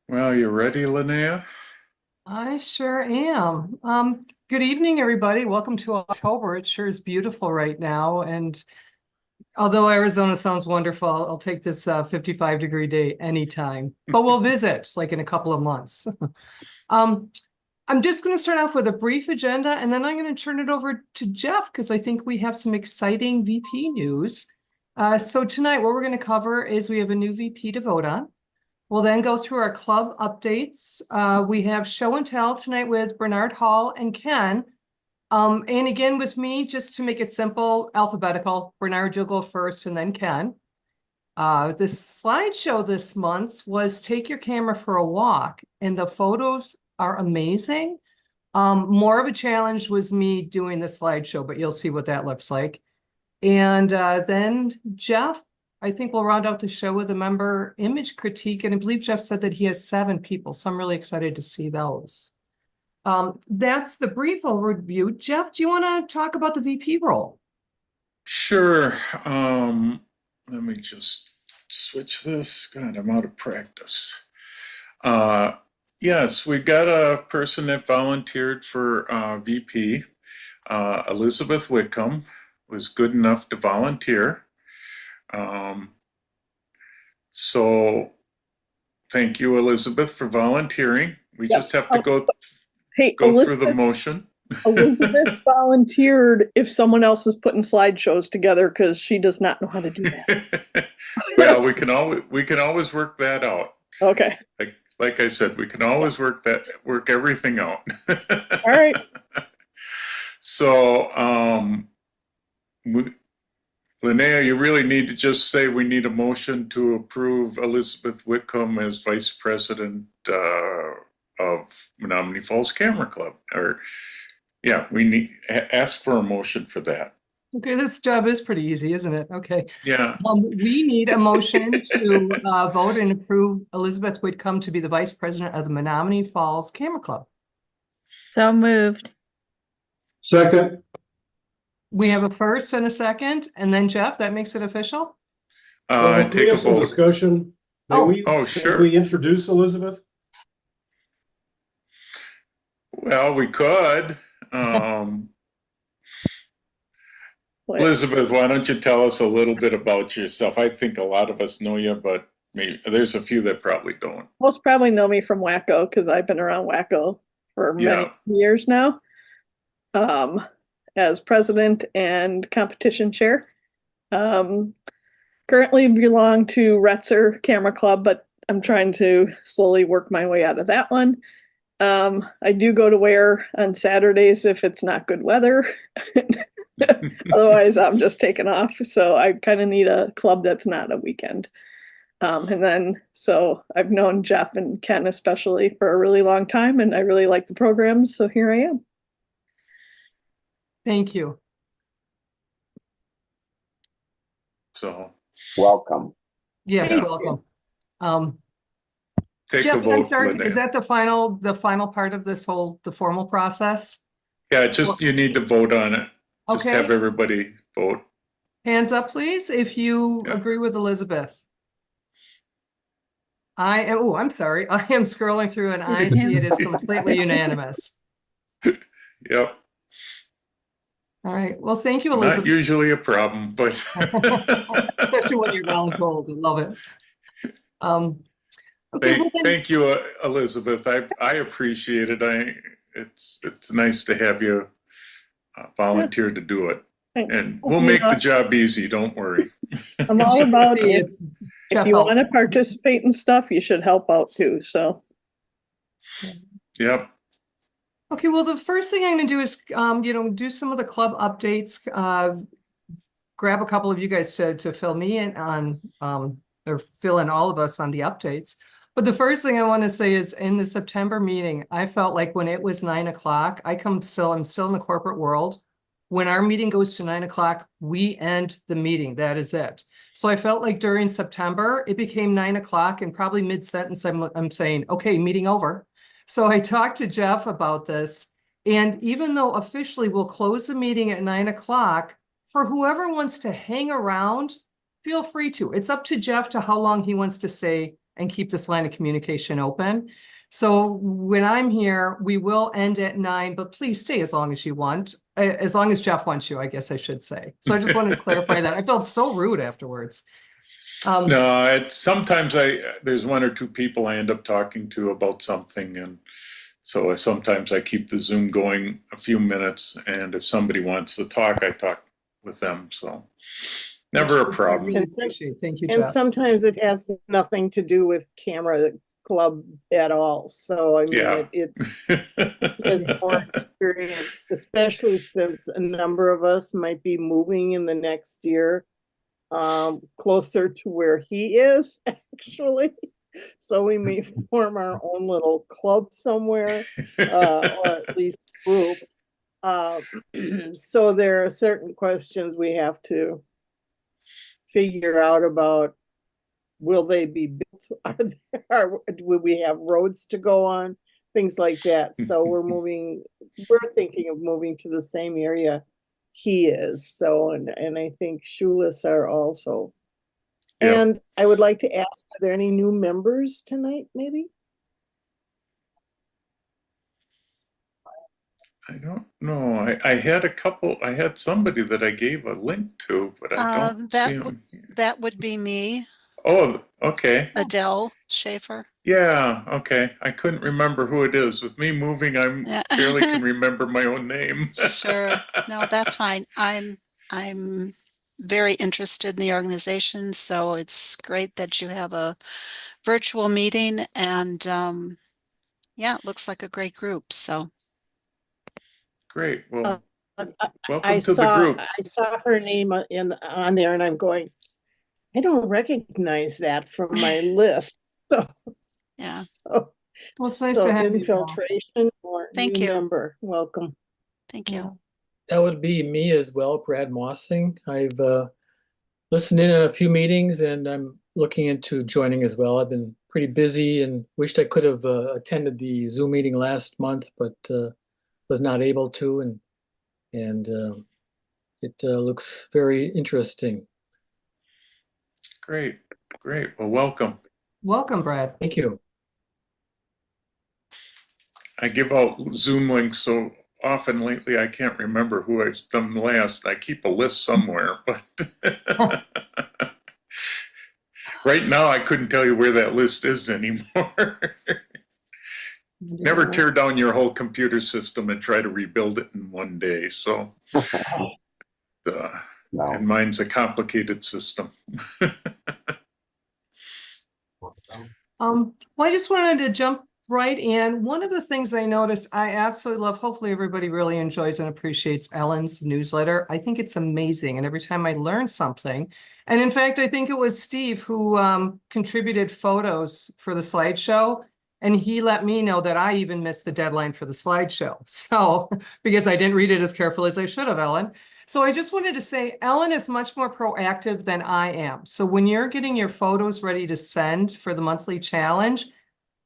Well, you ready, Linnea? I sure am. Good evening, everybody. Welcome to October. It sure is beautiful right now. And although Arizona sounds wonderful, I'll take this 55-degree day anytime. But we'll visit like in a couple of months. I'm just going to start off with a brief agenda, and then I'm going to turn it over to Jeff because I think we have some exciting VP news. So tonight, what we're going to cover is we have a new VP to vote on. We'll then go through our club updates. We have show and tell tonight with Bernard Hall and Ken. And again, with me, just to make it simple, alphabetical. Bernard, you'll go first and then Ken. The slideshow this month was Take Your Camera for a Walk, and the photos are amazing. More of a challenge was me doing the slideshow, but you'll see what that looks like. And then Jeff, I think we'll round out the show with a member image critique. And I believe Jeff said that he has 7 people. So I'm really excited to see those. That's the brief overview. Jeff, do you want to talk about the VP role? Sure. Let me just switch this. God, I'm out of practice. Yes, we got a person that volunteered for VP. Elizabeth Whitcomb was good enough to volunteer. So thank you, Elizabeth, for volunteering. We just have to go through the motion. Elizabeth volunteered if someone else is putting slideshows together because she does not know how to do that. Well, we can always work that out. Okay. Like I said, we can always work everything out. All right. So, Linnea, you really need to just say we need a motion to approve Elizabeth Whitcomb as Vice President of Menomonee Falls Camera Club. Or, yeah, we need ask for a motion for that. Okay, this job is pretty easy, isn't it? Okay. Yeah. We need a motion to vote and approve Elizabeth Whitcomb to be the Vice President of the Menomonee Falls Camera Club. So moved. Second. We have a first and a second, and then Jeff, that makes it official? Take a vote. Discussion. Sure. Can we introduce Elizabeth? Well, we could. Elizabeth, why don't you tell us a little bit about yourself? I think a lot of us know you, but maybe there's a few that probably don't. Most probably know me from Wacko because I've been around Wacko for many years now. As president and competition chair. Currently belong to Retzer Camera Club, but I'm trying to slowly work my way out of that one. I do go to Ware on Saturdays if it's not good weather. Otherwise, I'm just taking off. So I kind of need a club that's not a weekend. So I've known Jeff and Ken especially for a really long time, and I really like the program. So here I am. Thank you. So welcome. Yes, Yeah. welcome. take Jeff, a vote. I'm sorry, Linnea. is that the final part of this the formal process? Yeah, just you need to vote on it. Just Okay. have everybody vote. Hands up, please, if you Yeah. agree with Elizabeth. I'm sorry. I am scrolling through and I see it as completely unanimous. Yep. All right. Well, thank you, Not Elizabeth. usually a problem, but Especially when you're voluntold. I love it. Okay. well then- thank you, Elizabeth. I appreciate it. It's nice to have you volunteer to do it, Thanks. and we'll make the job easy. Don't worry. I'm all about See, it. it's- If Jeff you want to helps. participate in stuff, you should help out too. So Yep. Okay, well, the first thing I'm going to do is, do some of the club updates. Grab a couple of you guys to fill me in on, or fill in all of us on the updates. But the first thing I want to say is in the September meeting, I felt like when it was 9 o'clock, I'm still in the corporate world. When our meeting goes to 9 o'clock, we end the meeting. That is it. So I felt like during September, it became 9 o'clock and probably mid-sentence, I'm saying, okay, meeting over. So I talked to Jeff about this. And even though officially we'll close the meeting at 9 o'clock, for whoever wants to hang around, feel free to. It's up to Jeff to how long he wants to stay and keep this line of communication open. So when I'm here, we will end at 9, but please stay as long as you want, as long as Jeff wants you, I guess I should say. So I just wanted to clarify that. I felt so rude afterwards. No, sometimes there's one or two people I end up talking to about something, and so sometimes I keep the Zoom going a few minutes, and if somebody wants to talk, I talk with them. So never a I problem. really appreciate. Thank you, And Jeff. sometimes it has nothing to do with camera club at all. So I mean, Yeah. it has more experience, especially since a number of us might be moving in the next year, closer to where he is actually. So we may form our own little club somewhere, or at least group. So there are certain questions we have to figure out about. Will they be built? Will we have roads to go on? Things like that. So we're thinking of moving to the same area he is. So, and I think Schulis are also. Yeah. And I would like to ask, are there any new members tonight, maybe? I don't know. I had somebody that I gave a link to, but I don't see them. That would be me, Oh, okay. Adele Schaefer. Yeah, okay. I couldn't remember who it is. With me moving, I Yeah. barely can remember my own name. Sure. No, that's fine. I'm very interested in the organization, so it's great that you have a virtual meeting, and yeah, it looks like a great group. So Great. Well, I welcome to the group. I saw her name on there, and I'm going, I don't recognize that from my list. So, yeah, Well, it's nice to have you. infiltration or Thank new you. member. Welcome. thank you. That would be me as well, Brad Mossing. I've listened in on a few meetings and I'm looking into joining as well. I've been pretty busy and wished I could have attended the Zoom meeting last month, but was not able to. And it looks very interesting. Great. Great. Well, welcome. Welcome, Brad. Thank you. I give out Zoom links so often lately I can't remember who I've done last. I keep a list somewhere, but right now I couldn't tell you where that list is anymore. Never tear down your whole computer system and try to rebuild it in one day. So, and mine's a complicated system. Well, I just wanted to jump right in. One of the things I noticed I absolutely love, hopefully everybody really enjoys and appreciates Ellen's newsletter. I think it's amazing. And every time I learn something, and in fact, I think it was Steve who contributed photos for the slideshow. And he let me know that I even missed the deadline for the slideshow. So, because I didn't read it as carefully as I should have, Ellen. So I just wanted to say, Ellen is much more proactive than I am. So when you're getting your photos ready to send for the monthly challenge,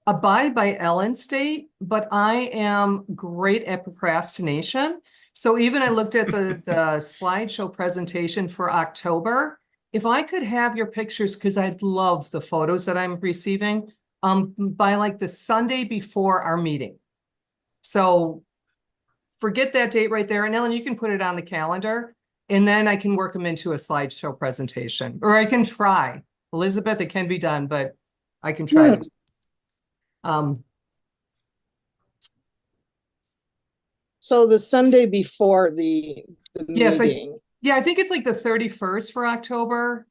abide by Ellen's date, but I am great at procrastination. So even I looked at the slideshow presentation for October. If I could have your pictures, because I'd love the photos that I'm receiving, by like the Sunday before our meeting. So forget that date right there. And Ellen, you can put it on the calendar and then I can work them into a slideshow presentation, or I can try. Elizabeth, it can be done, but I can try to. So the Sunday before the Yes, meeting. I think it's like the 31st for October.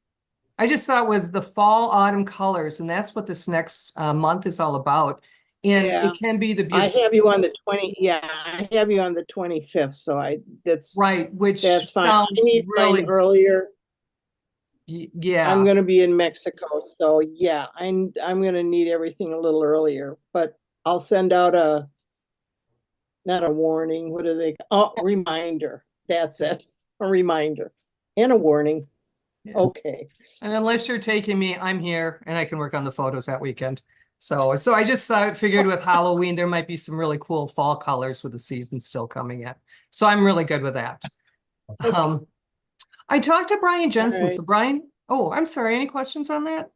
I just saw it with the fall, autumn colors, and that's what this next month is all about. And Yeah. it can be the I beautiful, have you on the 25th, so that's right, which that's fine. I sounds need mine really, earlier. Yeah. I'm gonna be in Mexico, so yeah, I'm gonna need everything a little earlier, but I'll send out not a warning, what do they, oh, reminder. That's it, a reminder and a warning. Yeah. Okay, And unless you're taking me, I'm here and I can work on the photos that weekend. So I just figured with Halloween, there might be some really cool fall colors with the season still coming in. So I'm really good with that. Um, I talked to Brian Jensen. right. So Brian, oh, I'm sorry. Any questions on that?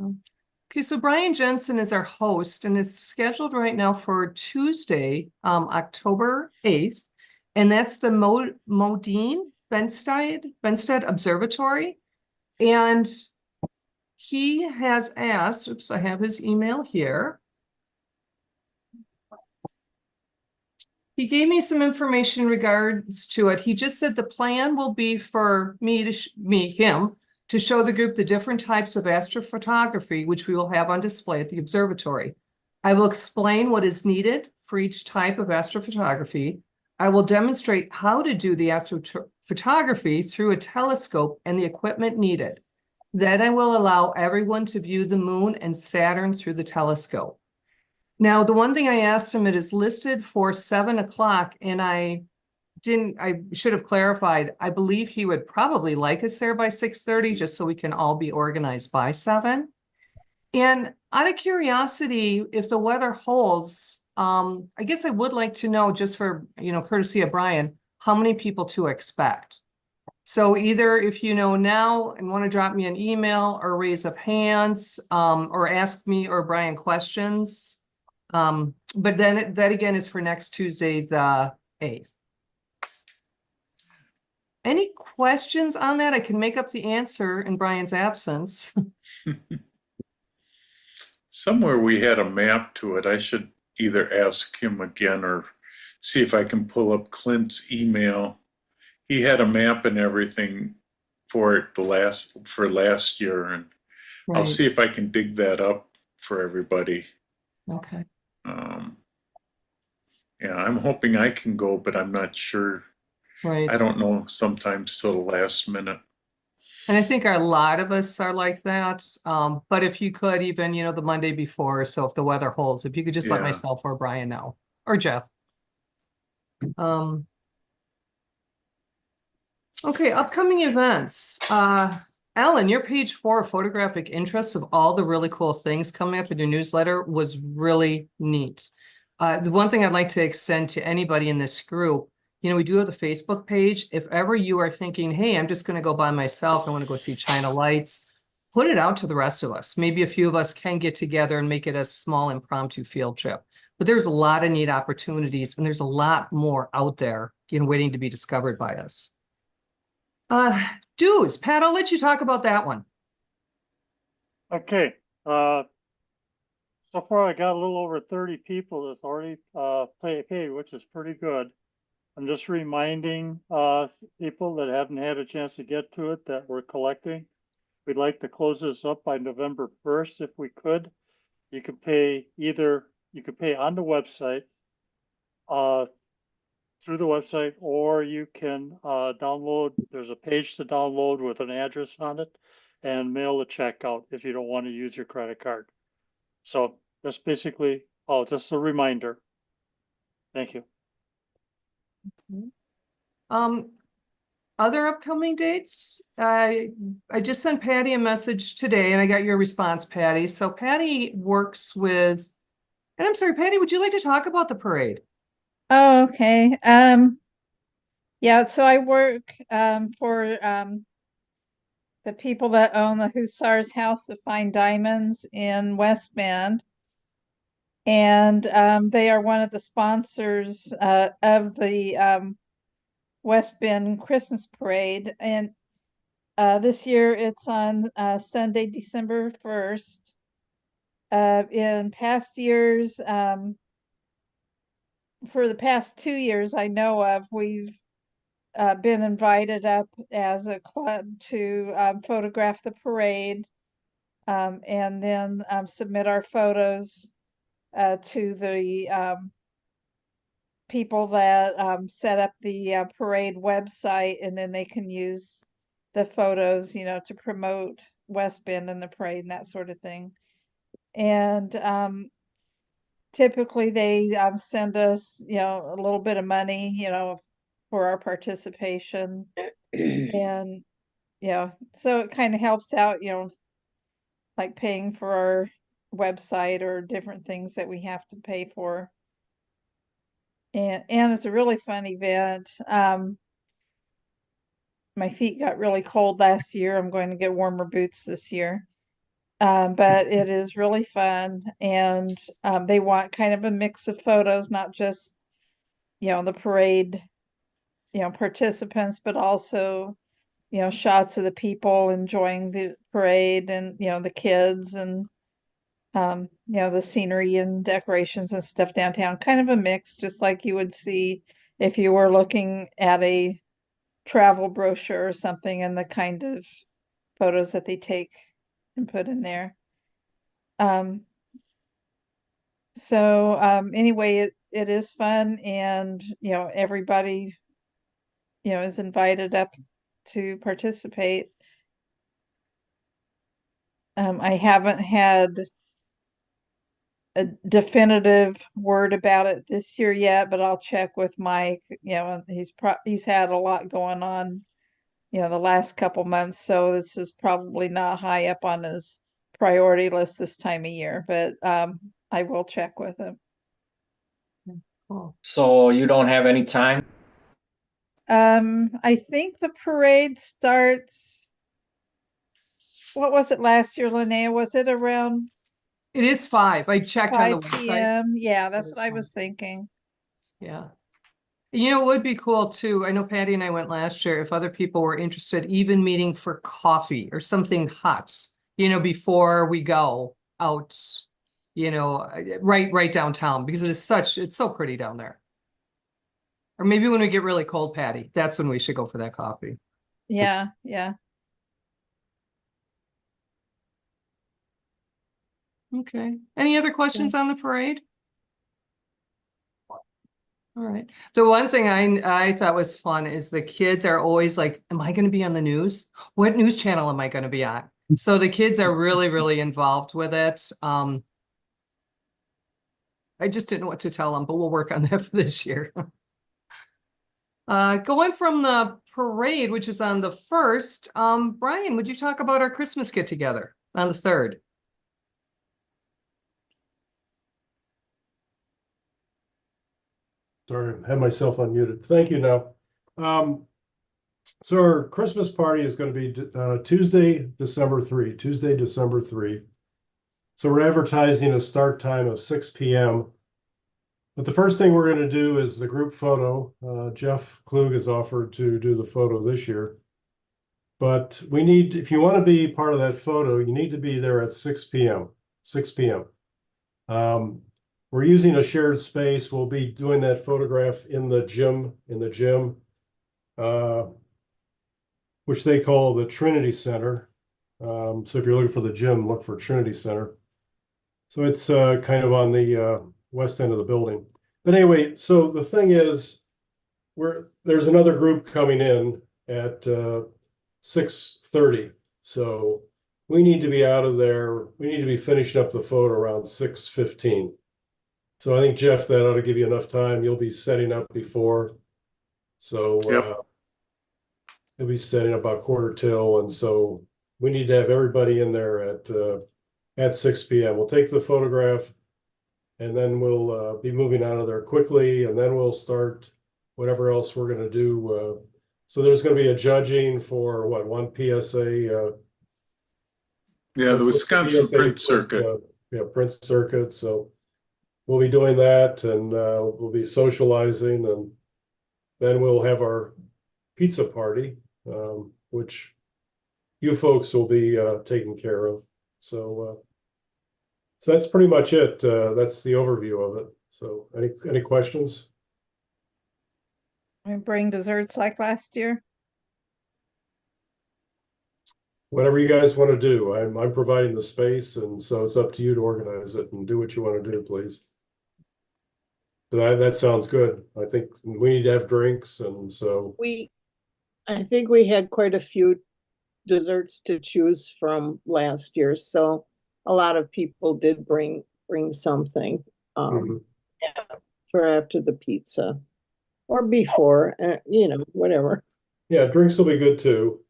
Okay, so Brian Jensen is our host and it's scheduled right now for Tuesday, October 8th. And that's the Modine Benstead Observatory. And he has asked, oops, I have his email here. He gave me some information in regards to it. He just said the plan will be for him to show the group the different types of astrophotography, which we will have on display at the observatory. I will explain what is needed for each type of astrophotography. I will demonstrate how to do the astrophotography through a telescope and the equipment needed. Then I will allow everyone to view the moon and Saturn through the telescope. Now, the one thing I asked him, it is listed for 7 o'clock, and I should have clarified. I believe he would probably like us there by 6:30, just so we can all be organized by 7. And out of curiosity, if the weather holds, I guess I would like to know, just for, courtesy of Brian, how many people to expect. So either if you know now and want to drop me an email or raise up hands, or ask me or Brian questions. But then that again is for next Tuesday, the 8th. Any questions on that? I can make up the answer in Brian's absence. Somewhere we had a map to it. I should either ask him again or see if I can pull up Clint's email. He had a map and everything for it for last year, and I'll Right. see if I can dig that up for everybody. Okay. Yeah, I'm hoping I can go, but I'm not sure. Right. I don't know sometimes till the last minute. And I think a lot of us are like that. But if you could even, the Monday before, so if the weather holds, if you could just let Yeah. myself or Brian know, or Jeff. Okay, upcoming events. Alan, your page 4, photographic interests of all the really cool things coming up in your newsletter was really neat. The one thing I'd like to extend to anybody in this group, we do have the Facebook page. If ever you are thinking, hey, I'm just going to go by myself, I want to go see China Lights, put it out to the rest of us. Maybe a few of us can get together and make it a small impromptu field trip. But there's a lot of neat opportunities and there's a lot more out there, waiting to be discovered by us. Dues, Pat, I'll let you talk about that one. Okay, so far I got a little over 30 people that's already paid, which is pretty good. I'm just reminding people that haven't had a chance to get to it that we're collecting. We'd like to close this up by November 1st if we could. You could pay on the website, through the website, or you can download, there's a page to download with an address on it and mail the check out if you don't want to use your credit card. So that's basically, just a reminder. Thank you. Other upcoming dates, I just sent Patty a message today and I got your response, Patty. So Patty works with, and I'm sorry, Patty, would you like to talk about the parade? Oh, okay. Yeah, so I work for the people that own the Hussar's House of Fine Diamonds in West Bend. And they are one of the sponsors of the West Bend Christmas Parade. And this year it's on Sunday, December 1st. In past years, for the past 2 years I know of, we've been invited up as a club to photograph the parade and then submit our photos to the people that set up the parade website, and then they can use the photos, you know, to promote West Bend and the parade and that sort of thing. And typically they send us, you know, a little bit of money, you know, for our participation. And yeah, so it kind of helps out, you know, like paying for our website or different things that we have to pay for. And it's a really fun event. My feet got really cold last year. I'm going to get warmer boots this year. But it is really fun, and they want kind of a mix of photos, not just, you know, the parade, you know, participants, but also, you know, shots of the people enjoying the parade and, you know, the kids and, you know, the scenery and decorations and stuff downtown. Kind of a mix, just like you would see if you were looking at a travel brochure or something, and the kind of photos that they take and put in there. So anyway, it is fun, and you know, everybody, you know, is invited up to participate. I haven't had a definitive word about it this year yet, but I'll check with Mike. You know, he's had a lot going on, you know, the last couple months, so this is probably not high up on his priority list this time of year, but I will check with him. Cool. So you don't have any time? I think the parade starts, what was it last year, Linnea? Was it around It is 5. I checked on the 5 website. p.m.? Yeah, that's is what I 5. was thinking. Yeah. You know, it would be cool too. I know Patty and I went last year. If other people were interested, even meeting for coffee or something hot, you know, before we go out, you know, right downtown, because it's so pretty down there. Or maybe when we get really cold, Patty, that's when we should go for that coffee. Yeah, yeah. Okay. Any other questions on the parade? All right. The one thing I thought was fun is the kids are always like, am I going to be on the news? What news channel am I going to be on? So the kids are really, really involved with it. I just didn't know what to tell them, but we'll work on that for this year. Going from the parade, which is on the 1st, Brian, would you talk about our Christmas get together on the 3rd? Sorry, I had myself unmuted. Thank you now. So our Christmas party is going to be Tuesday, December 3. So we're advertising a start time of 6 p.m. But the first thing we're going to do is the group photo. Jeff Klug has offered to do the photo this year. But we need, if you want to be part of that photo, you need to be there at 6 p.m. 6 p.m. We're using a shared space. We'll be doing that photograph in the gym, which they call the Trinity Center. So if you're looking for the gym, look for Trinity Center. So it's kind of on the west end of the building. But anyway, so the thing is, there's another group coming in at 6:30. So we need to be out of there. We need to be finishing up the photo around 6:15. So I think, Jeff, that ought to give you enough time. You'll be setting up before. So Yep. you'll be setting up about 1/4 till. And so we need to have everybody in there at 6 p.m. We'll take the photograph, and then we'll be moving out of there quickly, and then we'll start whatever else we're going to do. So there's going to be a judging for what, one PSA? Yeah, the Wisconsin PSA print circuit. Print circuit. So we'll be doing that, and we'll be socializing, and then we'll have our pizza party, which you folks will be taking care of. So that's pretty much it. That's the overview of it. So any questions? We bring desserts like last year. Whatever you guys want to do. I'm providing the space, and so it's up to you to organize it and do what you want to do, please. That sounds good. I think we need to have drinks, and so I think we had quite a few desserts to choose from last year, so a lot of people did bring something Mhm. for after the pizza or before, whatever. Yeah, drinks will be good too.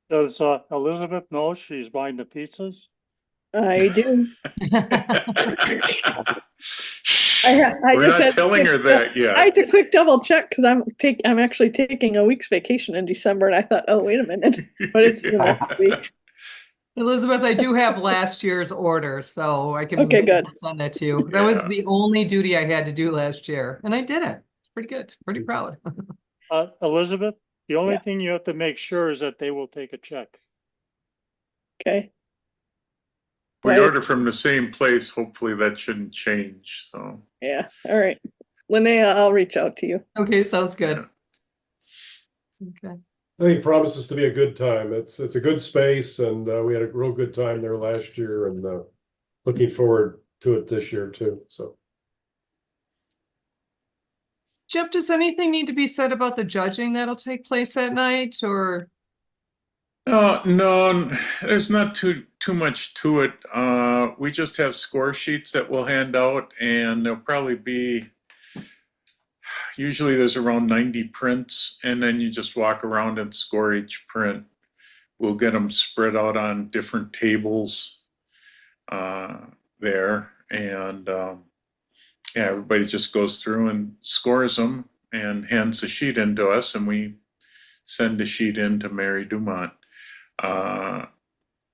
Does Elizabeth know she's buying the pizzas? I do. I We're just not had to telling quick her that yet. I had to quick double check because I'm actually taking a week's vacation in December, and I thought, oh, wait a minute, but it's the next week. Elizabeth, I do have last year's order, so I can Okay, good. send that to you. That was Yeah. the only duty I had to do last year, and I did it. It's pretty good, pretty proud. Elizabeth, the only Yeah. thing you have to make sure is that they will take a check. Okay. We Right. order from the same place. Hopefully that shouldn't change. So Yeah. All right. Linnea, I'll reach out to you. Okay, sounds good. Okay. I think it promises to be a good time. It's a good space, and we had a real good time there last year, and looking forward to it this year too. So Jeff, does anything need to be said about the judging that'll take place that night, or? no, there's not too much to it. We just have score sheets that we'll hand out, and there'll probably be. Usually there's around 90 prints, and then you just walk around and score each print. We'll get them spread out on different tables there, and yeah, everybody just goes through and scores them and hands the sheet in to us, and we send the sheet in to Mary Dumont.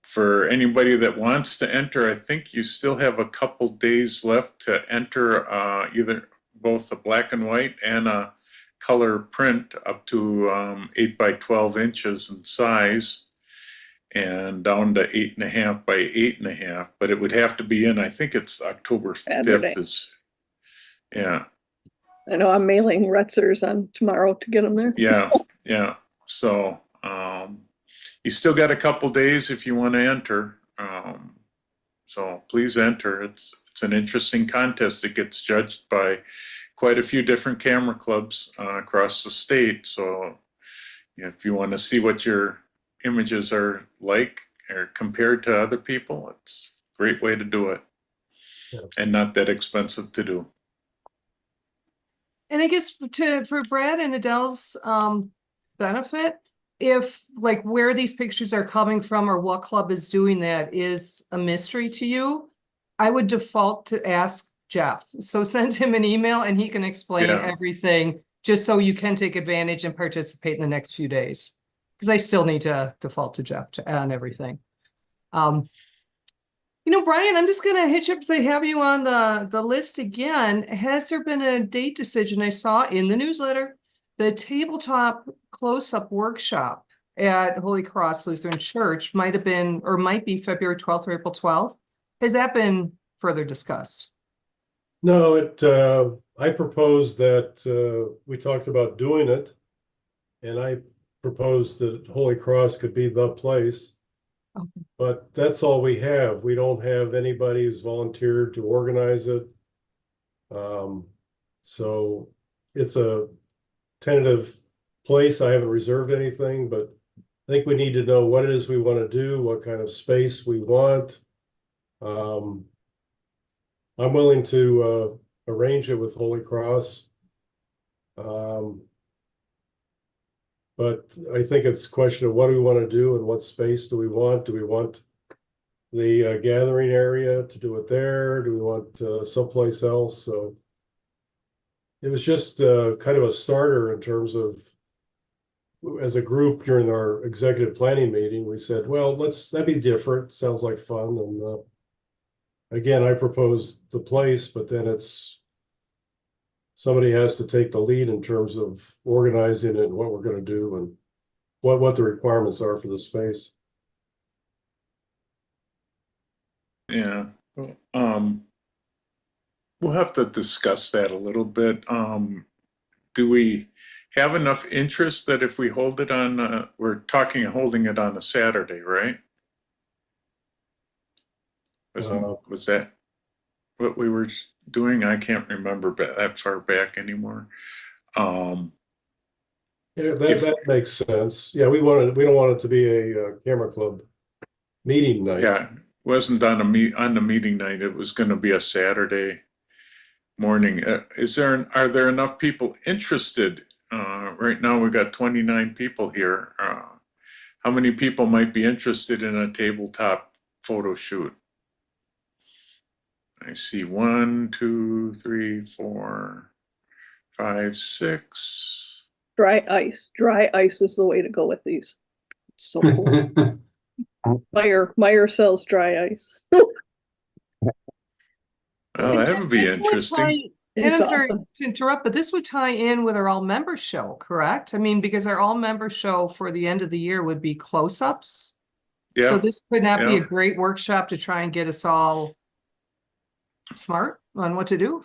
For anybody that wants to enter, I think you still have a couple days left to enter either both a black and white and a color print up to 8 by 12 inches in size and down to 8.5 by 8.5. But it would have to be in, I think it's October Saturday. 5th is, yeah. I know I'm mailing Retzers on tomorrow to get them there. Yeah, yeah. So you still got a couple days if you want to enter. So please enter. It's an interesting contest. It gets judged by quite a few different camera clubs across the state. So if you want to see what your images are like or compared to other people, it's a great way to do it. Yeah. And not that expensive to do. And I guess for Brad and Adele's benefit, if like where these pictures are coming from or what club is doing that is a mystery to you, I would default to ask Jeff. So send him an email and he can explain Yeah. everything just so you can take advantage and participate in the next few days. Because I still need to default to Jeff on everything. Brian, I'm just gonna hit you up because I have you on the list again. Has there been a date decision? I saw in the newsletter, the tabletop close-up workshop at Holy Cross Lutheran Church might have been or might be February 12th or April 12th. Has that been further discussed? no, I proposed that we talked about doing it, and I proposed that Holy Cross could be the place. Okay. But that's all we have. We don't have anybody who's volunteered to organize it. So it's a tentative place. I haven't reserved anything, but I think we need to know what it is we want to do, what kind of space we want. I'm willing to arrange it with Holy Cross. But I think it's a question of what do we want to do and what space do we want? Do we want the gathering area to do it there? Do we want someplace else? So it was just kind of a starter in terms of, as a group during our executive planning meeting, we said, well, that'd be different. Sounds like fun. And again, I proposed the place, but then somebody has to take the lead in terms of organizing it and what we're going to do and what the requirements are for the space. Yeah. We'll have to discuss that a little bit. Do we have enough interest that if we hold it on, we're talking holding it on a Saturday, right? Was that what we were doing? I can't remember that far back anymore. Yeah, If- that makes sense. Yeah, we don't want it to be a camera club meeting night. Yeah, it wasn't on the meeting night. It was going to be a Saturday morning. Are there enough people interested? Right now we got 29 people here. How many people might be interested in a tabletop photo shoot? I see 1, 2, 3, 4, 5, 6. Dry ice. Dry ice is the way to go with these. It's so cool. Meyer sells dry ice. Oh, that would be This would interesting. tie- And It's I'm sorry awesome. to interrupt, but this would tie in with our all member show, correct? I mean, because our all member show for the end of the year would be close-ups. So Yeah, this could not be yeah. a great workshop to try and get us all smart on what to do.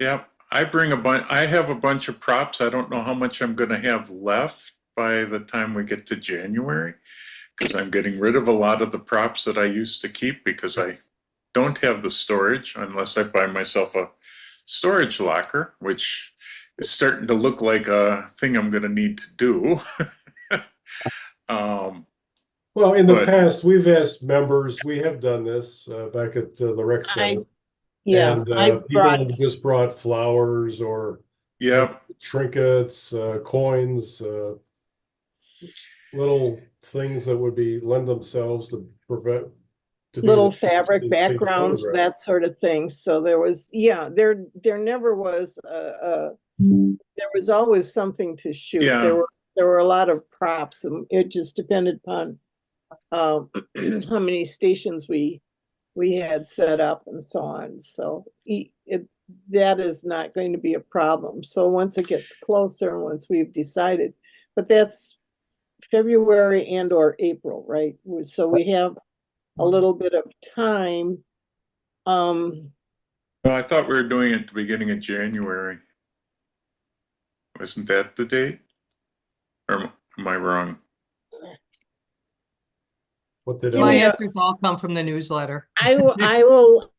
yeah. I have a bunch of props. I don't know how much I'm going to have left by the time we get to January, because I'm getting rid of a lot of the props that I used to keep because I don't have the storage unless I buy myself a storage locker, which is starting to look like a thing I'm going to need to do. Well, in the But- past, we've asked members, we have done this back at the rec center. Yeah, And I people brought, have just brought flowers or yeah, trinkets, coins, little things that would lend themselves to prevent. to be little the- fabric to take a backgrounds, photograph. that sort of thing. So there was, yeah, there never was there was always something to shoot. Yeah. There were a lot of props, and it just depended upon how many stations we had set up and so on. So that is not going to be a problem. So once it gets closer and once we've decided, but that's February and or April, right? So we have a little bit of time. well, I thought we were doing it at the beginning of January. Wasn't that the date? Or am I wrong? What they Give My me a- answers all come from the newsletter. I will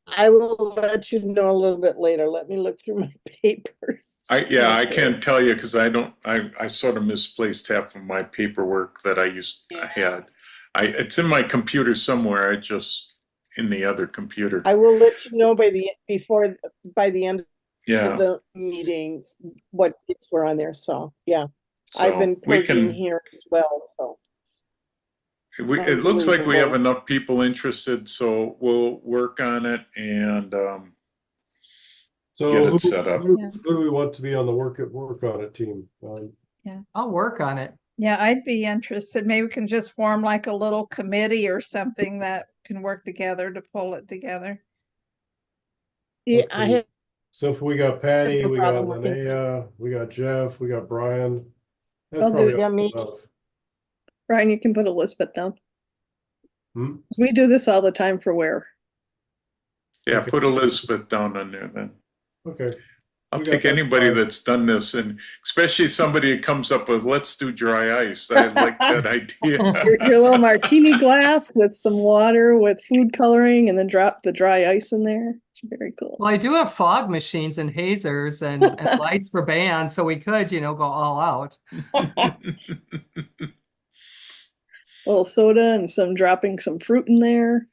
let you know a little bit later. Let me look through my papers. I can't tell you because I sort of misplaced half of my paperwork that I had. It's in my computer somewhere. In the other computer. I will let you know by the end Yeah. of the meeting what dates were on there. So yeah, So I've been we purging can. here as well. So It looks like we have Unbelievable. enough people interested, so we'll work on it and So Get it who, set up. who do we want to be on the work on it team? I'll work on it. Yeah, I'd be interested. Maybe we can just form like a little committee or something that can work together to pull it together. yeah, I Okay. have So if we got Patty, no we got problem working. Linnea, we got Jeff, we got Brian. That's I'll do probably it, yeah, me. enough. Brian, you can put Elizabeth down. Hmm? We do this all the time for where? yeah, Okay. put Elizabeth down on there then. Okay. I'll We got take that anybody far. that's done this, and especially somebody that comes up with let's do dry ice. I like that idea. Your little martini glass with some water with food coloring and then drop the dry ice in there. It's very cool. Well, I do have fog machines and hazers and lights for bands, so we could, go all out. A little soda and dropping some fruit in there.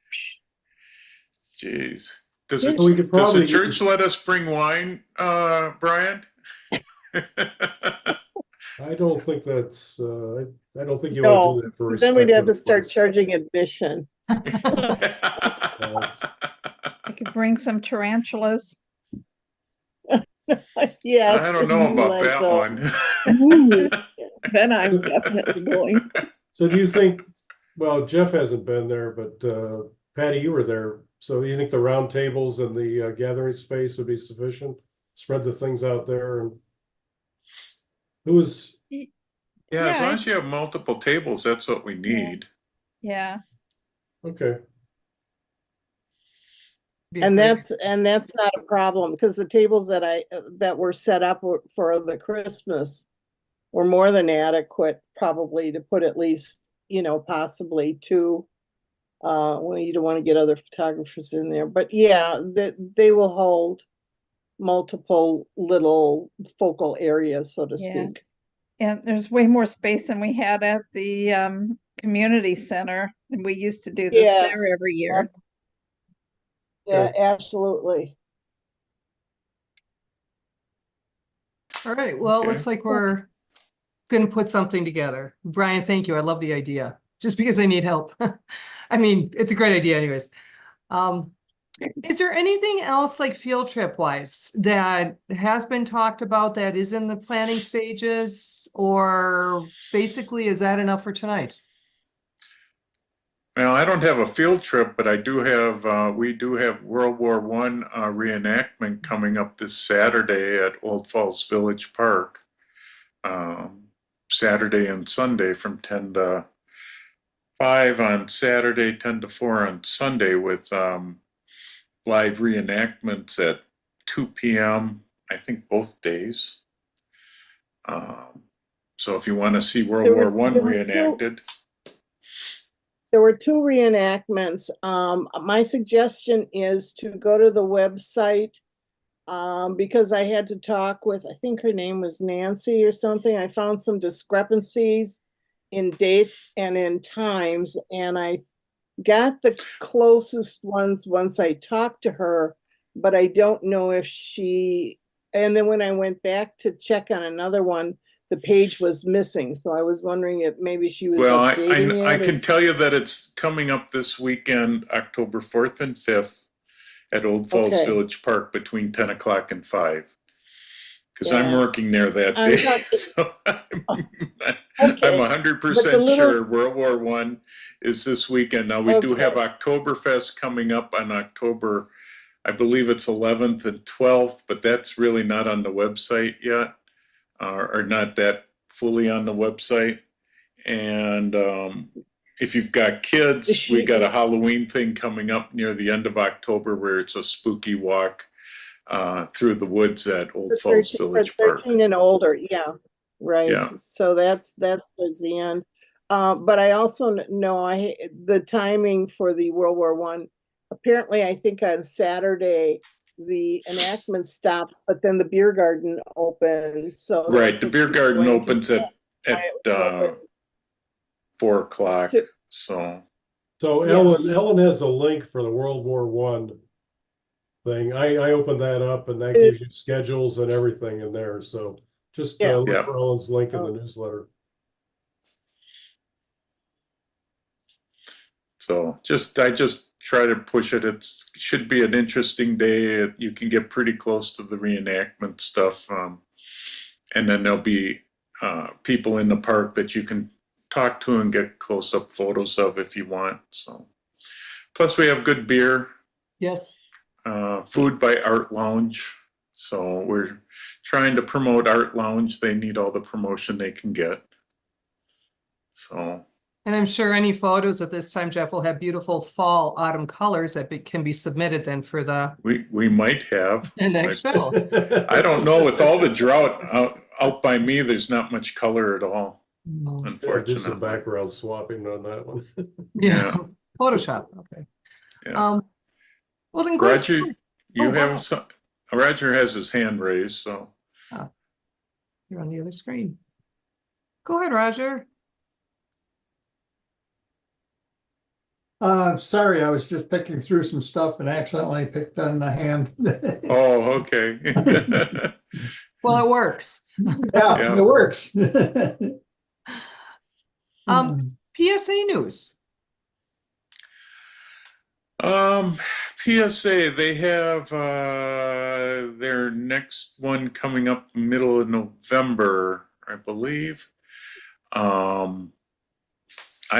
Jeez. Does Yeah. it, We could does the probably church let us bring wine, Brian? I don't think that's, I don't think you No, want to do that for. then we'd have to respect start of- charging admission. I could bring some tarantulas. Yeah. I don't know about like that those. one. Ooh, then I'm definitely going. So do you think, well, Jeff hasn't been there, but Patty, you were there. So do you think the round tables and the gathering space would be sufficient? Spread the things out there and who was, Yeah, as Yeah, long as you have multiple tables, that's what we need. Yeah, okay, Be a And great- that's not a problem because the tables that were set up for the Christmas were more than adequate probably to put at least, possibly two. Well, you don't want to get other photographers in there, but yeah, they will hold multiple little focal areas, so to Yeah. speak. and there's way more space than we had at the community center. And we used to do this Yes. there every year. Yeah, absolutely. All right, well, it Okay. looks like we're gonna put something together. Brian, thank you. I love the idea, just because I need help. I mean, it's a great idea anyways. Is there anything else like field trip wise that has been talked about that is in the planning stages, or basically is that enough for tonight? Well, I don't have a field trip, but I do have, we do have World War I reenactment coming up this Saturday at Old Falls Village Park. Saturday and Sunday from 10 to 5 on Saturday, 10 to 4 on Sunday, with live reenactments at 2 p.m., I think both days. So if you want to see World There were- War I there were reenacted, There were 2 reenactments. My suggestion is to go to the website, because I had to talk with, I think her name was Nancy or something. I found some discrepancies in dates and in times, and I got the closest ones once I talked to her, but I don't know if she, and then when I went back to check on another one, the page was missing. So I was wondering if maybe she was well, updating it. I or- can tell you that it's coming up this weekend, October 4th and 5th at Old Falls Okay. Village Park between 10 o'clock and 5. Because I'm Yeah. working there that I'm day, not- so Okay, I'm 100% little- sure World War I is this weekend. Now, we do Okay. have Oktoberfest coming up on October, I believe it's 11th and 12th, but that's really not on the website yet, or not that fully on the website. And if you've got kids, we got a Halloween thing coming up near the end of October where it's a spooky walk through the woods at Old Falls Village Park. 13 and older, yeah, right. Yeah. So that's towards the end. But I also know the timing for the World War I. Apparently, I think on Saturday the enactment stopped, but then the beer garden opens. So Right, that's the what beer she's garden going to opens do. at Why it was open. 4 o'clock. So- So So Yeah. Ellen has a link for the World War I thing. I opened that up and that It- gives you schedules and everything in there. So just Yeah. look Yeah. for Ellen's link in the Oh. newsletter. So I just try to push it. It should be an interesting day. You can get pretty close to the reenactment stuff. And then there'll be people in the park that you can talk to and get close-up photos of if you want. So, plus we have good beer, Yes. food by Art Lounge. So we're trying to promote Art Lounge. They need all the promotion they can get. So. And I'm sure any photos at this time, Jeff, will have beautiful fall autumn colors that can be submitted then for the We might have. next It's- show. I don't know. With all the drought out by me, there's not much color at all, No. Yeah, do some unfortunately. background swapping on that one. Yeah, Photoshop, okay. Yeah. Well then, good. Roger, you Oh, have wow. some. Roger has his hand raised, so You're on the other screen. Go ahead, Roger. Sorry, I was just picking through some stuff and accidentally picked on the hand. oh, okay. Well, it works. Yeah, Yeah. it works. PSA news. PSA, they have their next one coming up middle of November, I believe. I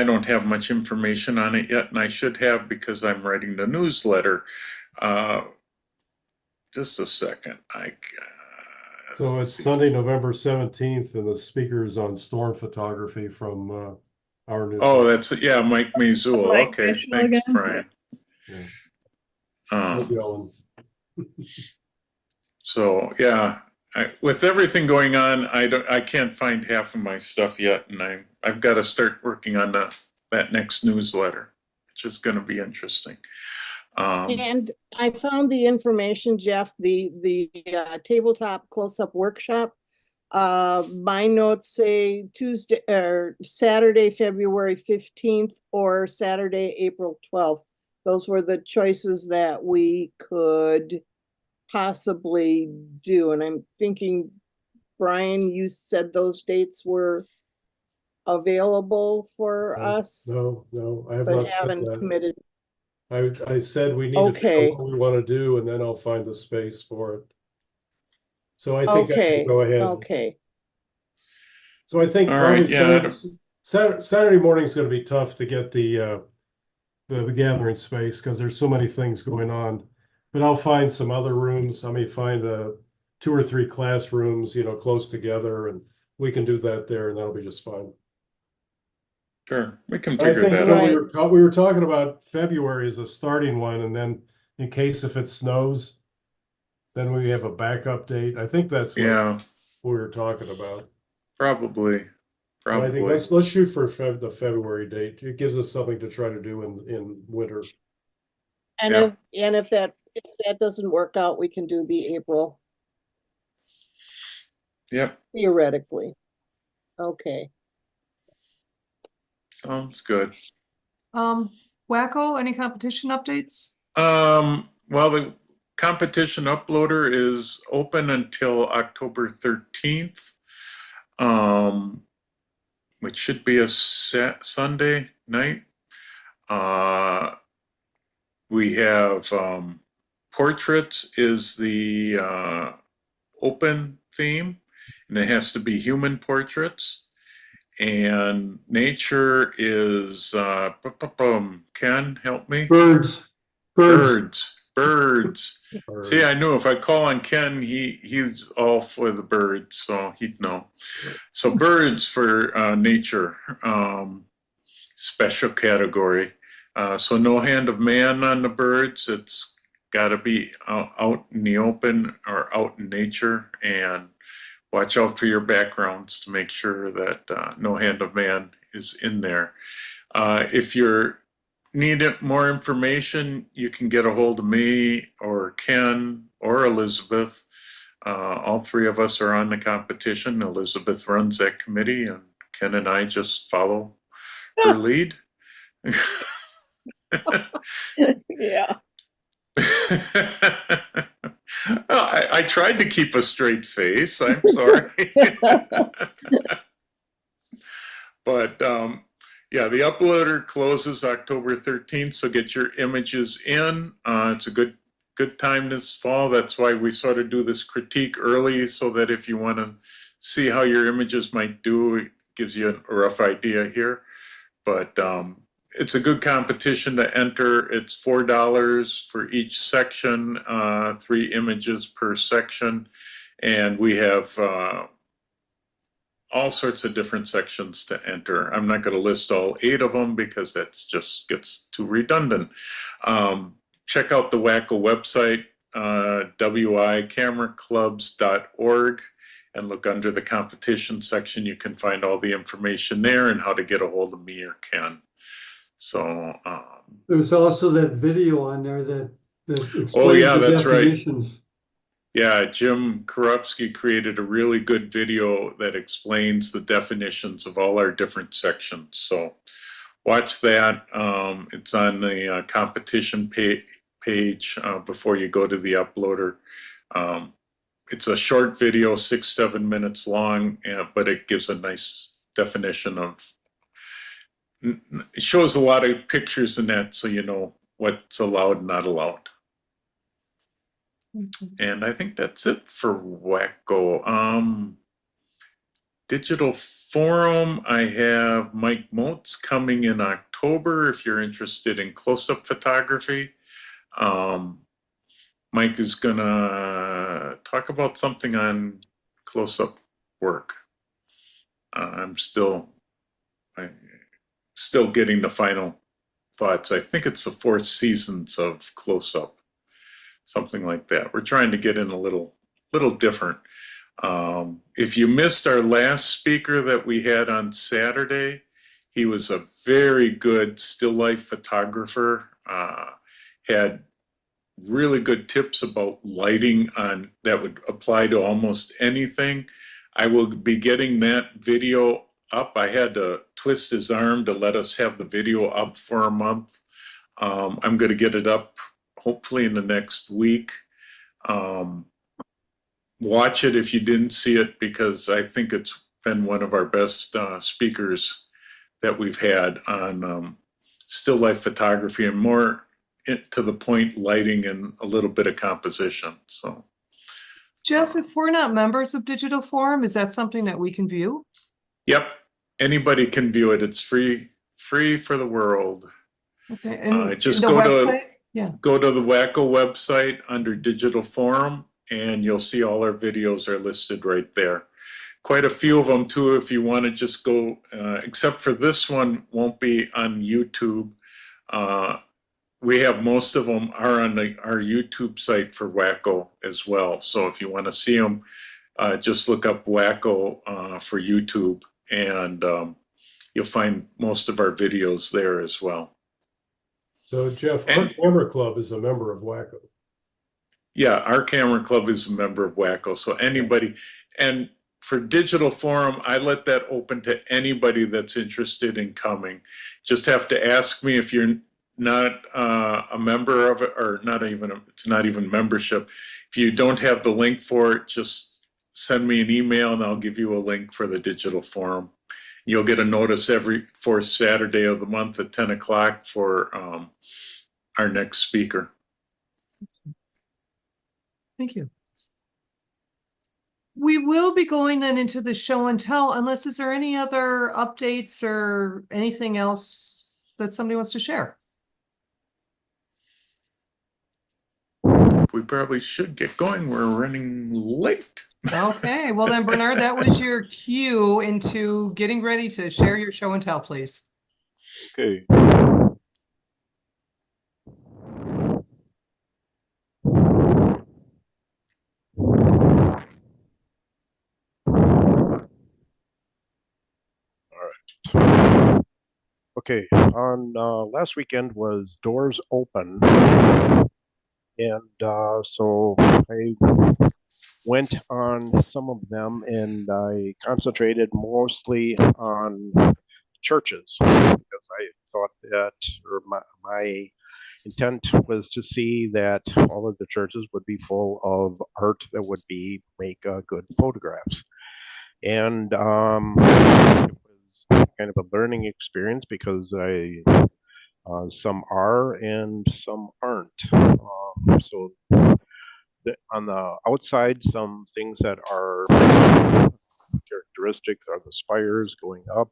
don't have much information on it yet, and I should have because I'm writing the newsletter. Just a second. So it's Sunday, November 17th, and the speaker is on storm photography from our newsletter. Oh, that's, yeah, Mike Mazul. Mike Okay, Mazul thanks, again? Brian. Yeah. Um, Maybe Ellen. So yeah, with everything going on, I can't find half of my stuff yet, and I've got to start working on that next newsletter, which is going to be interesting. And I found the information, Jeff, the tabletop close-up workshop. My notes say Tuesday or Saturday, February 15th or Saturday, April 12th. Those were the choices that we could possibly do. And I'm thinking, Brian, you said those dates were available for us, No, I have but not said haven't that. committed. I said we need to figure Okay. out what we want to do, and then I'll find the space for it. So I think I Okay, can go ahead. okay. So I think All right, probably yeah. Saturday morning is going to be tough to get the gathering space because there's so many things going on. But I'll find some other rooms. I may find 2 or 3 classrooms, close together, and we can do that there, and that'll be just fine. Sure, we can I figure think, that Right. out. we were talking about February as a starting one, and then in case if it snows, then we have a backup date. I think that's what Yeah, we were talking about. probably. But I think Probably. let's shoot for the February date. It gives us something to try to do in winter. And Yeah. if that doesn't work out, we can do the April Yep, theoretically. Okay. sounds good. Wacko, any competition updates? Well, the competition uploader is open until October 13th, which should be a Sunday night. We have portraits is the open theme, and it has to be human portraits. And nature is Ken, help me. Birds. Birds. See, I knew if I call on Ken, he's all for the birds, so he'd know. So birds for nature, special category. So no hand of man on the birds. It's got to be out in the open or out in nature, and watch out for your backgrounds to make sure that no hand of man is in there. If you're need more information, you can get a hold of me or Ken or Elizabeth. All 3 of us are on the competition. Elizabeth runs that committee, and Ken and I just follow her lead. Yeah. I tried to keep a straight face. I'm sorry. But yeah, the uploader closes October 13th, so get your images in. It's a good time this fall. That's why we sort of do this critique early, so that if you want to see how your images might do, it gives you a rough idea here. But it's a good competition to enter. It's $4 for each section, 3 images per section, and we have all sorts of different sections to enter. I'm not going to list all 8 of them because that's just gets too redundant. Check out the WACO website, wicameraclubs.org, and look under the competition section. You can find all the information there and how to get a hold of me or Ken. So There's also that video on there that oh yeah, explains the that's right. definitions. Yeah, Jim Karofsky created a really good video that explains the definitions of all our different sections. So watch that. It's on the competition page before you go to the uploader. It's a short video, 6-7 minutes long, but it gives a nice definition of, it shows a lot of pictures in that, so you know what's allowed and not allowed. And I think that's it for WACO. Digital Forum, I have Mike Motes coming in October if you're interested in close-up photography. Mike is gonna talk about something on close-up work. I'm still getting the final thoughts. I think it's the 4 seasons of close-up. Something like that. We're trying to get in a little different. If you missed our last speaker that we had on Saturday, he was a very good still life photographer. Had really good tips about lighting on that would apply to almost anything. I will be getting that video up. I had to twist his arm to let us have the video up for a month. I'm going to get it up hopefully in the next week. Watch it if you didn't see it, because I think it's been one of our best speakers that we've had on still life photography, and more to the point lighting and a little bit of composition. So, Jeff, if we're not members of Digital Forum, is that something that we can view? yep, anybody can view it. It's free for the world. Okay, and Just the go website? go to the WACO website under Digital Forum, and you'll see all our videos are listed right there. Quite a few of them too, if you want to just go, except for this one won't be on YouTube. We have most of them are on our YouTube site for WACO as well. So if you want to see them, just look up WACO for YouTube, and you'll find most of our videos there as well. So Jeff, our camera club is a member of WACO. Yeah, our camera club is a member of WACO. So anybody, and for Digital Forum, I let that open to anybody that's interested in coming. Just have to ask me if you're not a member of it, or it's not even membership. If you don't have the link for it, just send me an email and I'll give you a link for the Digital Forum. You'll get a notice every fourth Saturday of the month at 10 o'clock for our next speaker. Thank you. We will be going then into the show and tell, unless is there any other updates or anything else that somebody wants to share? We probably should get going. We're running late. Okay, well then, Bernard, that was your cue into getting ready to share your show and tell, please. Okay. Okay, on last weekend was Doors Open, and so I went on some of them, and I concentrated mostly on churches because I thought that, or my intent was to see that all of the churches would be full of art that would make good photographs. And it was kind of a learning experience because some are and some aren't. So on the outside, some things that are characteristics are the spires going up.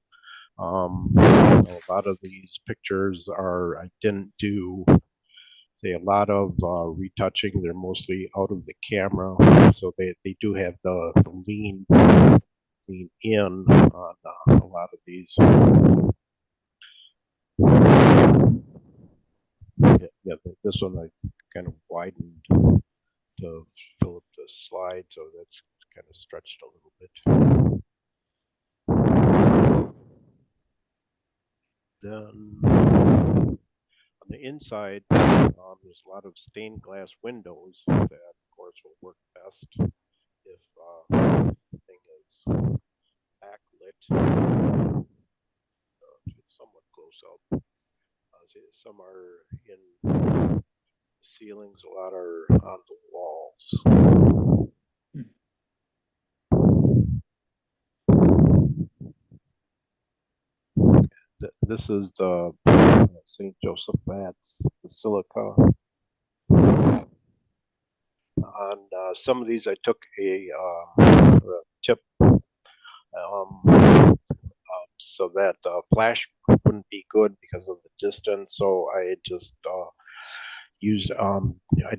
A lot of these pictures I didn't do, say, a lot of retouching. They're mostly out of the camera, so they do have the lean in on a lot of these. Yeah, this one I kind of widened to fill up the slide, so that's kind of stretched a little bit. Then on the inside, there's a lot of stained glass windows that, of course, will work best if the thing is backlit. Somewhat close up. Some are in the ceilings, a lot are on the walls. This is the St. Joseph Vats Basilica. On some of these, I took a tip so that flash wouldn't be good because of the distance. So I just used, I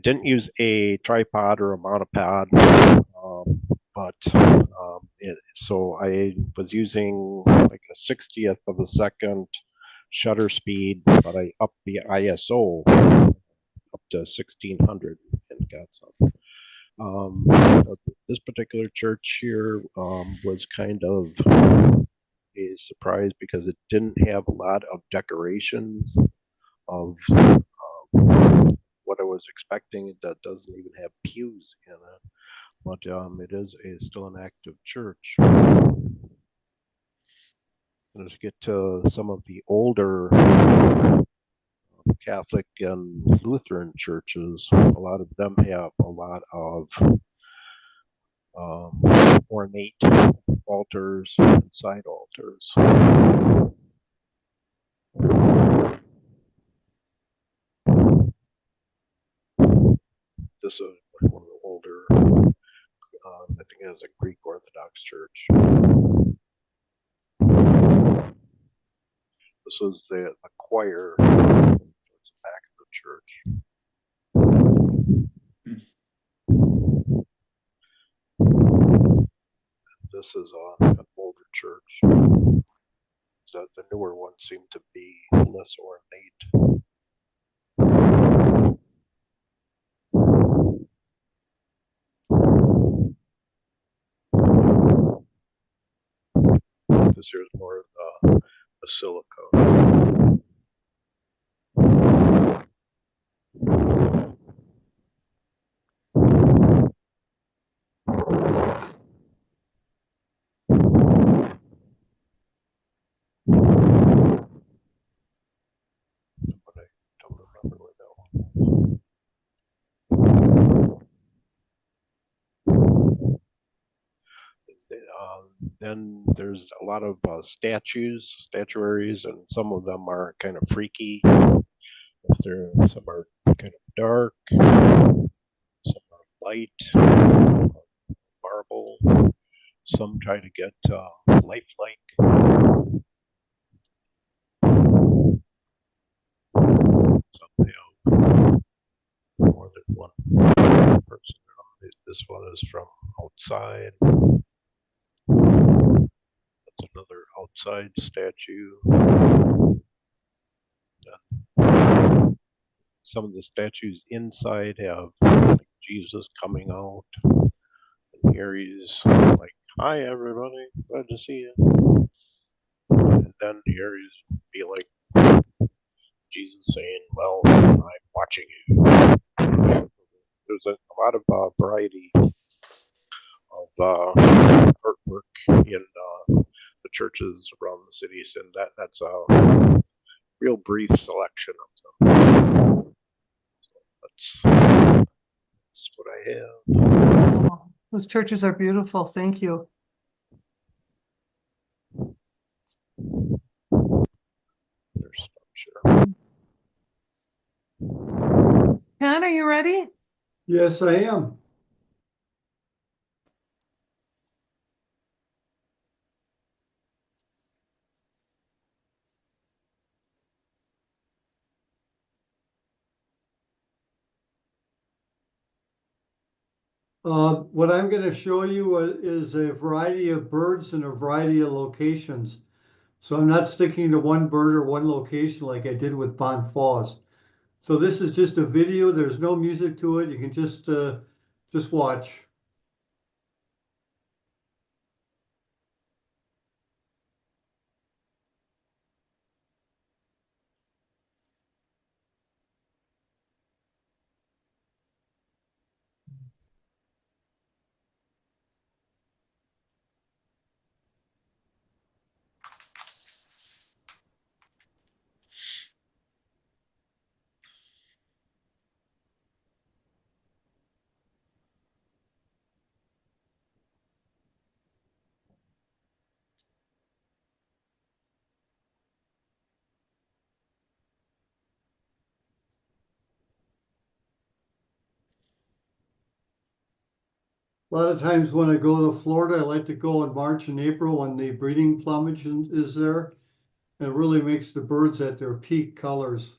didn't use a tripod or a monopod, but so I was using like a 60th of a second shutter speed, but I upped the ISO up to 1600 and got some. This particular church here was kind of a surprise because it didn't have a lot of decorations of what I was expecting. It doesn't even have pews in it, but it is still an active church. And as you get to some of the older Catholic and Lutheran churches, a lot of them have a lot of ornate altars and side altars. This is one of the older, I think it was a Greek Orthodox church. This was the choir towards the back of the church. This is an older church. The newer ones seem to be less ornate. This here is more of the basilica. But I don't remember where that one. Then there's a lot of statuaries, and some of them are kind of freaky. Some are kind of dark, some are light, marble. Some try to get lifelike. Some have more than one person. This one is from outside. That's another outside statue. Some of the statues inside have like Jesus coming out. And here he's like, "Hi everybody, glad to see you." And then here he's be like Jesus saying, "Well, I'm watching you." There's a lot of variety of artwork in the churches around the cities, and that's a real brief selection of them. So that's what I have. Oh, those churches are beautiful. Thank you. There's sure. Ken, are you ready? Yes, I am. What I'm going to show you is a variety of birds in a variety of locations. So I'm not sticking to one bird or one location like I did with Bond Falls. So this is just a video. There's no music to it. You can just watch. A lot of times when I go to Florida, I like to go in March and April when the breeding plumage is there. And it really makes the birds at their peak colors.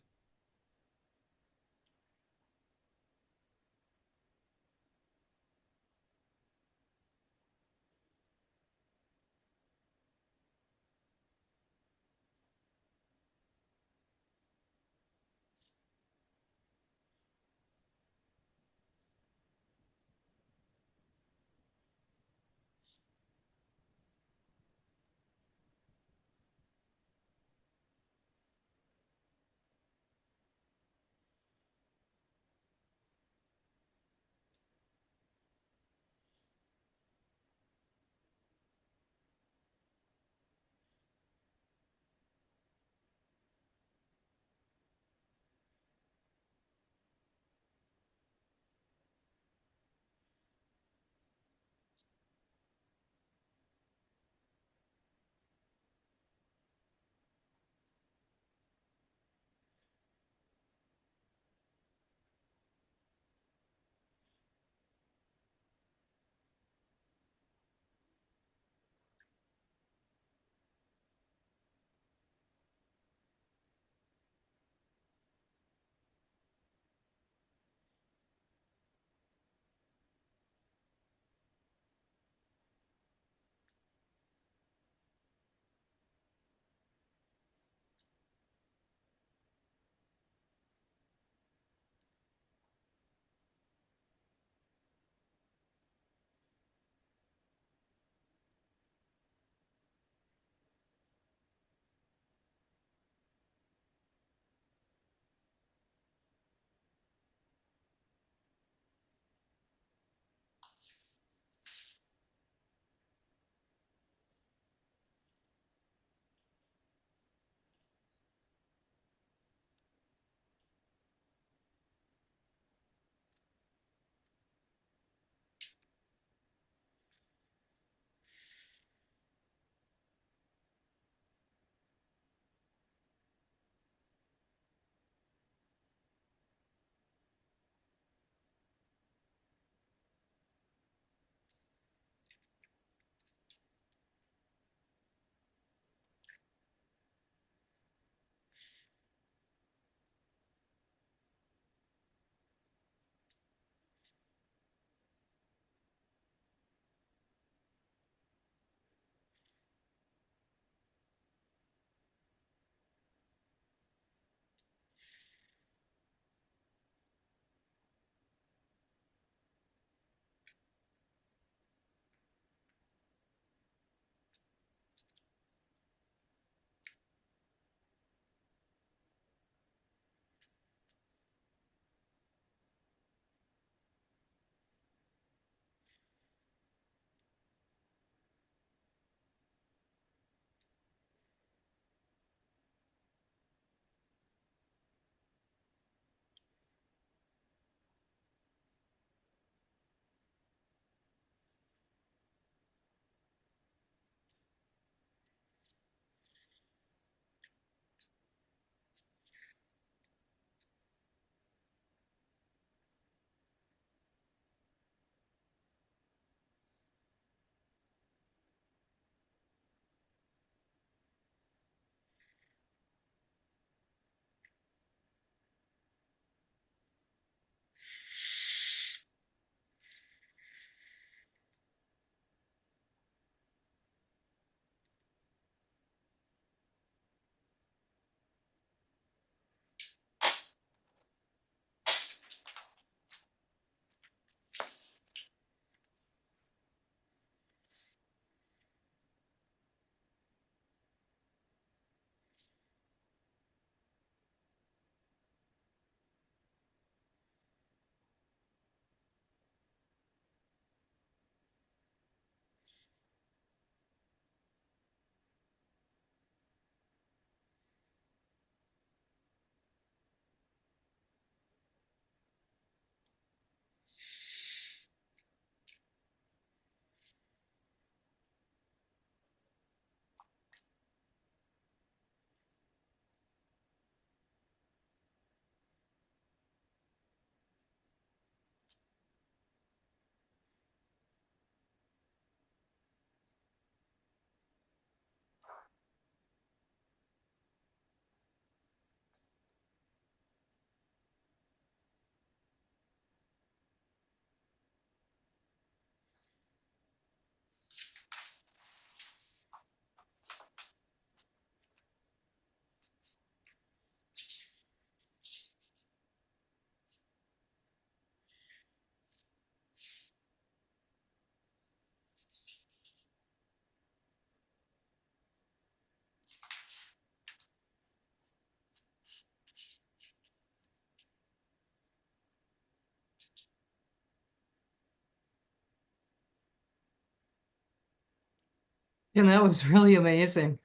And that was really amazing.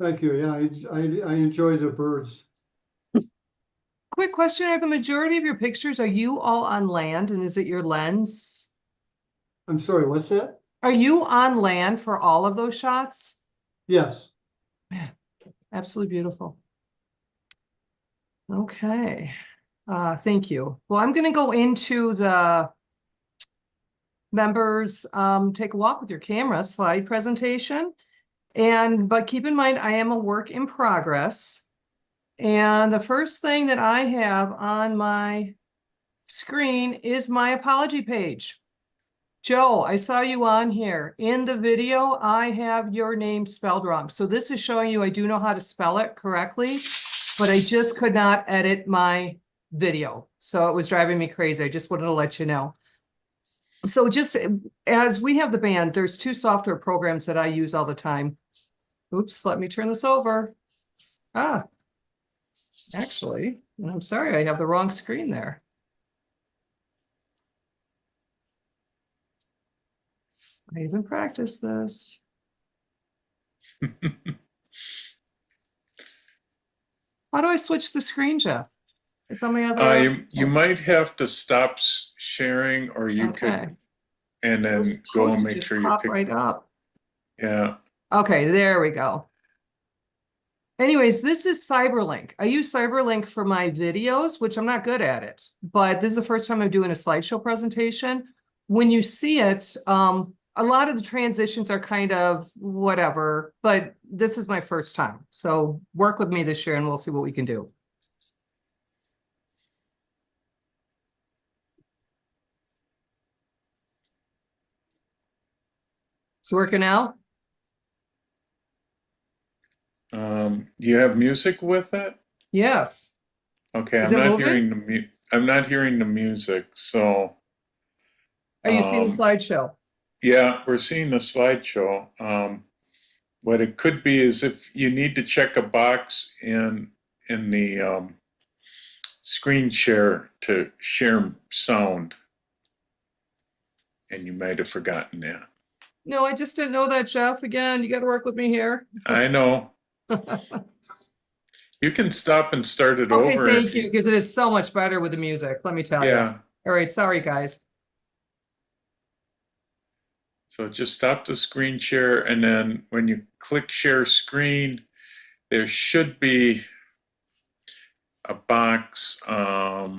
Thank you. Yeah, I enjoy the birds. Quick question, are the majority of your pictures, are you all on land and is it your lens? I'm sorry, what's that? Are you on land for all of those shots? Yes. Absolutely beautiful. Okay, thank you. Well, I'm gonna go into the members, take a walk with your camera slide presentation. But keep in mind, I am a work in progress. And the first thing that I have on my screen is my apology page. Joe, I saw you on here. In the video, I have your name spelled wrong. So this is showing you I do know how to spell it correctly, but I just could not edit my video. So it was driving me crazy. I just wanted to let you know. So just as we have the band, there's 2 software programs that I use all the time. Oops, let me turn this over. Actually, I'm sorry, I have the wrong screen there. I even practiced this. How do I switch the screen, Jeff? Is on my other? You might have to stop sharing, or you Okay. could, and It then was go supposed and to make just sure you pop pick. right up. Yeah. Okay, there we go. Anyways, this is Cyberlink. I use Cyberlink for my videos, which I'm not good at it, but this is the first time I'm doing a slideshow presentation. When you see it, a lot of the transitions are kind of whatever, but this is my first time. So work with me this year and we'll see what we can do. It's working out? You have music with it? Yes. Okay, Is it I'm not moving? hearing I'm not hearing the music, so Are you seeing the slideshow? yeah, we're seeing the slideshow. What it could be is if you need to check a box in the screen share to share sound, and you might have forgotten that. No, I just didn't know that, Jeff. Again, you got to work with me here. I know. You can stop and start it Okay, over thank if you, because it is so much better with the music, let me tell you. Yeah. All right, sorry, guys. So just stop the screen share, and then when you click share screen, there should be a box. I'll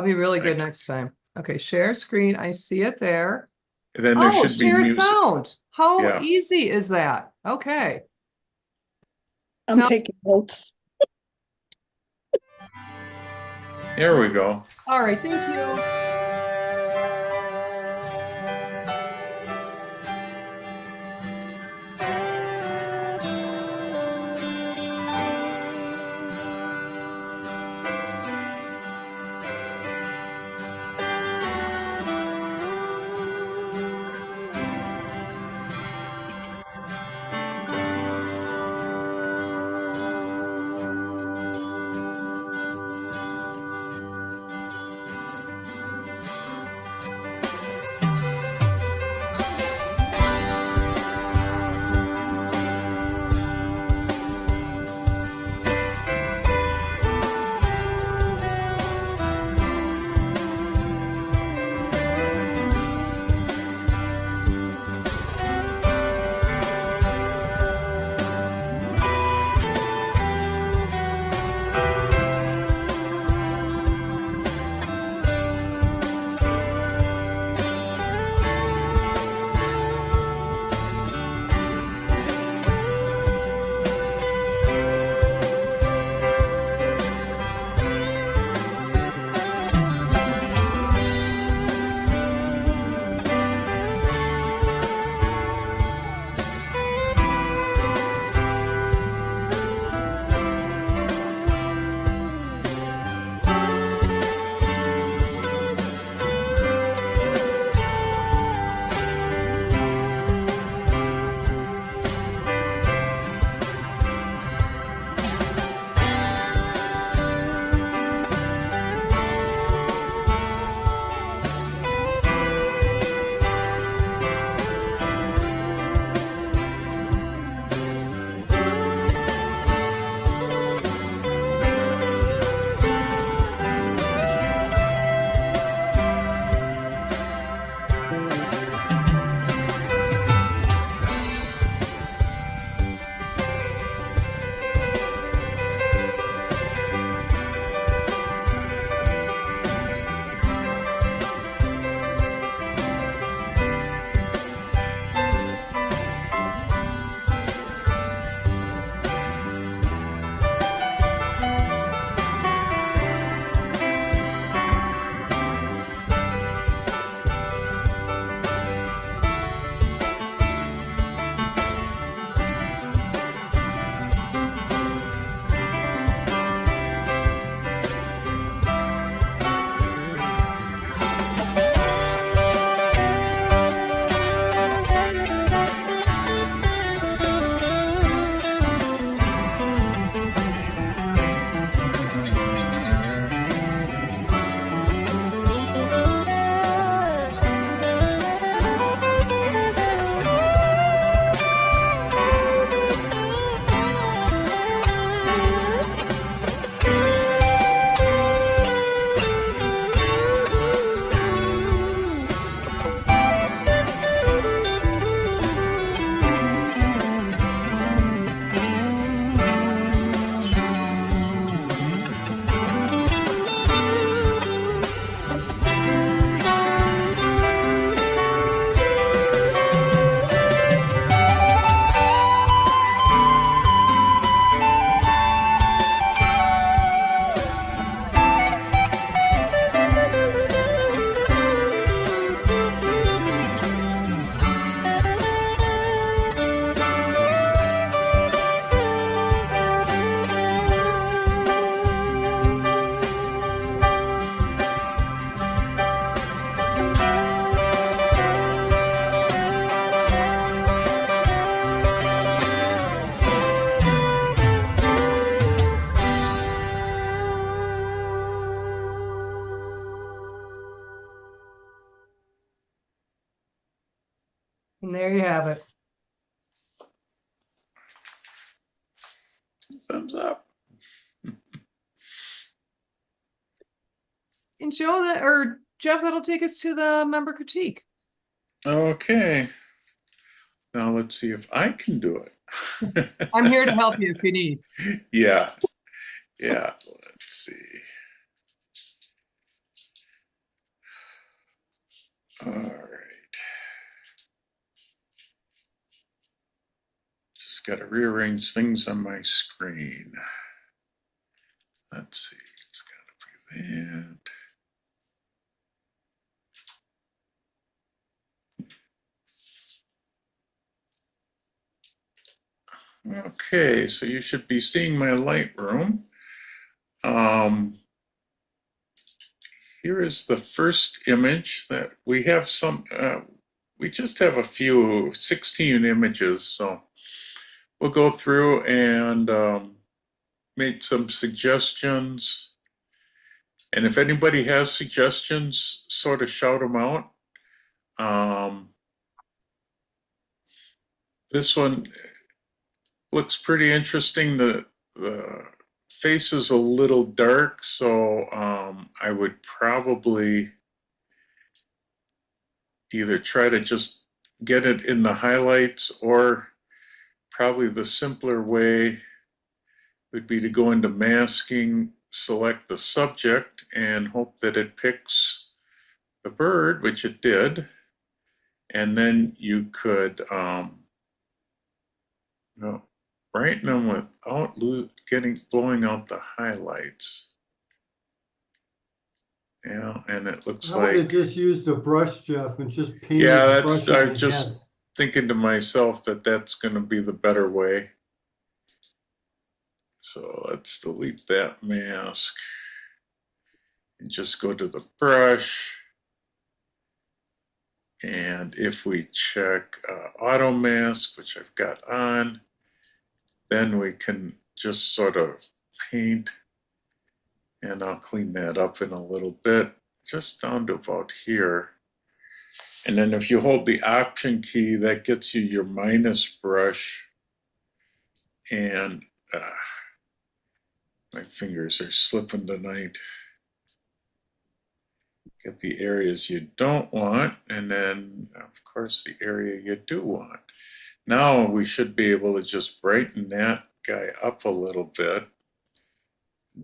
be really good next time. Okay, share screen, I see it there. Then there Oh, should be share music. sound. How Yeah. easy is that? Okay. I'm Tell- taking notes. There we go. All right, thank you. And there you have it. Thumbs up. And Joe, or Jeff, that'll take us to the member critique. Okay. Now let's see if I can do it. I'm here to help you if you need. Yeah. Yeah. Let's see. All right. Just got to rearrange things on my screen. Let's see. It's got to be that. Okay, so you should be seeing my Lightroom. Here is the first image that we have we just have a few, 16 images, so we'll go through and make some suggestions. And if anybody has suggestions, sort of shout them out. This one looks pretty interesting. The face is a little dark, so I would probably either try to just get it in the highlights, or probably the simpler way would be to go into masking, select the subject, and hope that it picks the bird, which it did. And then you could brighten them without blowing out the highlights. Yeah, and it looks I would have like, just used a brush, Jeff, and just painted yeah, the brush on I'm the just head. thinking to myself that that's going to be the better way. So let's delete that mask and just go to the brush. And if we check auto mask, which I've got on, then we can just sort of paint, and I'll clean that up in a little bit, just down to about here. And then if you hold the Option key, that gets you your minus brush. And my fingers are slipping tonight. Get the areas you don't want, and then, of course, the area you do want. Now we should be able to just brighten that guy up a little bit.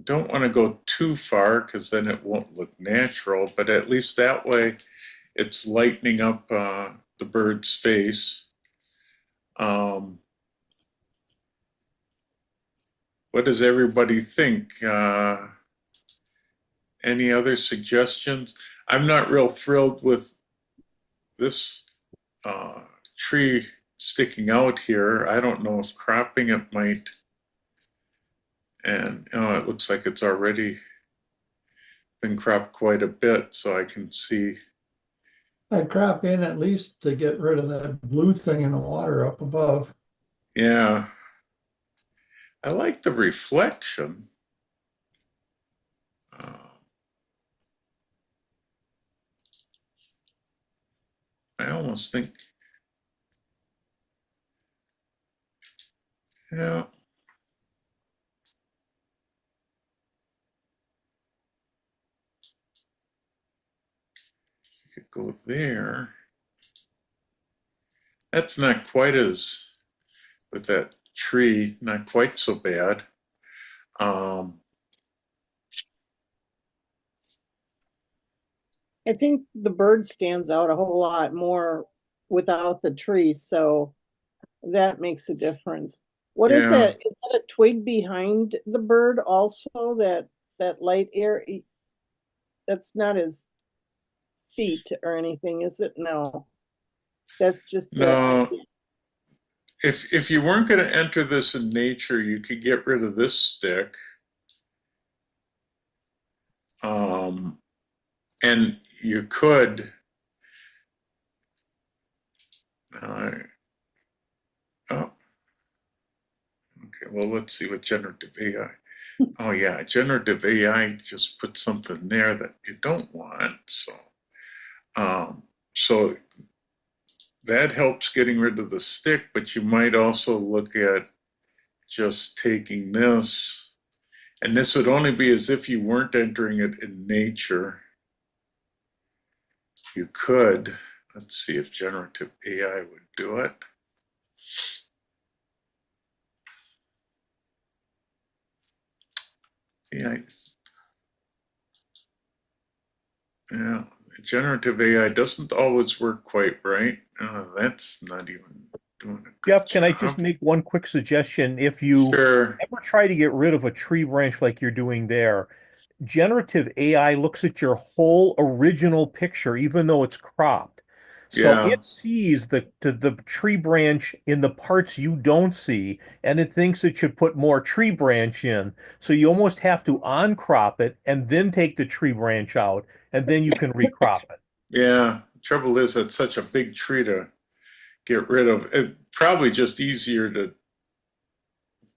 Don't want to go too far because then it won't look natural, but at least that way it's lightening up the bird's face. What does everybody think? Any other suggestions? I'm not real thrilled with this tree sticking out here. I don't know if cropping it might. And it looks like it's already been cropped quite a bit, so I can see. I'd crop in at least to get rid of that blue thing in the water up above. Yeah. I like the reflection. I almost think, yeah. You could go there. That's not quite as, with that tree, not quite so bad. I think the bird stands out a whole lot more without the tree, so that makes a difference. What is Yeah. that? Is that a twig behind the bird also, that light area? That's not his feet or anything, is it? No. That's just No. If you weren't going to enter this in nature, you could get rid of this stick. And you could, okay, well, let's see what generative AI. Oh yeah, generative AI just put something there that you don't want. So that helps getting rid of the stick, but you might also look at just taking this, and this would only be as if you weren't entering it in nature. You could, let's see if generative AI would do it. Yeah, yeah, generative AI doesn't always work quite right. That's not even doing a good Jeff, can I job. just make one quick suggestion? If you Sure. ever try to get rid of a tree branch like you're doing there, generative AI looks at your whole original picture, even though it's cropped. So Yeah. it sees the tree branch in the parts you don't see, and it thinks it should put more tree branch in. So you almost have to uncrop it and then take the tree branch out, and then you can recrop it. Yeah. Trouble is, it's such a big tree to get rid of. It probably just easier to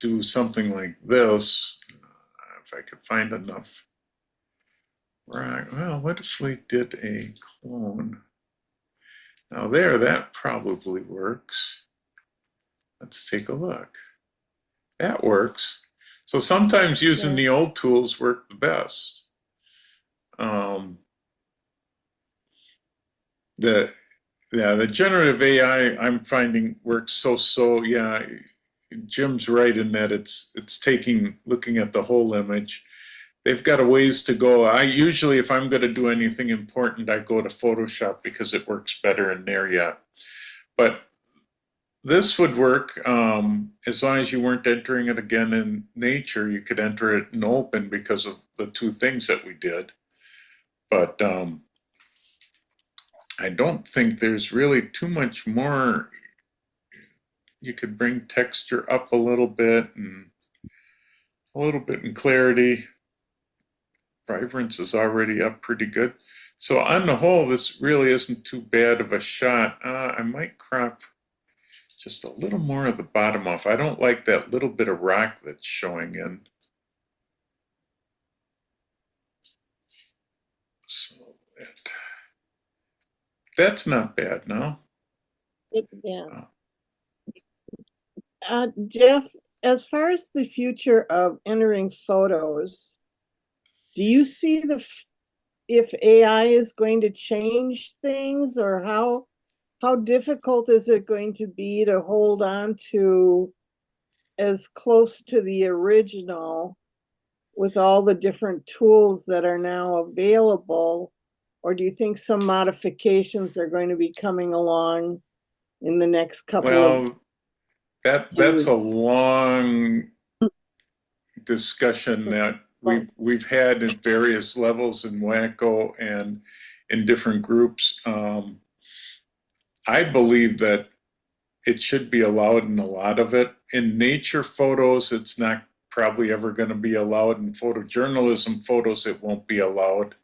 do something like this if I could find enough. Right. Well, what if we did a clone? Now there, that probably works. Let's take a look. That works. So sometimes using the old tools work the best. The generative AI I'm finding works so. Yeah, Jim's right in that it's looking at the whole image. They've got a ways to go. I usually, if I'm going to do anything important, I go to Photoshop because it works better in there yet. But this would work as long as you weren't entering it again in nature. You could enter it in open because of the two things that we did. But I don't think there's really too much more. You could bring texture up a little bit and a little bit in clarity. Vibrance is already up pretty good. So on the whole, this really isn't too bad of a shot. I might crop just a little more of the bottom off. I don't like that little bit of rock that's showing in. So that's not bad, no? Jeff, as far as the future of entering photos, do you see if AI is going to change things, or how difficult is it going to be to hold on to as close to the original with all the different tools that are now available? Or do you think some modifications are going to be coming along in the next couple of that's a years? long discussion that we've had at various levels in WACO and in different groups. I believe that it should be allowed in a lot of it. In nature photos, it's not probably ever going to be allowed. In photojournalism photos, it won't be allowed.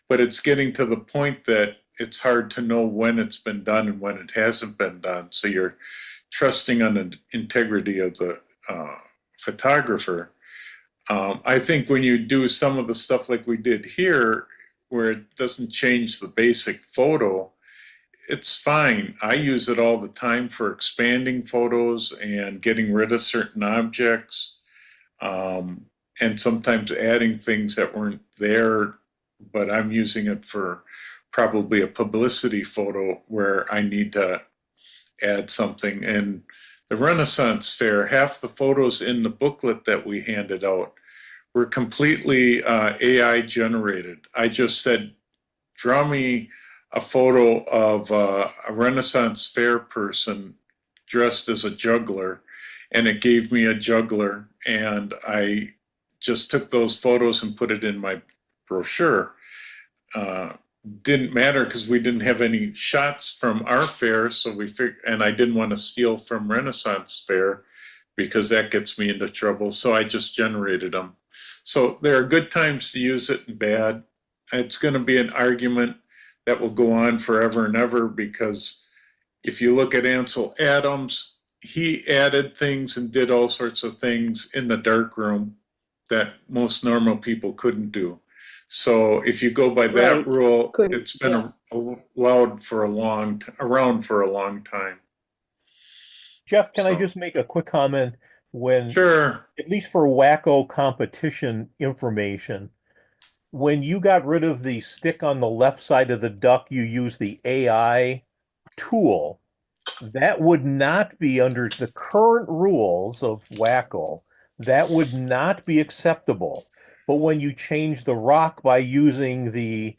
But it's getting to the point that it's hard to know when it's been done and when it hasn't been done. So you're trusting on the integrity of the photographer. I think when you do some of the stuff like we did here, where it doesn't change the basic photo, it's fine. I use it all the time for expanding photos and getting rid of certain objects, and sometimes adding things that weren't there, but I'm using it for probably a publicity photo where I need to add something. And the Renaissance Fair, half the photos in the booklet that we handed out were completely AI generated. I just said, draw me a photo of a Renaissance Fair person dressed as a juggler, and it gave me a juggler, and I just took those photos and put it in my brochure. Didn't matter because we didn't have any shots from our fair, so we figured, and I didn't want to steal from Renaissance Fair because that gets me into trouble, so I just generated them. So there are good times to use it and bad. It's going to be an argument that will go on forever and ever, because if you look at Ansel Adams, he added things and did all sorts of things in the darkroom that most normal people couldn't do. So if you go by that Right. rule, Couldn't- it's been yeah. allowed for around for a long time. Jeff, can I So- just make a quick comment? When, Sure. at least for Wacko competition information, when you got rid of the stick on the left side of the duck, you use the AI tool. That would not be under the current rules of Wacko. That would not be acceptable. But when you change the rock by using the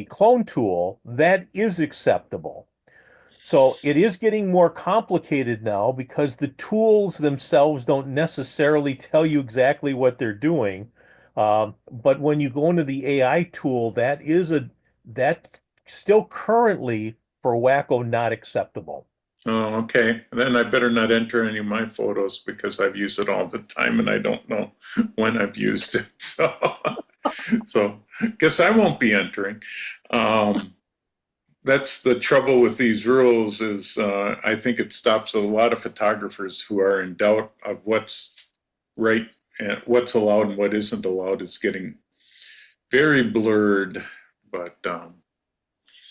clone tool, that is acceptable. So it is getting more complicated now because the tools themselves don't necessarily tell you exactly what they're doing. But when you go into the AI tool, that's still currently for Wacko not acceptable. Oh, okay. Then I better not enter any of my photos because I've used it all the time and I don't know when I've used it. So guess I won't be entering. That's the trouble with these rules is I think it stops a lot of photographers who are in doubt of what's right and what's allowed and what isn't allowed. Is getting very blurred. But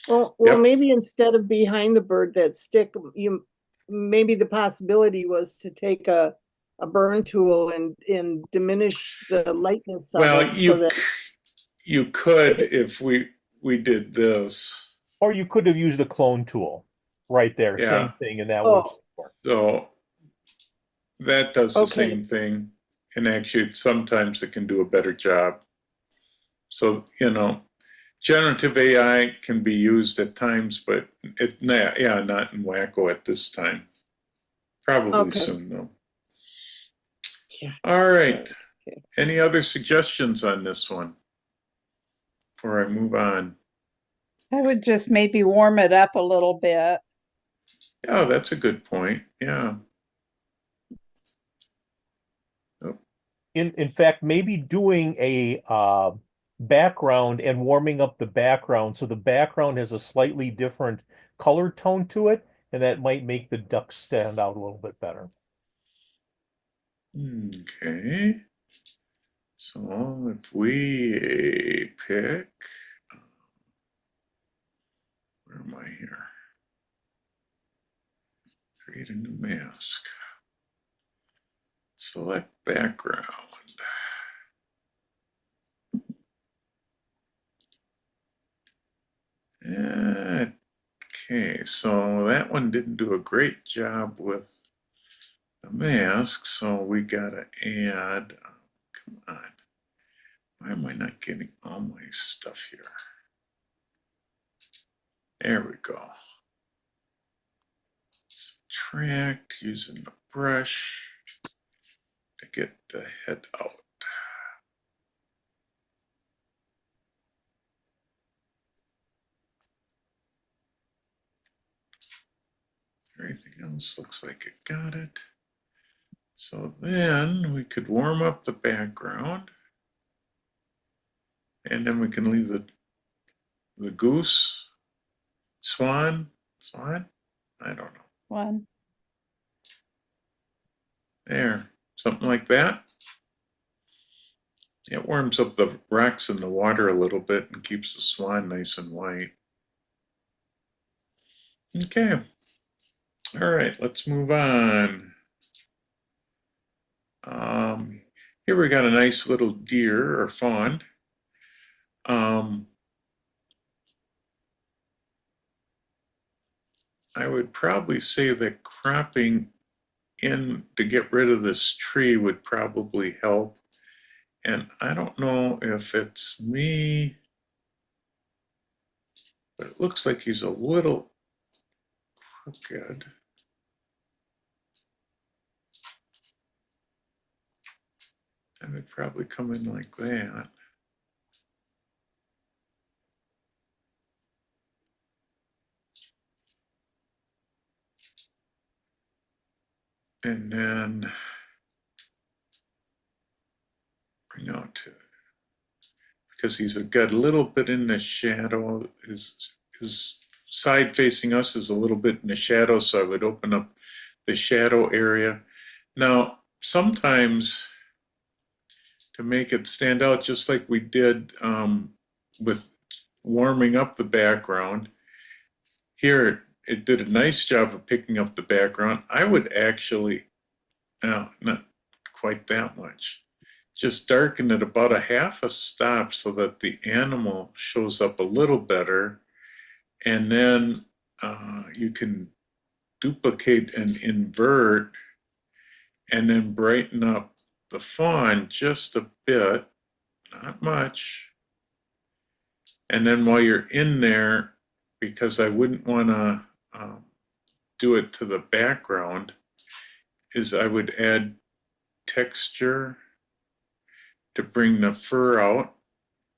Well, Yep. maybe instead of behind the bird, that stick, maybe the possibility was to take a burn tool and diminish the lightness of well, it so that you could if we did this. Or you could have used the clone tool right there, Yeah. same thing, and that would work. So that does the Okay. same thing. And actually, sometimes it can do a better job. So, generative AI can be used at times, but not in Wacko at this time. Probably Okay. soon, though. Yeah. All right. Okay. Any other suggestions on this one before I move on? I would just maybe warm it up a little bit. Yeah, that's a good point. Yeah. In fact, maybe doing a background and warming up the background so the background has a slightly different color tone to it, and that might make the duck stand out a little bit better. Okay. So if we pick, where am I here? Create a new mask. Select background. Okay, so that one didn't do a great job with the mask, so we gotta add, come on. Why am I not getting all my stuff here? There we go. Subtract using the brush to get the head out. Everything else looks like it got it. So then we could warm up the background. And then we can leave the goose, swan, I don't know. One. There, something like that. It warms up the rocks in the water a little bit and keeps the swan nice and white. Okay. All right, let's move on. Here we got a nice little deer or fawn. I would probably say that cropping in to get rid of this tree would probably help. And I don't know if it's me, but it looks like he's a little crooked. I would probably come in like that. And then bring out to, because he's got a little bit in the shadow. His side facing us is a little bit in the shadow, so I would open up the shadow area. Now, sometimes to make it stand out, just like we did with warming up the background. Here, it did a nice job of picking up the background. I would actually, no, not quite that much. Just darken it about a half a stop so that the animal shows up a little better. And then you can duplicate and invert and then brighten up the fawn just a bit, not much. And then while you're in there, because I wouldn't want to do it to the background, is I would add texture to bring the fur out,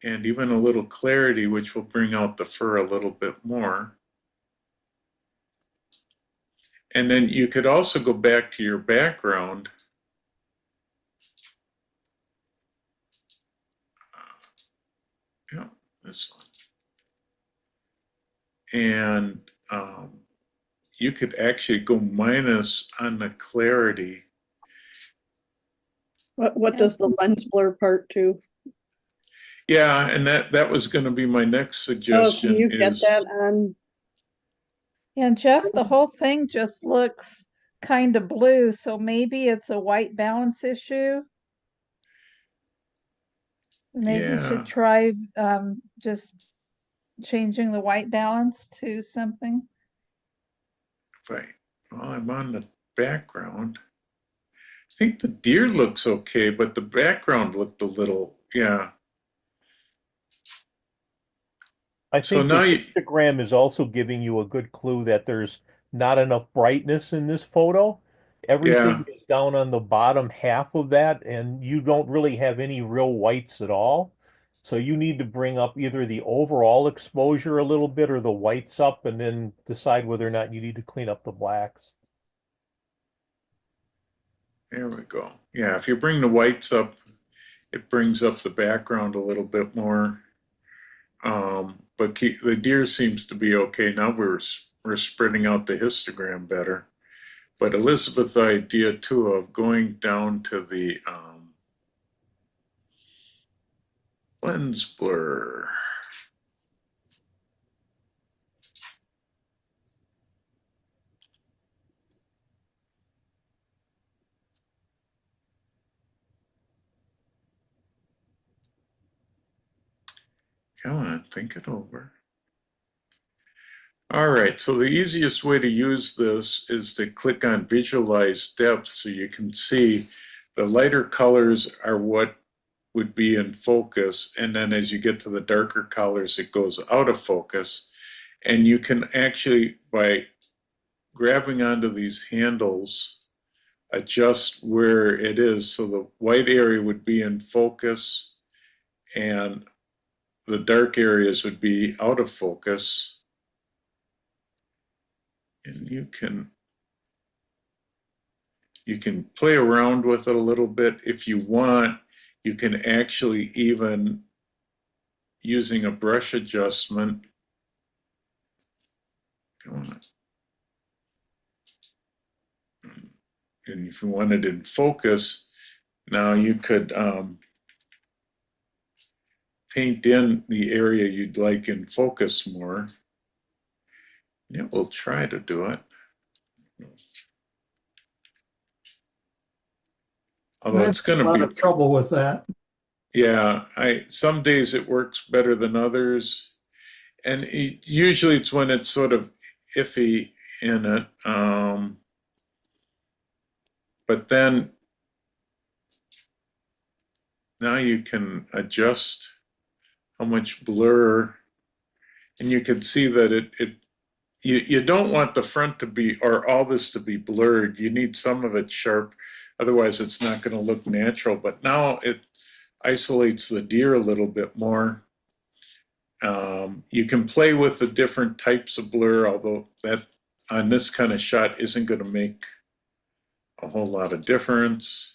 and even a little clarity, which will bring out the fur a little bit more. And then you could also go back to your background yeah, this one. And you could actually go minus on the clarity. What does the lens blur part to? Yeah, and that was going to be my next Oh, suggestion. can you get is that on? And Jeff, the whole thing just looks kind of blue, so maybe it's a white balance issue. Maybe you Yeah. should try just changing the white balance to something. Right. Well, I'm on the background. I think the deer looks okay, but the background looked a little, yeah. I So think now the you- histogram is also giving you a good clue that there's not enough brightness in this photo. Everything is down on the bottom half of that, and you don't really have any real whites at all. So you need to bring up either the overall exposure a little bit or the whites up, and then decide whether or not you need to clean up the blacks. There we go. Yeah, if you bring the whites up, it brings up the background a little bit more. But the deer seems to be okay. Now we're spreading out the histogram better. But Elizabeth's idea too of going down to the lens blur. Come on, think it over. All right, so the easiest way to use this is to click on Visualize Depth so you can see the lighter colors are what would be in focus, and then as you get to the darker colors, it goes out of focus. And you can actually, by grabbing onto these handles, adjust where it is. So the white area would be in focus and the dark areas would be out of focus. And you can play around with it a little bit. If you want, you can actually even, using a brush adjustment, and if you want it in focus, now you could paint in the area you'd like in focus more. Yeah, we'll try to do it. Although it's going a to lot be of trouble with that. Yeah, some days it works better than others, and usually it's when it's sort of iffy in it. But then now you can adjust how much blur, and you can see that you don't want the front to be, or all this to be blurred. You need some of it sharp, otherwise it's not going to look natural. But now it isolates the deer a little bit more. You can play with the different types of blur, although that on this kind of shot isn't going to make a whole lot of difference.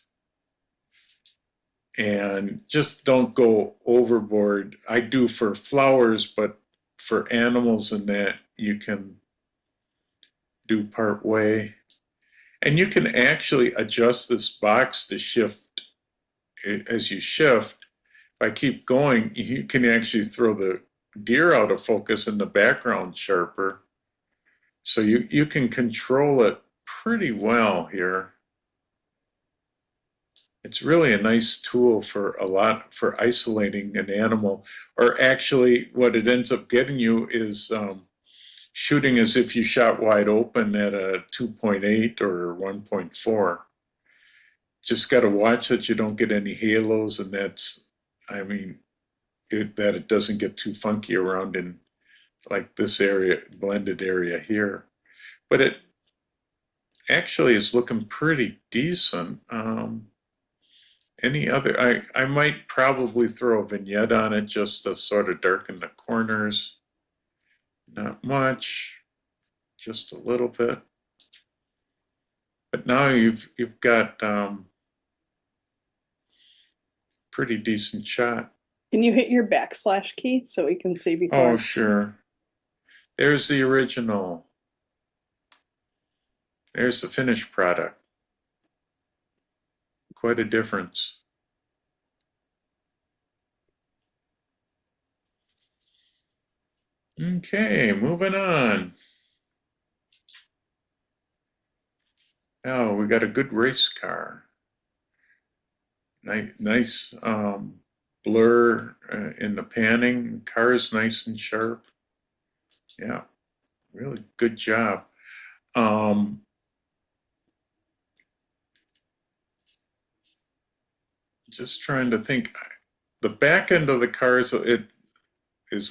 And just don't go overboard. I do for flowers, but for animals and that, you can do part way. And you can actually adjust this box to shift as you shift, if I keep going, you can actually throw the deer out of focus in the background sharper. So you can control it pretty well here. It's really a nice tool for isolating an animal, or actually what it ends up getting you is shooting as if you shot wide open at a 2.8 or 1.4. Just got to watch that you don't get any halos, and that it doesn't get too funky around in like this area, blended area here. But it actually is looking pretty decent. I might probably throw a vignette on it just to sort of darken the corners. Not much, just a little bit. But now you've got pretty decent shot. Can you hit your backslash key so we can see before? Oh, sure. There's the original. There's the finished product. Quite a difference. Okay, moving on. Oh, we got a good race car. Nice blur in the panning. Car is nice and sharp. Yeah, really good job. Just trying to think. The back end of the car is a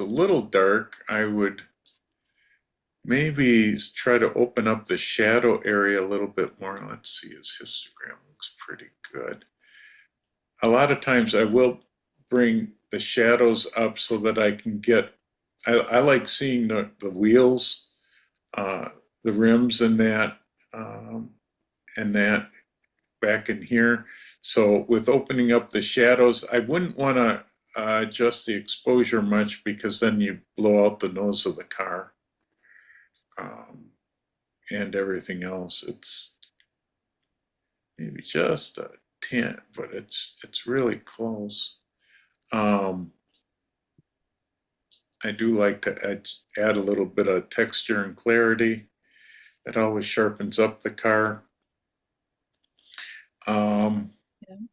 little dark. I would maybe try to open up the shadow area a little bit more. Let's see, his histogram looks pretty good. A lot of times I will bring the shadows up so that I can get, I like seeing the wheels, the rims and that back in here. So with opening up the shadows, I wouldn't want to adjust the exposure much, because then you blow out the nose of the car and everything else. It's maybe just a tint, but it's really close. I do like to add a little bit of texture and clarity. It always sharpens up the car.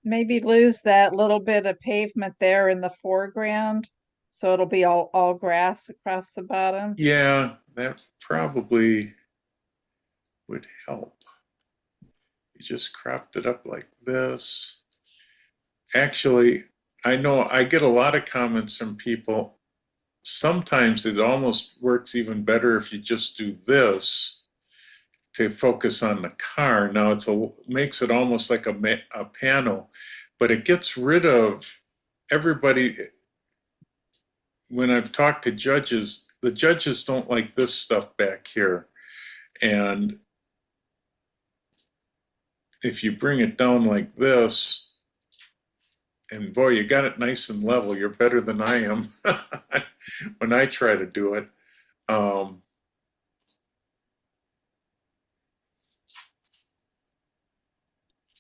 Maybe lose that little bit of pavement there in the foreground, so it'll be all grass across the bottom. Yeah, that probably would help. You just cropped it up like this. Actually, I know I get a lot of comments from people. Sometimes it almost works even better if you just do this to focus on the car. Now makes it almost like a panel, but it gets rid of everybody. When I've talked to judges, the judges don't like this stuff back here. And if you bring it down like this, and boy, you got it nice and level, you're better than I am when I try to do it.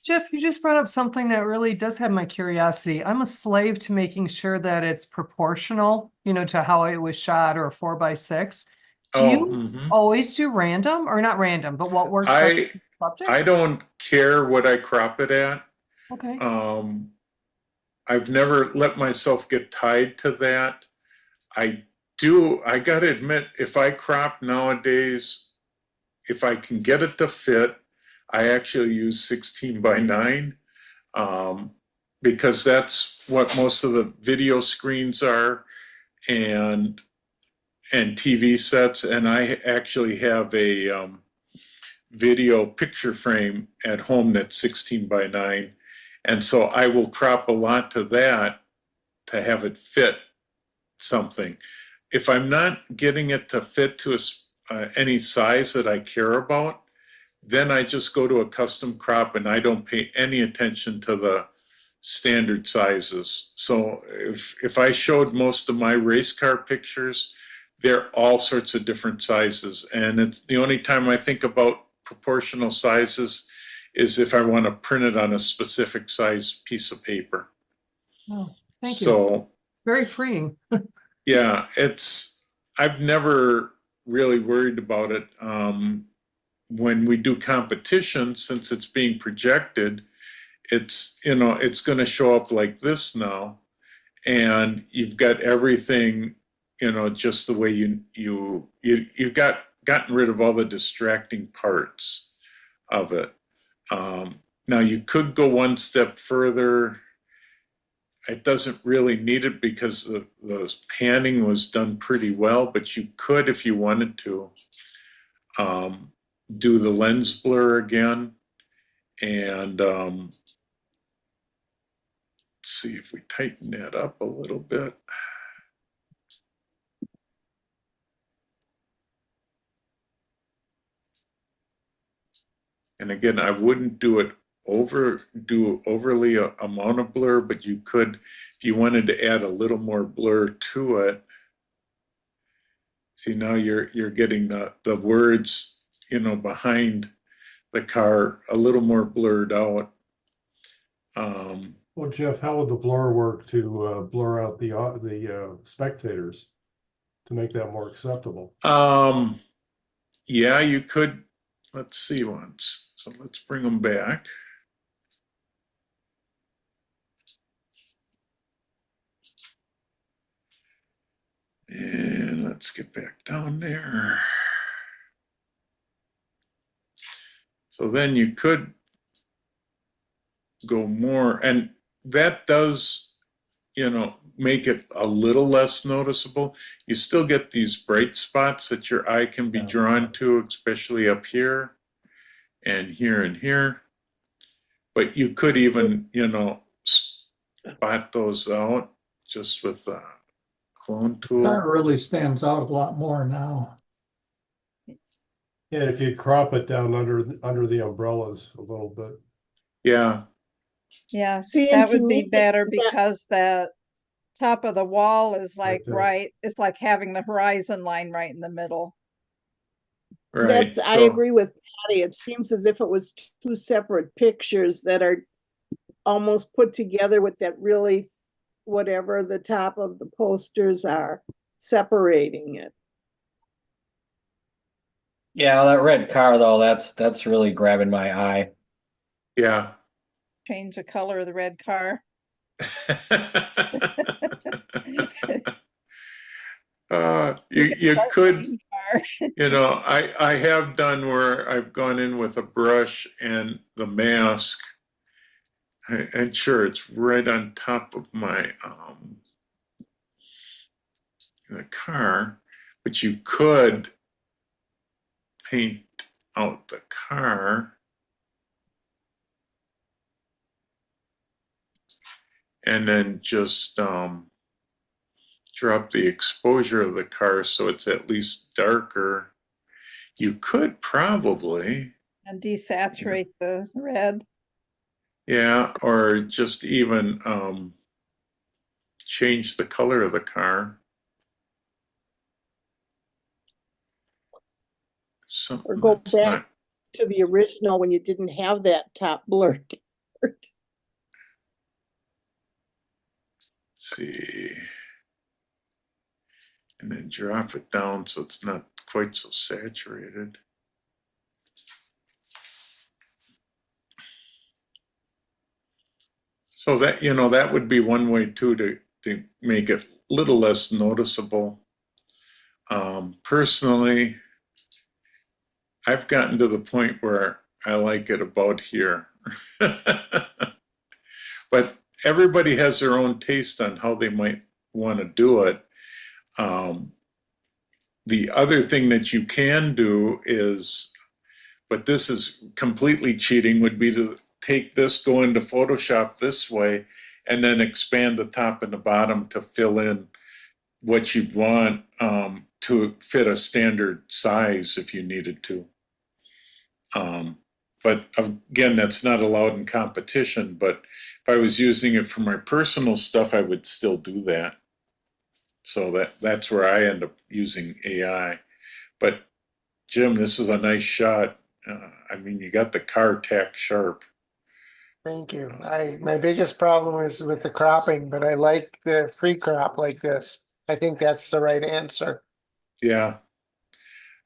Jeff, you just brought up something that really does have my curiosity. I'm a slave to making sure that it's proportional, to how it was shot, or a 4:6. Do you always do random, or not random, but what works for the subject? I don't care what I crop it at. Okay. I've never let myself get tied to that. I gotta admit, if I crop nowadays, if I can get it to fit, I actually use 16:9 because that's what most of the video screens are and TV sets. And I actually have a video picture frame at home that's 16:9. And so I will crop a lot to that to have it fit something. If I'm not getting it to fit to any size that I care about, then I just go to a custom crop and I don't pay any attention to the standard sizes. So if I showed most of my race car pictures, they're all sorts of different sizes. And it's the only time I think about proportional sizes is if I want to print it on a specific size piece of paper. Oh, thank you. So, Very freeing. yeah, I've never really worried about it. When we do competition, since it's being projected, it's going to show up like this now, and you've got everything, just the way you gotten rid of all the distracting parts of it. Now you could go one step further. It doesn't really need it because the panning was done pretty well, but you could, if you wanted to, do the lens blur again. And let's see if we tighten that up a little bit. And again, I wouldn't do overly amount of blur, but you could, if you wanted to add a little more blur to it. See, now you're getting the words, behind the car a little more blurred out. Well, Jeff, how would the blur work to blur out the spectators to make that more acceptable? Yeah, you could. Let's see once. So let's bring them back. And let's get back down there. So then you could go more, and that does, make it a little less noticeable. You still get these bright spots that your eye can be drawn to, especially up here and here and here. But you could even, spot those out just with the clone tool. That really stands out a lot more now. Yeah, if you crop it down under the umbrellas a little bit. Yeah. Yeah, See, that and to would be me, better that- because that top of the wall is like there. it's like having the horizon line right in the middle. Right. I agree with Patty. It seems as if it was two separate pictures that are almost put together with that really, whatever the top of the posters are, separating it. Yeah, that red car though, that's really grabbing my eye. Yeah. Change the color of the red car. You Dark could, green car. I have done where I've gone in with a brush and the mask, and sure, it's right on top of my the car, but you could paint out the car and then just drop the exposure of the car so it's at least darker. You could probably, And desaturate the red. yeah, or just even change the color of the car. Or go That's back not, to the original when you didn't have that top blurred. let's see. And then drop it down so it's not quite so saturated. So that, that would be one way too to make it a little less noticeable. Personally, I've gotten to the point where I like it about here. But everybody has their own taste on how they might want to do it. The other thing that you can do is, but this is completely cheating, would be to take this, go into Photoshop this way, and then expand the top and the bottom to fill in what you'd want to fit a standard size if you needed to. But again, that's not allowed in competition, but if I was using it for my personal stuff, I would still do that. So that's where I end up using AI. But Jim, this is a nice shot. I mean, you got the car tacked sharp. Thank you. My biggest problem is with the cropping, but I like the free crop like this. I think that's the right answer. Yeah.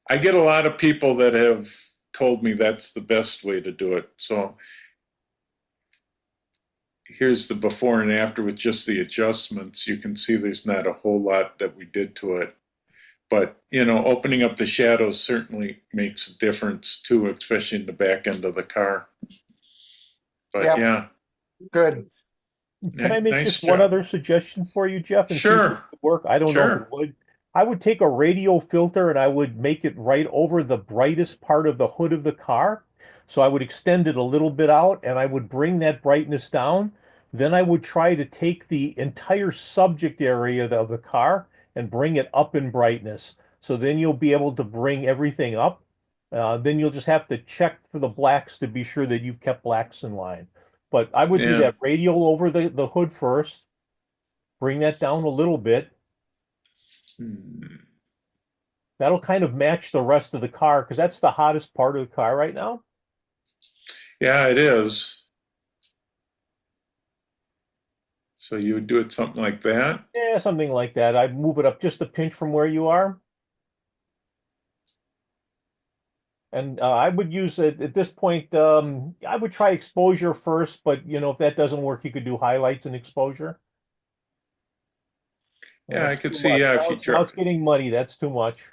I get a lot of people that have told me that's the best way to do it. So here's the before and after with just the adjustments. You can see there's not a whole lot that we did to it. But, you know, opening up the shadows certainly makes a difference too, especially in the back end of the car. But Yep. yeah. Good. Can I make Nice just one job. other suggestion for you, Jeff, and see if Sure. this would work? I don't know if it Sure. would. I would take a radio filter and I would make it right over the brightest part of the hood of the car. So I would extend it a little bit out and I would bring that brightness down. Then I would try to take the entire subject area of the car and bring it up in brightness. So then you'll be able to bring everything up. Then you'll just have to check for the blacks to be sure that you've kept blacks in line. But I would do Yeah. that radial over the hood first, bring that down a little bit. That'll kind of match the rest of the car because that's the hottest part of the car right now. Yeah, it is. So you would do it something like that? Yeah, something like that. I'd move it up just a pinch from where you are. And I would use it at this point. I would try exposure first, but you know, if that doesn't work, you could do highlights and exposure. Yeah, I That's could too see, much. yeah, Now if you now it's getting muddy. That's too much.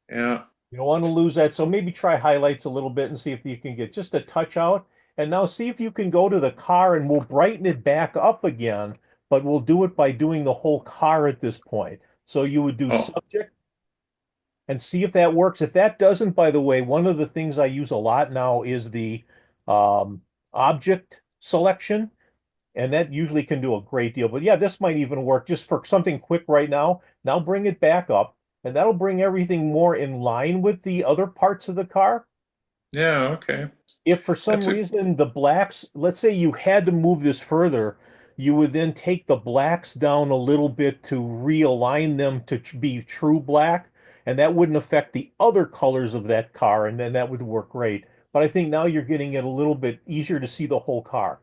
Yeah. You don't want to lose that. So maybe try highlights a little bit and see if you can get just a touch out. And now see if you can go to the car and we'll brighten it back up again, but we'll do it by doing the whole car at this point. So you would do Oh. subject and see if that works. If that doesn't, by the way, one of the things I use a lot now is the object selection. And that usually can do a great deal. But yeah, this might even work just for something quick right now. Now bring it back up, and that'll bring everything more in line with the other parts of the car. Yeah, okay. If for some That's a reason the blacks, let's say you had to move this further, you would then take the blacks down a little bit to realign them to be true black, and that wouldn't affect the other colors of that car, and then that would work great. But I think now you're getting it a little bit easier to see the whole car.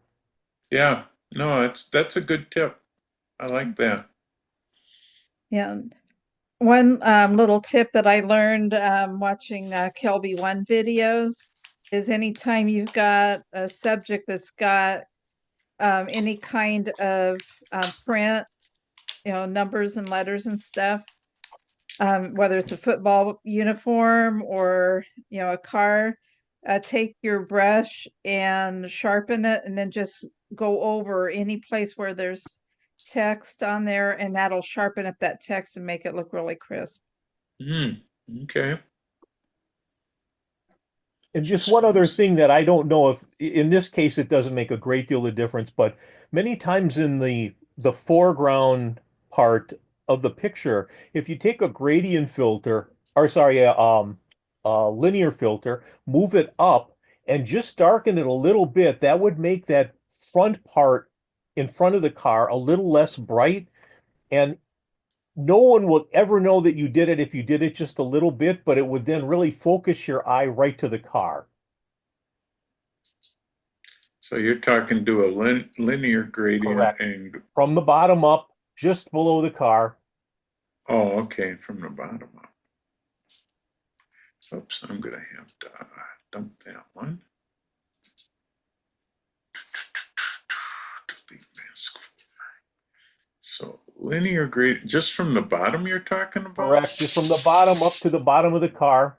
yeah. No, that's a good tip. I like that. Yeah. One little tip that I learned watching Kelby One videos is anytime you've got a subject that's got any kind of print, you know, numbers and letters and stuff, whether it's a football uniform or, you know, a car, take your brush and sharpen it and then just go over any place where there's text on there, and that'll sharpen up that text and make it look really crisp. Okay. And just one other thing that I don't know if in this case it doesn't make a great deal of difference, but many times in the foreground part of the picture, if you take a gradient filter, or sorry, a linear filter, move it up and just darken it a little bit, that would make that front part in front of the car a little less bright. And no one will ever know that you did it if you did it just a little bit, but it would then really focus your eye right to the car. So you're talking to a linear gradient Correct. and From the bottom up, just below the car. oh, okay, from the bottom up. Oops, I'm gonna have to dump that one. Delete mask. So linear grade, just from the bottom you're talking about? Correct. Just from the bottom up to the bottom of the car.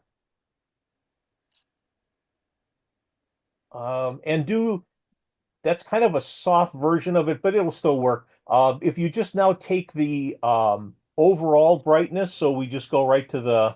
And that's kind of a soft version of it, but it'll still work. If you just now take the overall brightness, so we just go right to the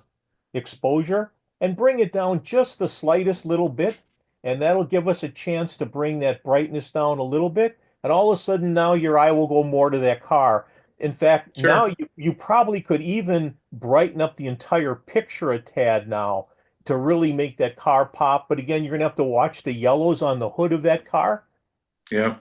exposure and bring it down just the slightest little bit, and that'll give us a chance to bring that brightness down a little bit. And all of a sudden now your eye will go more to that car. In fact, Sure. now you probably could even brighten up the entire picture a tad now to really make that car pop. But again, you're gonna have to watch the yellows on the hood of that car. Yeah.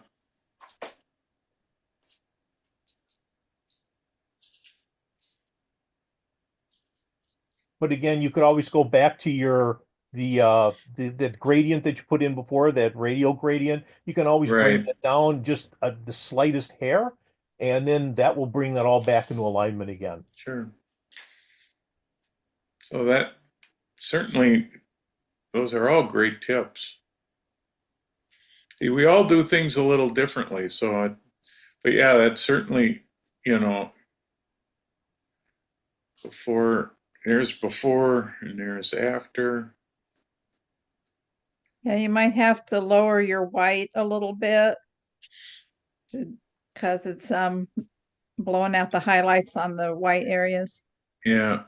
But again, you could always go back to your the gradient that you put in before, that radial gradient, you can always bring Right. that down just the slightest hair, and then that will bring that all back into alignment again. Sure. So that certainly, those are all great tips. See, we all do things a little differently, but yeah, that's certainly, you know, before and there's after. Yeah, you might have to lower your white a little bit because it's blowing out the highlights on the white areas. Yeah.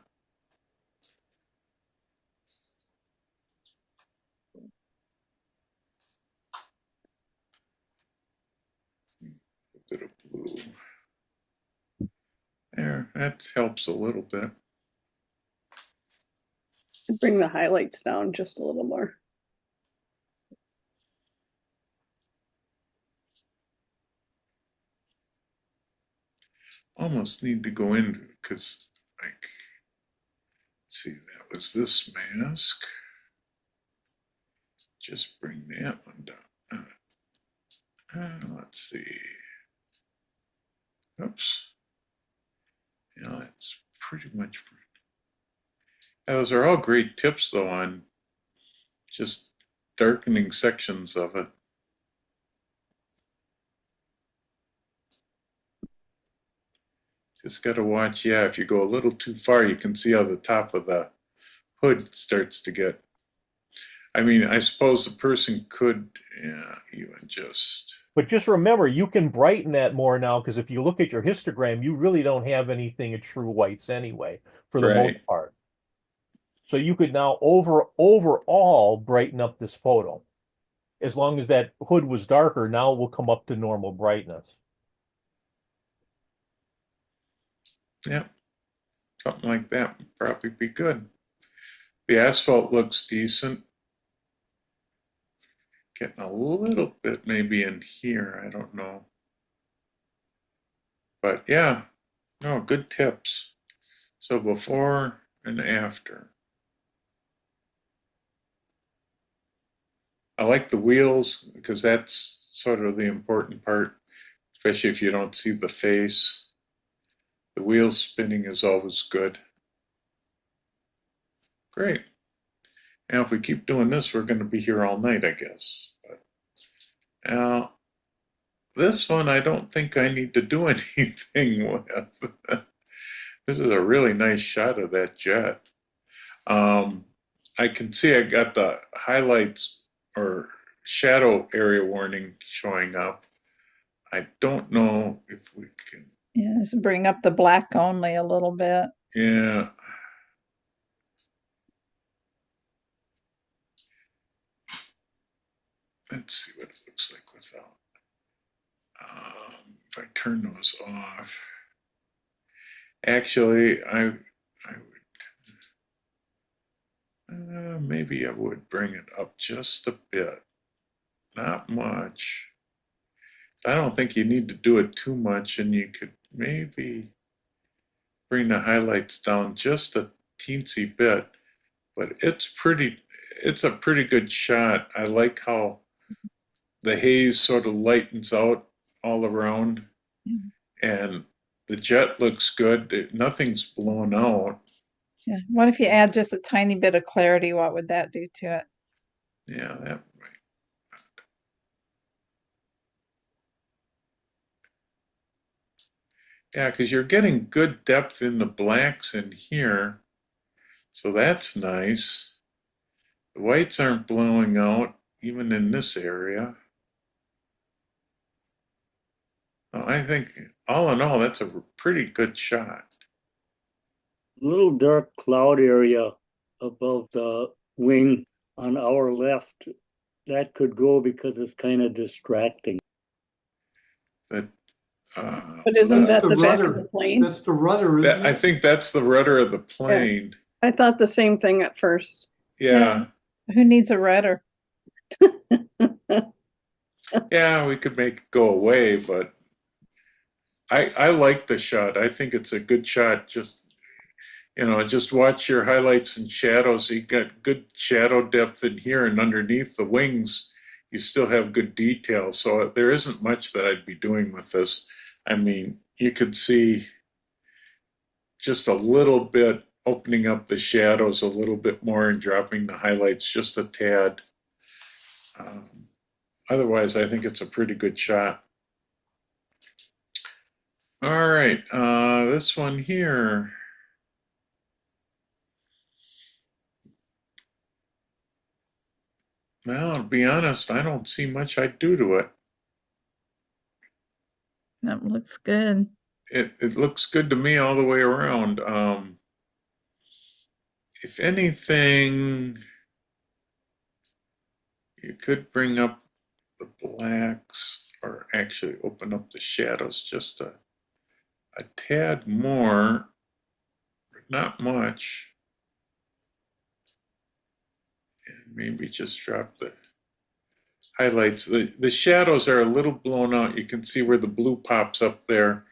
A bit of blue. There, that helps a little bit. Bring the highlights down just a little more. Almost need to go in because, like, let's see, that was this mask. Just bring that one down. Let's see. Oops. Yeah, that's pretty much. Those are all great tips, though, on just darkening sections of it. Just got to watch, yeah, if you go a little too far, you can see how the top of the hood starts to get. I mean, I suppose the person could, yeah, even just. But just remember, you can brighten that more now, because if you look at your histogram, you really don't have anything of true whites anyway, for the most Right. part. So you could now overall brighten up this photo. As long as that hood was darker, now it will come up to normal brightness. Yeah, something like that would probably be good. The asphalt looks decent. Getting a little bit maybe in here, I don't know. But yeah, no, good tips. So before and after. I like the wheels because that's sort of the important part, especially if you don't see the face. The wheels spinning is always good. Great. Now, if we keep doing this, we're going to be here all night, I guess. But now, this one, I don't think I need to do anything with. This is a really nice shot of that jet. I can see I got the highlights or shadow area warning showing up. I don't know if we can. Yeah, just bring up the black only a little bit. Yeah. Let's see what it looks like without. If I turn those off. Actually, I would. Maybe I would bring it up just a bit. Not much. I don't think you need to do it too much, and you could maybe bring the highlights down just a teensy bit. But it's a pretty good shot. I like how the haze sort of lightens out all around, and the jet looks good. Nothing's blown out. Yeah. What if you add just a tiny bit of clarity? What would that do to it? Yeah, that might. Yeah, because you're getting good depth in the blacks in here, so that's nice. The whites aren't blowing out, even in this area. I think, all in all, that's a pretty good shot. Little dark cloud area above the wing on our left, that could go because it's kind of distracting. That, But isn't that The the back of rudder. the plane? That's the rudder, isn't I it? think that's the rudder of the plane. I thought the same thing at first. Yeah. Who needs a rudder? Yeah, we could make it go away, but I like the shot. I think it's a good shot. Just, just watch your highlights and shadows. You got good shadow depth in here, and underneath the wings, you still have good detail. So there isn't much that I'd be doing with this. I mean, you could see just a little bit, opening up the shadows a little bit more and dropping the highlights just a tad. Otherwise, I think it's a pretty good shot. All right, this one here. Well, to be honest, I don't see much I'd do to it. That looks good. It looks good to me all the way around. If anything, you could bring up the blacks, or actually open up the shadows just a tad more, but not much. And maybe just drop the highlights. The shadows are a little blown out. You can see where the blue pops up there.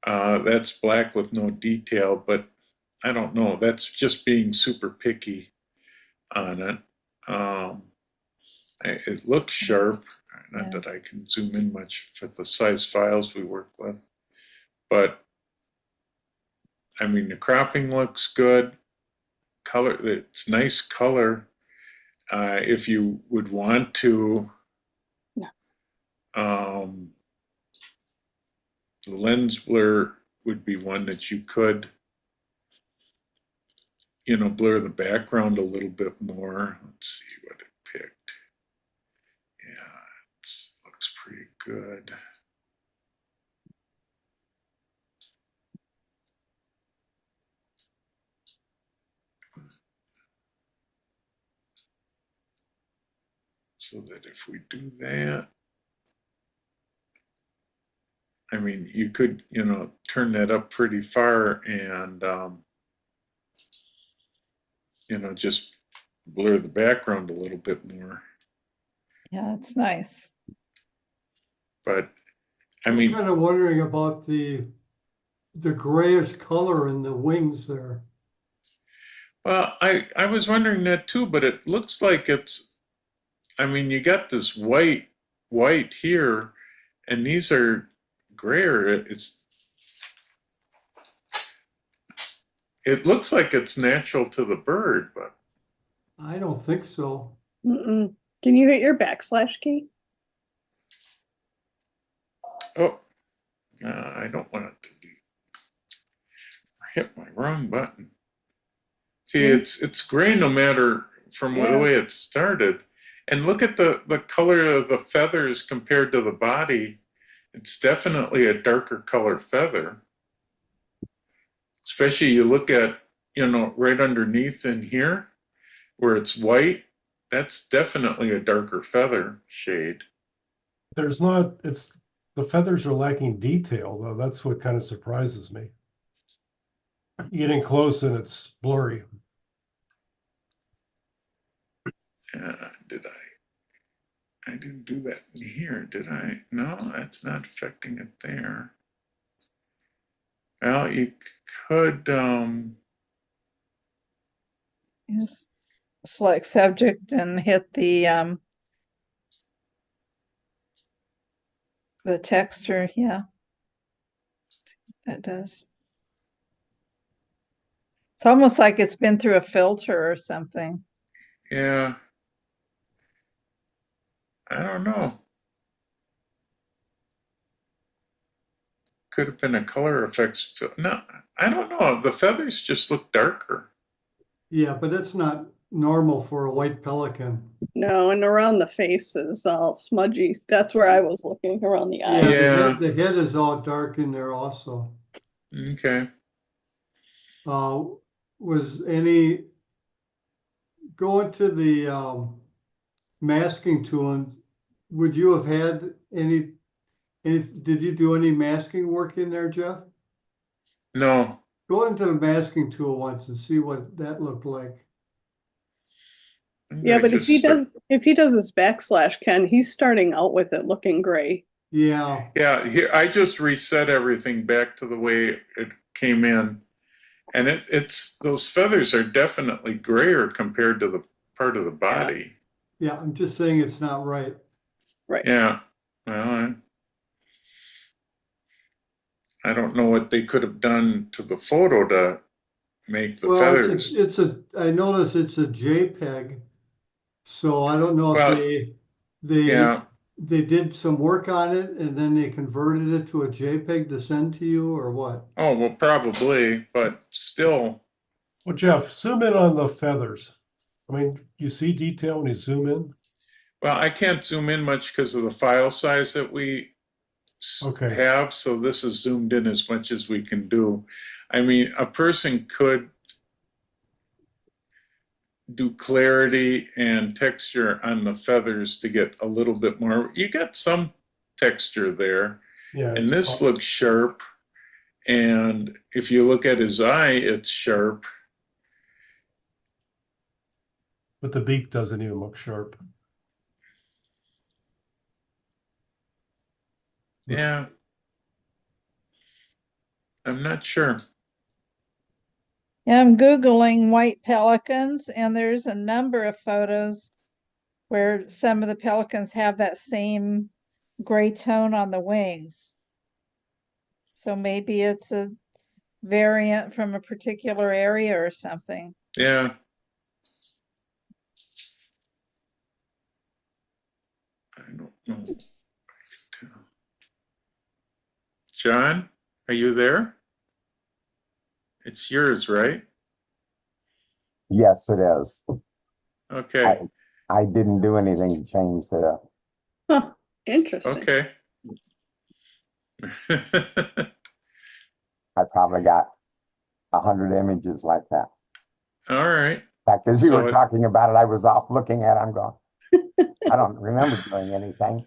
That's black with no detail, but I don't know. That's just being super picky on it. It looks sharp. Not that I can zoom in much for the size files we work with, but I mean, the cropping looks good. Color, it's nice color. If you would want to, the lens blur would be one that you could, blur the background a little bit more. Let's see what it picked. Yeah, it looks pretty good. So that if we do that, I mean, you could, turn that up pretty far and, just blur the background a little bit more. Yeah, it's nice. But, I mean, I'm kind of wondering about the grayish color in the wings there. well, I was wondering that too, but it looks like I mean, you got this white here, and these are grayer. It looks like it's natural to the bird, but I don't think so. Mm-mm. Can you hit your backslash key? oh, I don't want it to be. I hit my wrong button. See, it's gray no matter from the way it started. And look at the color of the feathers compared to the body. It's definitely a darker color feather. Especially you look at, right underneath in here where it's white, that's definitely a darker feather shade. The feathers are lacking detail though. That's what kind of surprises me. Getting close and it's blurry. Did I didn't do that in here, did I? No, that's not affecting it there. Well, you could, Yes. Select subject and hit the texture. Yeah, that does. It's almost like it's been through a filter or something. yeah. I don't know. Could have been a color effects. No, I don't know. The feathers just look darker. Yeah, but that's not normal for a white pelican. No, and around the face is all smudgy. That's where I was looking, around the eye. Yeah, the head is all dark in there also. Okay. Was any going to the masking tool, and would you have had any did you do any masking work in there, Jeff? No. Go into the masking tool once and see what that looked like. Yeah, but if he does his backslash, Ken, he's starting out with it looking gray. Yeah. Yeah, here I just reset everything back to the way it came in. And it's those feathers are definitely grayer compared to the part of the body. Yeah, I'm just saying it's not right. Right. Yeah. Well, I don't know what they could have done to the photo to make the Well, feathers. I notice it's a JPEG, so I don't know if Well, yeah. they did some work on it and then they converted it to a JPEG to send to you or what? Oh, well, probably, but still. Well, Jeff, zoom in on the feathers. I mean, you see detail when you zoom in? Well, I can't zoom in much because of the file size that we Okay. have, so this is zoomed in as much as we can do. I mean, a person could do clarity and texture on the feathers to get a little bit more. You got some texture there, Yeah. and this looks sharp. And if you look at his eye, it's sharp. But the beak doesn't even look sharp. Yeah. I'm not sure. Yeah, I'm Googling white pelicans, and there's a number of photos where some of the pelicans have that same gray tone on the wings. So maybe it's a variant from a particular area or something. Yeah. I don't know. John, are you there? It's yours, right? Yes, it is. Okay. I didn't do anything to change the. Huh, interesting. Okay. I probably got 100 images like that. All right. In fact, as you So were talking about it, I was off looking at it. I'm going, I don't remember doing anything.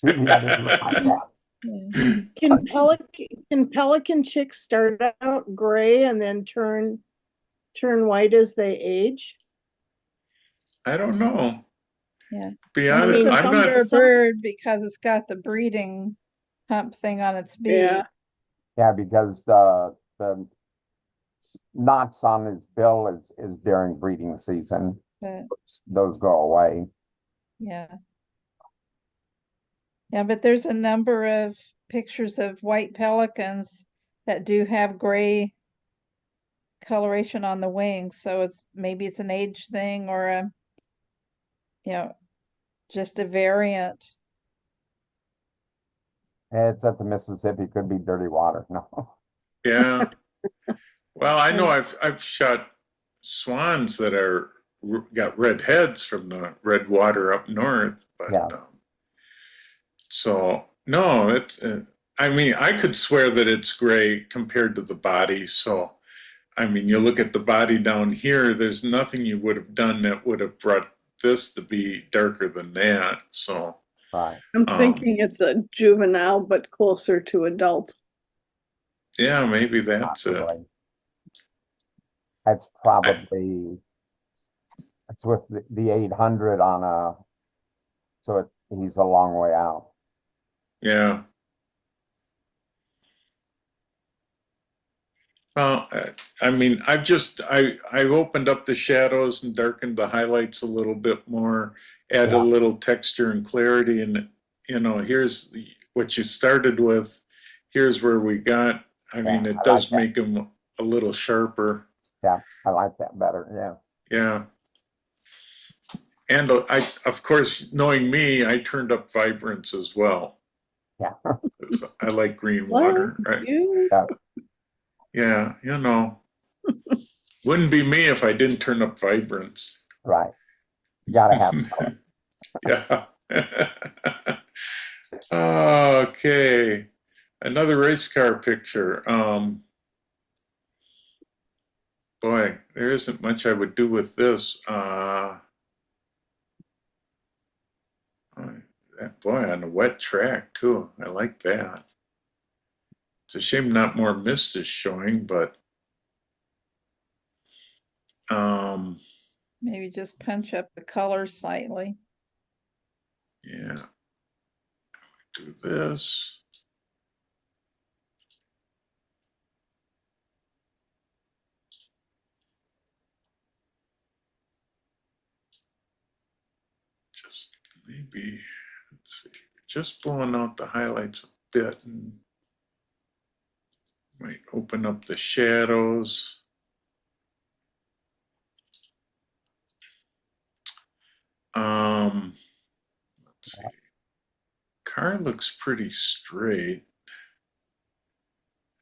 Who the others look like that? Can pelican chicks start out gray and then turn white as they age? I don't know. Yeah. Be And honest, it's a I'm not. summer bird because it's got the breeding hump thing on its beak. Yeah. Yeah, because the knots on his bill is during breeding season. But Those go away. yeah. Yeah, but there's a number of pictures of white pelicans that do have gray coloration on the wings. So it's maybe it's an age thing or a, you know, just a variant. It's at the Mississippi, could be dirty water. No. Yeah. Well, I know I've shot swans that are got red heads from the red water up north, but Yes. So no, it's. I mean, I could swear that it's gray compared to the body. So, I mean, you look at the body down here. There's nothing you would have done that would have brought this to be darker than that. So, Right. I'm thinking it's a juvenile, but closer to adult. Yeah, maybe that's it. That's probably it's with the 800 on a, so he's a long way out. Yeah. Well, I mean, I opened up the shadows and darkened the highlights a little bit more, added a little texture and clarity, and here's what you started with. Here's where we got. I mean, it does make them a little sharper. Yeah, I like that better. Yes. Yeah. And of course, knowing me, I turned up vibrance as well. Yeah. I like green water, right? Yeah, wouldn't be me if I didn't turn up vibrance. Right. You gotta have color. Yeah. Okay. Another race car picture. Boy, there isn't much I would do with this. Boy, on a wet track too. I like that. It's a shame not more mist is showing, but Maybe just punch up the color slightly. yeah. Do this. maybe, let's see, just blowing out the highlights a bit and might open up the shadows. Let's see. Car looks pretty straight.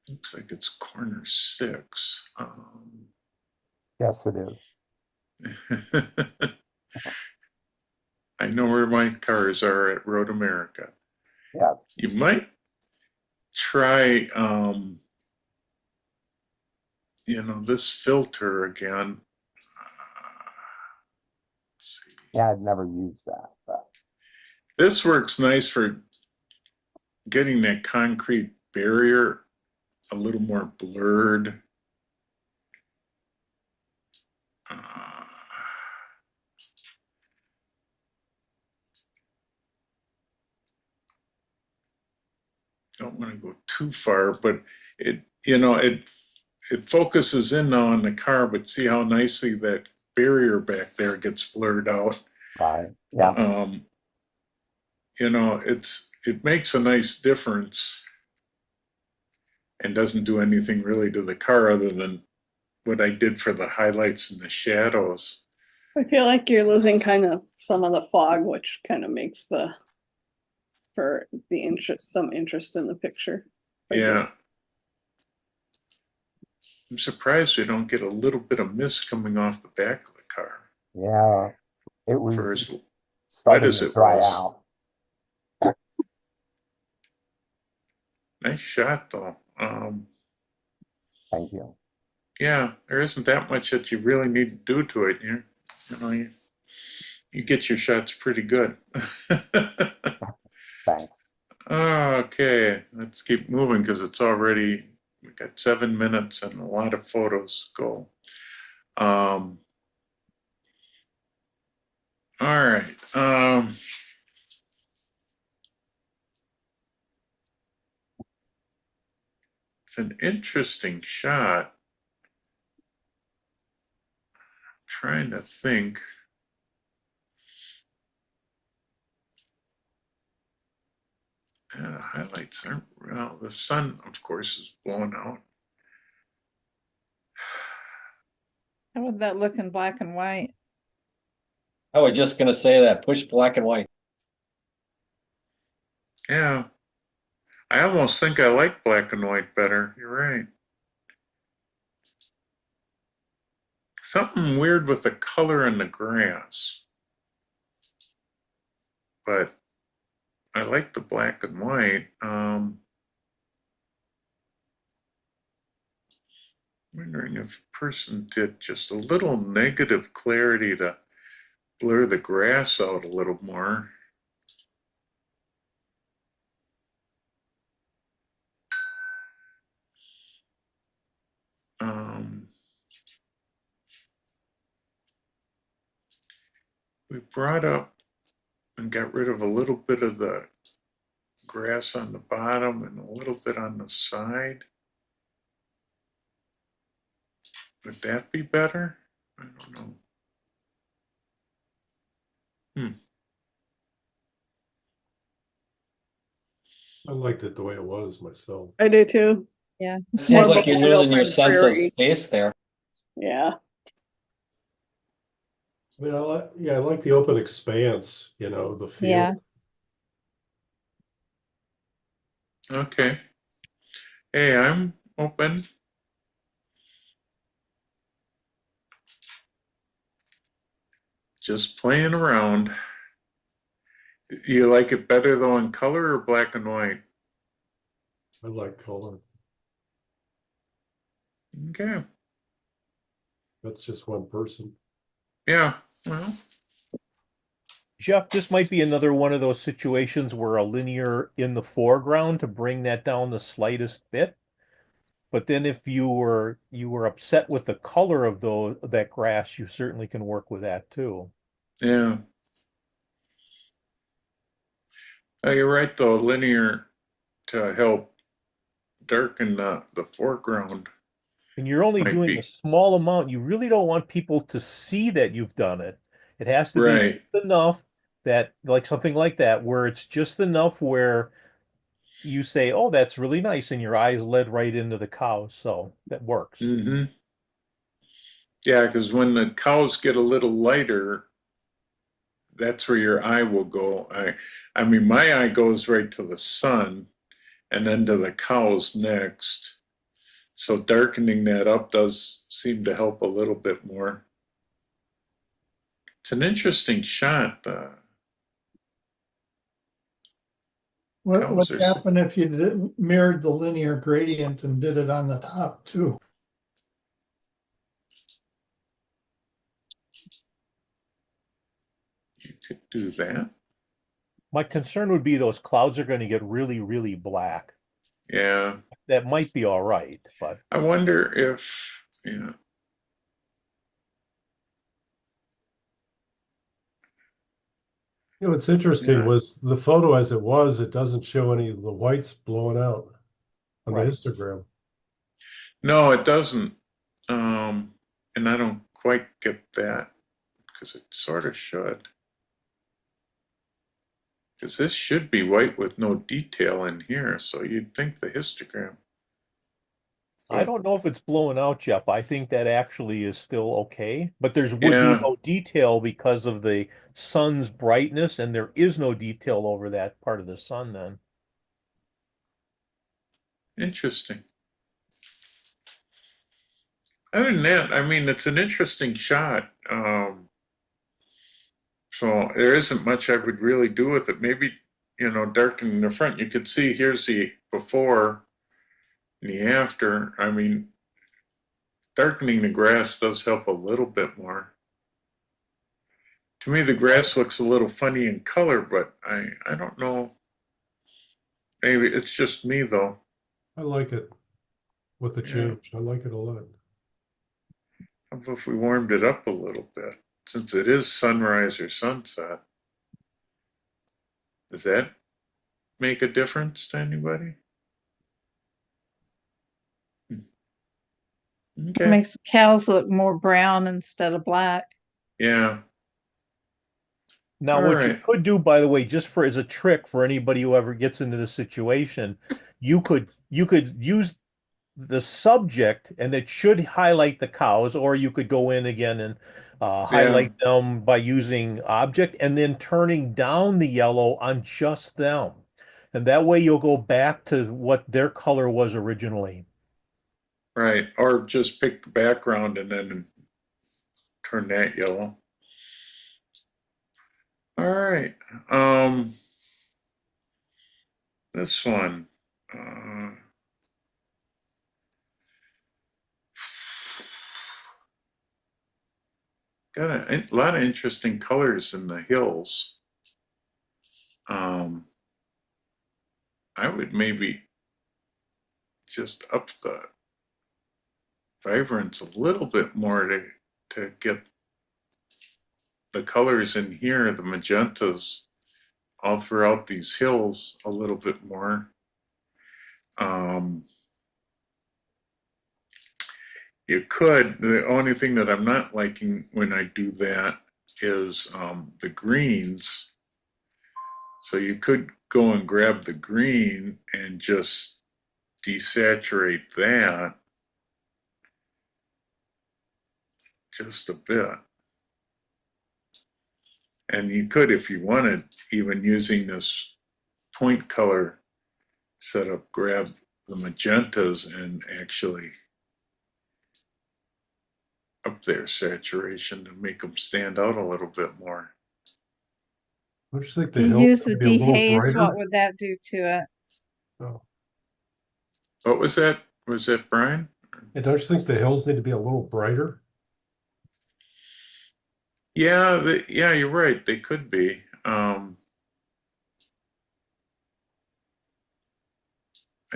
Looks like it's corner 6. Yes, it is. I know where my cars are at Road America. Yes. You might try, this filter again. Let's see. Yeah, I'd never used that. But This works nice for getting that concrete barrier a little more blurred. Don't want to go too far, but it focuses in now on the car, but see how nicely that barrier back there gets blurred out. right. Yeah. It makes a nice difference and doesn't do anything really to the car other than what I did for the highlights and the shadows. I feel like you're losing kind of some of the fog, which kind of makes some interest in the picture. Yeah. I'm surprised we don't get a little bit of mist coming off the back of the car. Yeah. It was For as wet starting as to it dry was. out. Nice shot though. Thank you. Yeah, there isn't that much that you really need to do to it. You get your shots pretty good. Thanks. Okay, let's keep moving because we got 7 minutes and a lot of photos go. All right. It's an interesting shot. Trying to think. Yeah, the highlights aren't, well, the sun, of course, is blowing out. How would that look in black and white? I was just gonna say that, push black and white. Yeah. I almost think I like black and white better. You're right. Something weird with the color in the grass. But I like the black and white. Wondering if a person did just a little negative clarity to blur the grass out a little more. We brought up and got rid of a little bit of the grass on the bottom and a little bit on the side. Would that be better? I don't know. I liked it the way it was myself. I do too. Yeah. It seems like you're More losing your open sense of prairie. space there. Yeah. I mean, I like the open expanse, the feel. Yeah. Okay. Hey, I'm open. Just playing around. You like it better though in color or black and white? I like color. Okay. That's just one person. Yeah. Well, Jeff, this might be another one of those situations where a linear in the foreground to bring that down the slightest bit. But then if you were upset with the color of that grass, you certainly can work with that too. yeah. Oh, you're right though, linear to help darken the foreground. And you're only Might doing be. a small amount. You really don't want people to see that you've done it. It has to be Right. just enough that, like something like that, where it's just enough where you say, oh, that's really nice, and your eyes led right into the cows. So that works. Mm-hmm. Yeah, because when the cows get a little lighter, that's where your eye will go. I mean, my eye goes right to the sun and then to the cows next. So darkening that up does seem to help a little bit more. It's an interesting shot. What Cows would are happen if you mirrored the linear gradient and did it on the top too? You could do that. My concern would be those clouds are going to get really, really black. Yeah. That might be all right, but I wonder if, yeah. You know, what's interesting Yeah. was the photo as it was, it doesn't show any of the whites blowing out on the Right. histogram. No, it doesn't. And I don't quite get that because it sort of should. Because this should be white with no detail in here, so you'd think the histogram. I don't know if it's blowing out, Jeff. I think that actually is still okay, but there would be Yeah, no detail because of the sun's brightness, and there is no detail over that part of the sun then. interesting. Other than that, I mean, it's an interesting shot. So there isn't much I would really do with it. Maybe, darkening the front. You could see here's the before and the after. I mean, darkening the grass does help a little bit more. To me, the grass looks a little funny in color, but I don't know. Maybe it's just me, though. I like it with the Yeah. change. I like it a lot. How about if we warmed it up a little bit? Since it is sunrise or sunset. Does that make a difference to anybody? Okay. Makes the cows look more brown instead of black. Yeah. Now, All what you right. could do, by the way, just for as a trick for anybody who ever gets into the situation, you could use the subject and it should highlight the cows, or you could go in again and highlight them by using object and then turning down the yellow on just them. And that way you'll go back to what their color was originally. Right. Or just pick the background and then turn that yellow. All right. This one. Got a lot of interesting colors in the hills. I would maybe just up the vibrance a little bit more to get the colors in here, the magentas, all throughout these hills a little bit more. You could, the only thing that I'm not liking when I do that is the greens. So you could go and grab the green and just desaturate that just a bit. And you could, if you wanted, even using this point color setup, grab the magentas and actually up their saturation to make them stand out a little bit more. Don't you think If the you hills use should the be a little dehaze, brighter? what would that do to it? Oh. What was that? Was that Brian? And don't you think the hills need to be a little brighter? Yeah, yeah, you're right. They could be. I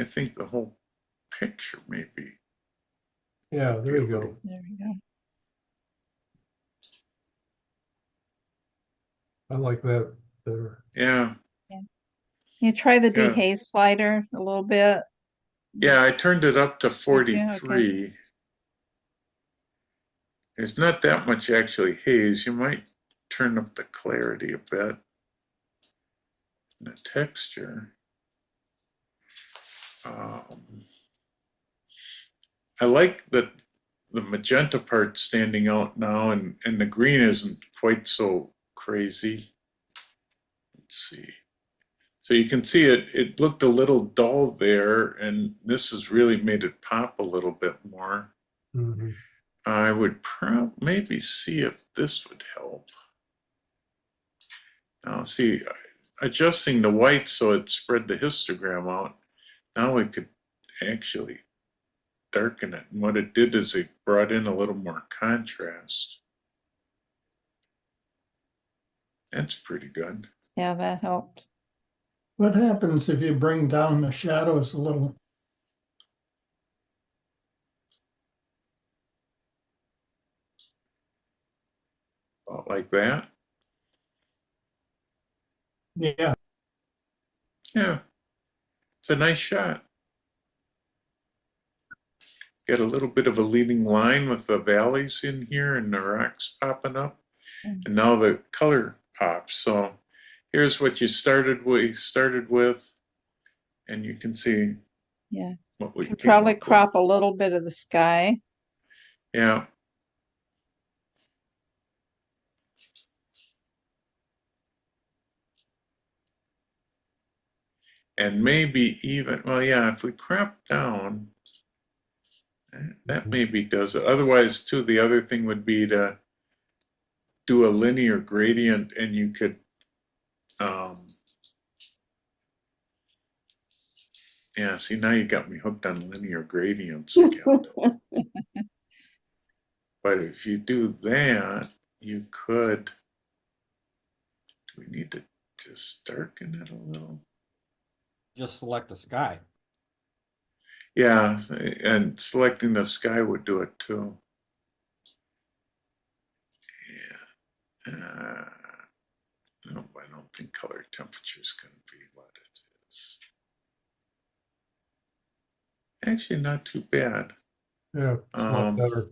think the whole picture maybe. Yeah, there you go. There we go. I like that better. Yeah. You try the Yeah. dehaze slider a little bit. Yeah, I turned it up to Okay. 43. There's not that much actually haze. You might turn up the clarity a bit. the texture. I like that the magenta part standing out now, and the green isn't quite so crazy. Let's see. So you can see it looked a little dull there, and this has really made it pop a little bit more. Mhm. I would maybe see if this would help. Now see, adjusting the white so it spread the histogram out, now we could actually darken it. And what it did is it brought in a little more contrast. That's pretty good. Yeah, that helped. What happens if you bring down the shadows a little? Like that. Yeah. Yeah, it's a nice shot. Get a little bit of a leading line with the valleys in here and the rocks popping up. And now the color pops. So here's what you started with, and you can see Yeah. what we Could came probably up with. crop a little bit of the sky. Yeah. And maybe even, well, yeah, if we crop down, that maybe does it. Otherwise, too, the other thing would be to do a linear gradient, and you could, yeah, see, now you got me hooked on linear gradients again. But if you do that, you could, do we need to just darken it a little? Just select the sky. Yeah, and selecting the sky would do it too. Yeah. No, I don't think color temperature is going to be what it is. Actually, not too bad. Yeah, it's a lot better.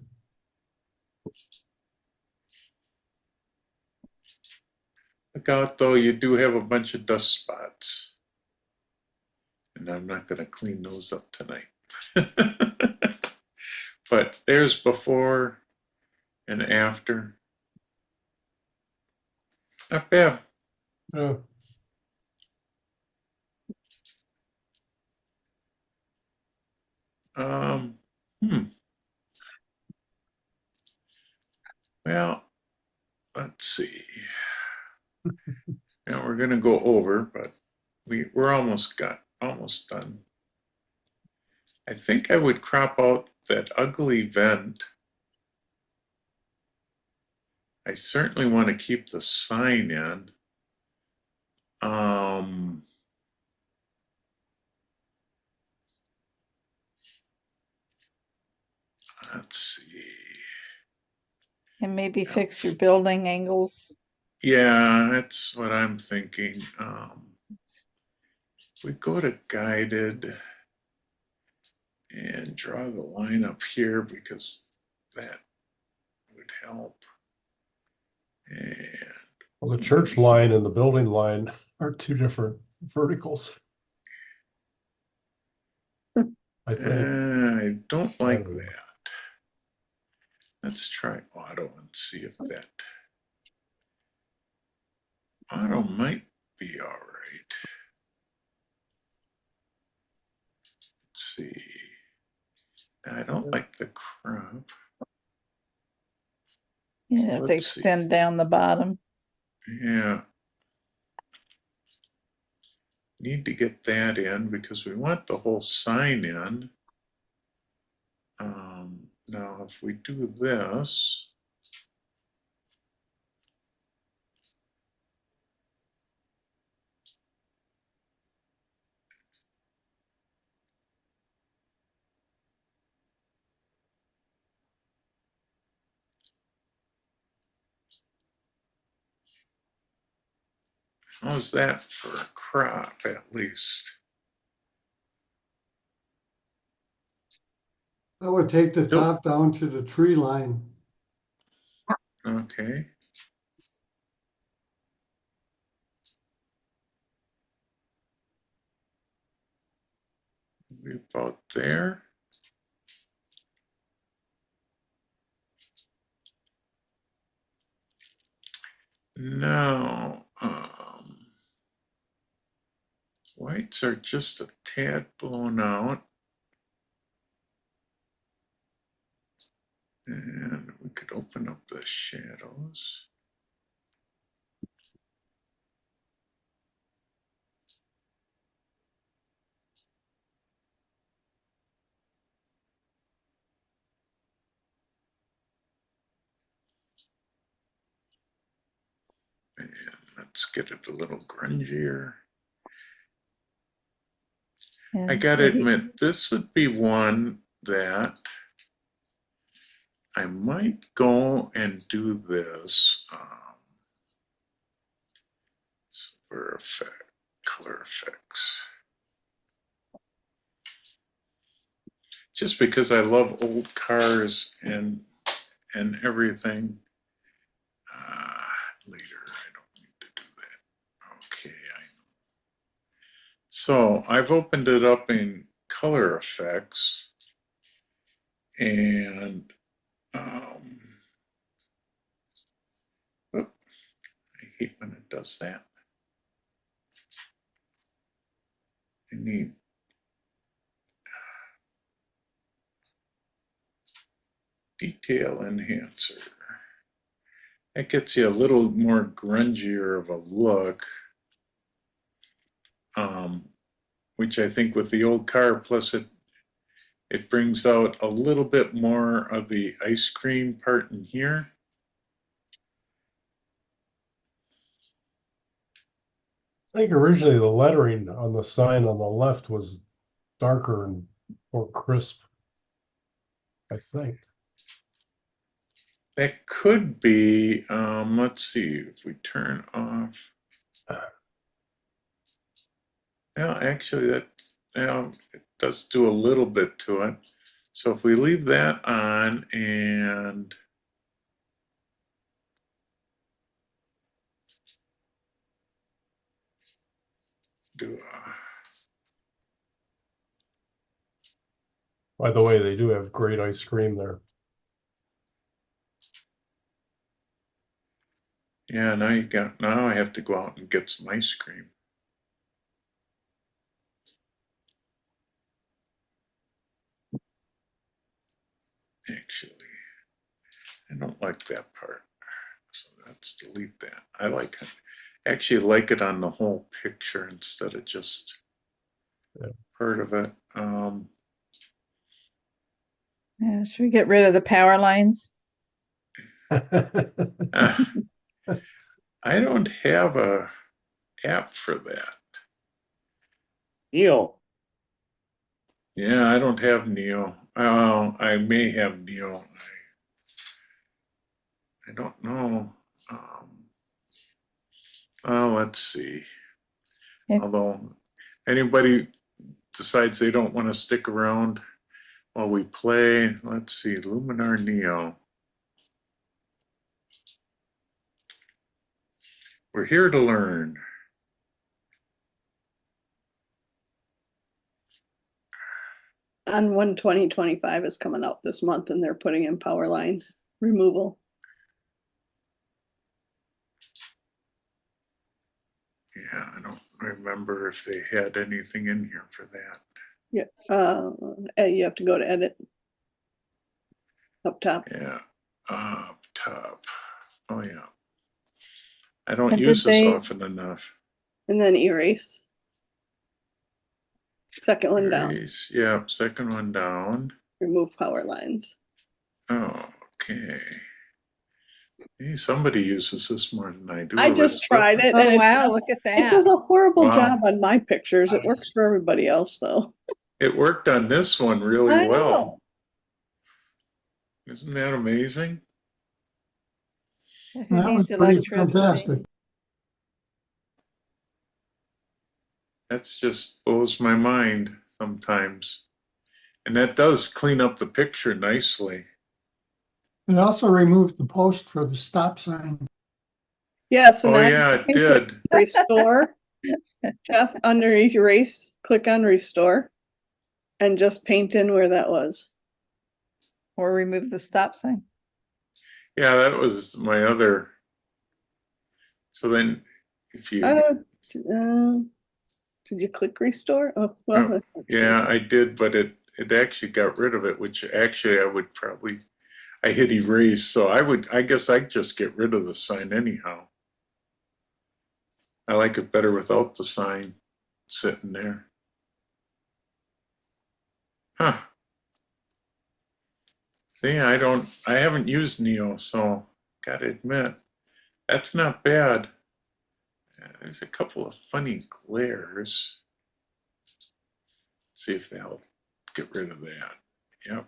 Look out, though, you do have a bunch of dust spots. And I'm not going to clean those up tonight. But there's before and after. Not bad. Yeah. Well, let's see. Now we're going to go over, but we're almost done. I think I would crop out that ugly vent. I certainly want to keep the sign in. Let's see. And maybe fix your building angles. Yeah, that's what I'm thinking. We go to guided and draw the line up here because that would help. And Well, the church line and the building line are two different verticals. I think. I don't like that. Let's try auto and see if that auto might be all right. Let's see. I don't like the crop. You have to extend down the bottom. Yeah. Need to get that in because we want the whole sign in. Now, if we do this, how's that for a crop at least? I would take the top down to the tree line. Okay. maybe about there. Now, whites are just a tad blown out. And we could open up the shadows. And let's get it a little grungier. I And gotta maybe- admit, this would be one that I might go and do this. Silver effect, color effects. Just because I love old cars and everything. Later, I don't need to do that. Okay, I know. So I've opened it up in color effects, and I hate when it does that. I need detail enhancer. That gets you a little more grungier of a look, which I think with the old car, plus it brings out a little bit more of the ice cream part in here. I think originally the lettering on the sign on the left was darker and more crisp. I think. That could be, let's see, if we turn off. Well, actually, it does do a little bit to it. So if we leave that on and do a, By the way, they do have great ice cream there. yeah, now I have to go out and get some ice cream. Actually, I don't like that part. So let's delete that. I like it. Actually like it on the whole picture instead of just part of it. Yeah, should we get rid of the power lines? I don't have a app for that. Neo. Yeah, I don't have Neo. I may have Neo. I don't know. Let's see. Although anybody decides they don't want to stick around while we play, let's see, Luminar Neo. We're here to learn. On 1/20/25 is coming out this month and they're putting in power line removal. Yeah, I don't remember if they had anything in here for that. Yeah, you have to go to edit. Up top. Yeah, up top. Oh yeah. I don't And use did this they- often enough. And then erase. Second one down, Erase. Yeah, second one down. remove power lines. Oh, okay. Hey, somebody uses this more than I do. I just tried it. Oh, and wow, look at It that. does a horrible Wow. job on my pictures. It works for everybody else though. It worked on this one really I well. know. Isn't that amazing? Who That was needs pretty electricity? fantastic. That's just blows my mind sometimes. And that does clean up the picture nicely. It also removed the post for the stop sign. Yes. And Oh then yeah, you it can did. click Restore. Jeff, under erase, click on restore. And just paint in where that was. Or remove the stop sign. Yeah, that was my other. So then if you, Did you click restore? Oh, well. oh, yeah, I did, but it actually got rid of it, which actually I would probably, I hit erase. So I guess I'd just get rid of the sign anyhow. I like it better without the sign sitting there. Huh. See, I haven't used Neo, so gotta admit, that's not bad. There's a couple of funny glares. See if they'll get rid of that. Yep.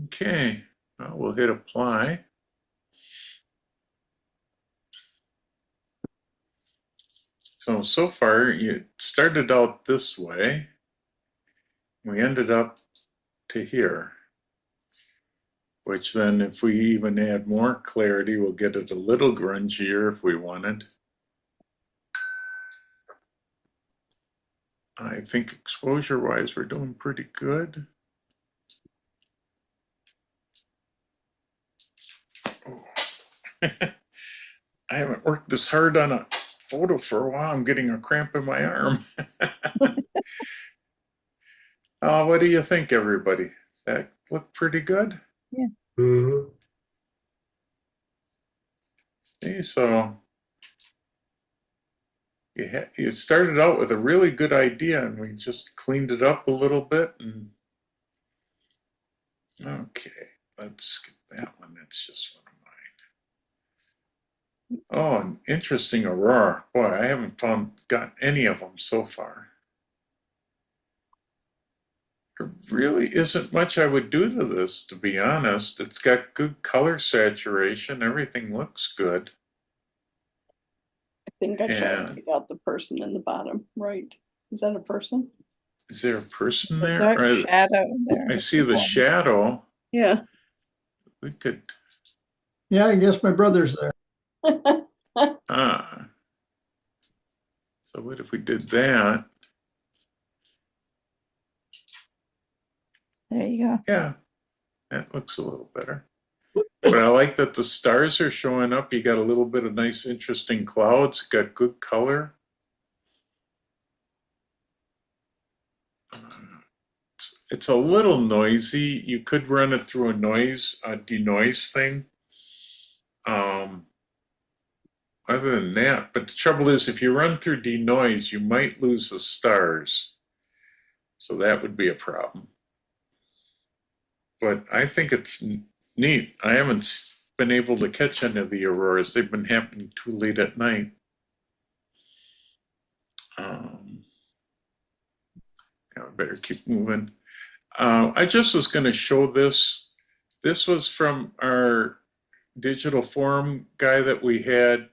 Okay, well, we'll hit apply. So far, you started out this way. We ended up to here, which then if we even add more clarity, we'll get it a little grungier if we wanted. I think exposure-wise, we're doing pretty good. I haven't worked this hard on a photo for a while. I'm getting a cramp in my arm. What do you think, everybody? Does that look pretty good? Yeah. Mhm. Okay, so you started out with a really good idea, and we just cleaned it up a little bit. And okay, let's skip that one. That's just one of mine. Oh, an interesting aurora. Boy, I haven't got any of them so far. There really isn't much I would do to this, to be honest. It's got good color saturation. Everything looks good. I think I tried to And take out the person in the bottom right. Is that a person? is there a person The there? dark Or- shadow there. I see the shadow. Yeah. We could, Yeah, I guess my brother's there. ah. So what if we did that? There you go. Yeah, that looks a little better. But I like that the stars are showing up. You got a little bit of nice, interesting clouds. Got good color. It's a little noisy. You could run it through a denoise thing. Other than that, but the trouble is, if you run through denoise, you might lose the stars. So that would be a problem. But I think it's neat. I haven't been able to catch any of the auroras. They've been happening too late at night. Yeah, I better keep moving. I just was going to show this. This was from our digital forum guy that we had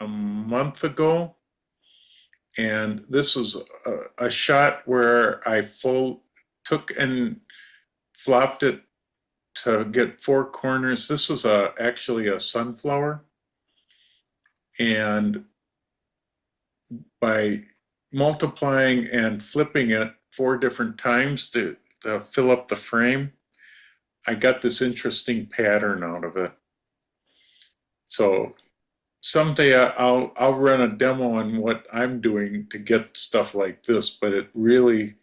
a month ago. And this was a shot where I took and flopped it to get 4 corners. This was actually a sunflower. And by multiplying and flipping it 4 different times to fill up the frame, I got this interesting pattern out of it. So someday I'll run a demo on what I'm doing to get stuff like this, but it really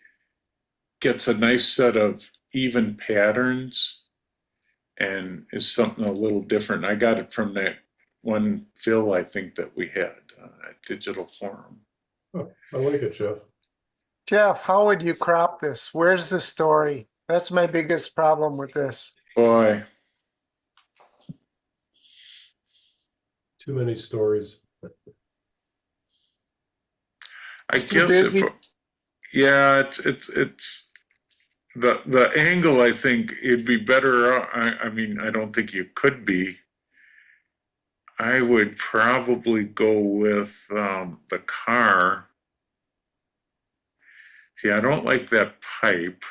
gets a nice set of even patterns and is something a little different. I got it from that one fill I think that we had at Digital Forum. Oh, I like it, Jeff. Jeff, how would you crop this? Where's the story? That's my biggest problem with this. Boy, Too many stories. I It's too guess busy. it's the angle. I think it'd be better. I mean, I don't think you could be. I would probably go with the car. See, I don't like that pipe.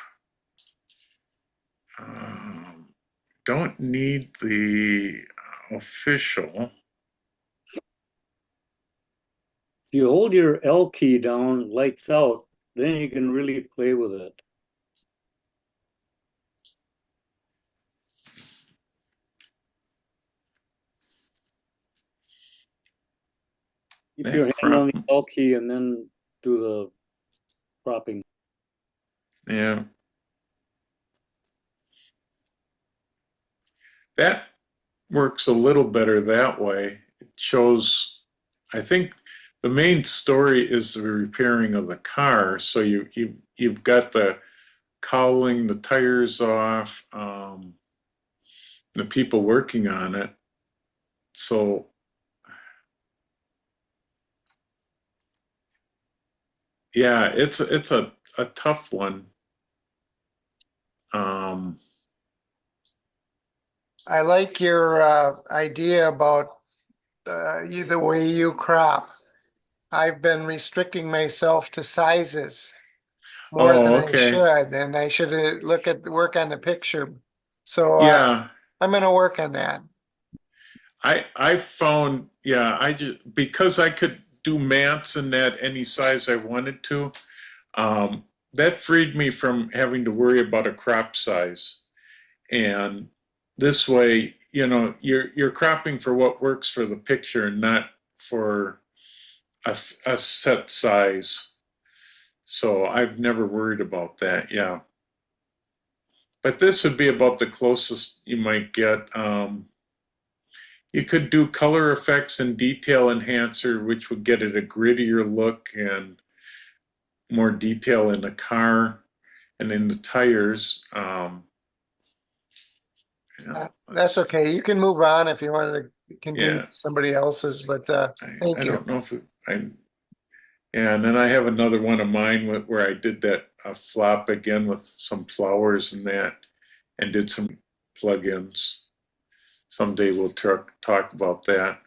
Don't need the official. If you hold your L key down, lights out, then you can really play with it. Keep your hand on the L key and then do the cropping. Yeah. That works a little better that way. It shows, I think the main story is the repairing of the car. So you've got the cowling the tires off, the people working on it. So yeah, it's a tough one. I like your idea about the way you crop. I've been restricting myself to sizes more than I should, and I should work on the picture. So yeah, I'm going to work on that. I found, yeah, I just, because I could do mats and that any size I wanted to, that freed me from having to worry about a crop size. And this way, you know, you're cropping for what works for the picture, not for a set size. So I've never worried about that. Yeah. But this would be about the closest you might get. You could do color effects and detail enhancer, which would get it a grittier look and more detail in the car and in the tires. That's okay. You can move on if you want to continue Yeah. somebody else's, but thank I you. don't know if yeah, and then I have another one of mine where I did that flop again with some flowers and that, and did some plugins. Someday we'll talk about that.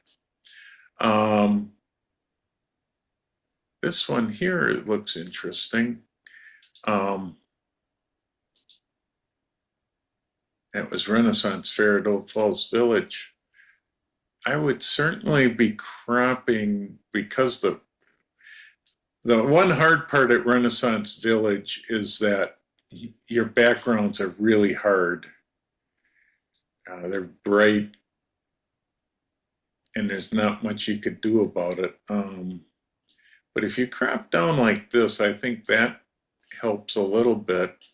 This one here looks interesting. That was Renaissance Fair at Old Falls Village. I would certainly be cropping, because the one hard part at Renaissance Village is that your backgrounds are really hard. They're bright, and there's not much you could do about it. But if you crop down like this, I think that helps a little bit,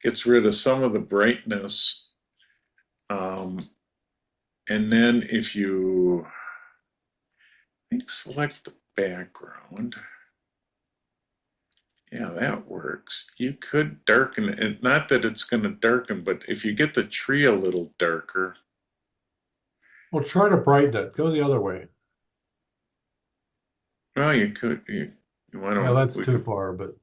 gets rid of some of the brightness. And then if you, I think, select the background, yeah, that works. You could darken it, not that it's going to darken, but if you get the tree a little darker. Well, try to brighten it. Go the other way. Well, you could. You want to? Yeah, that's too far, but.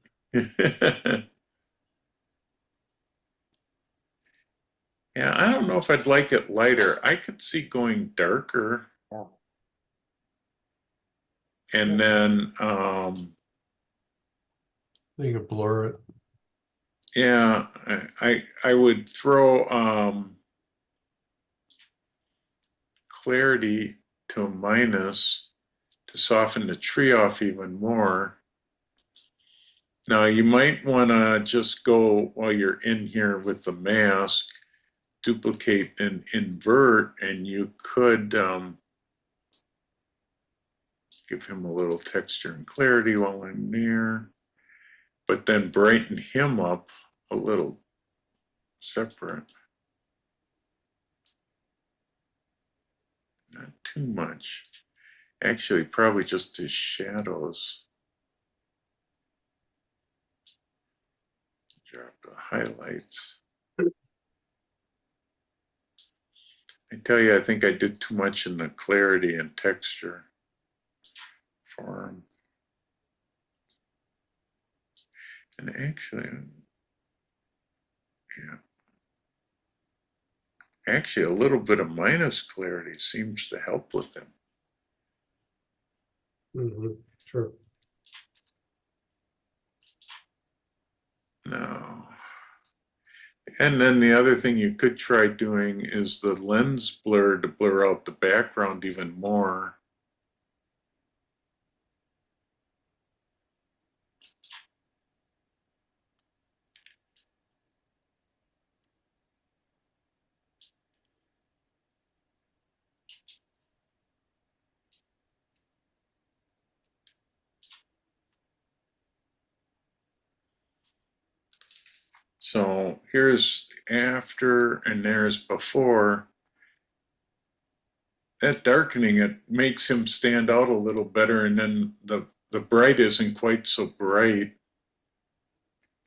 Yeah, I don't know if I'd like it lighter. I could see going darker. Yeah. And then, you could blur it. yeah, I would throw clarity to a minus to soften the tree off even more. Now you might want to just go, while you're in here with the mask, duplicate and invert, and you could give him a little texture and clarity while I'm near, but then brighten him up a little separate. Not too much. Actually, probably just his shadows. Drop the highlights. I tell you, I think I did too much in the clarity and texture for him. And actually, yeah. Actually, a little bit of minus clarity seems to help with him. Mm-hmm. Sure. No. And then the other thing you could try doing is the lens blur to blur out the background even more. So here's after and there's before. That darkening, it makes him stand out a little better, and then the bright isn't quite so bright.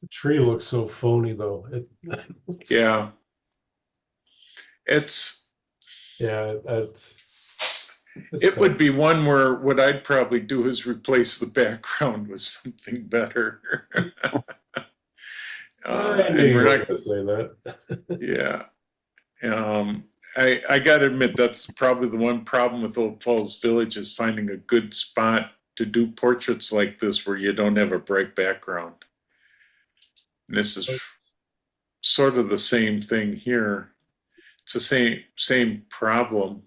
The tree looks so phony though. Yeah. It's it would be one where what I'd probably do is replace the background with something better. I knew and you we're were not gonna say that. yeah. I gotta admit that's probably the one problem with Old Falls Village is finding a good spot to do portraits like this where you don't have a bright background. And this is sort of the same thing here. It's the same problem.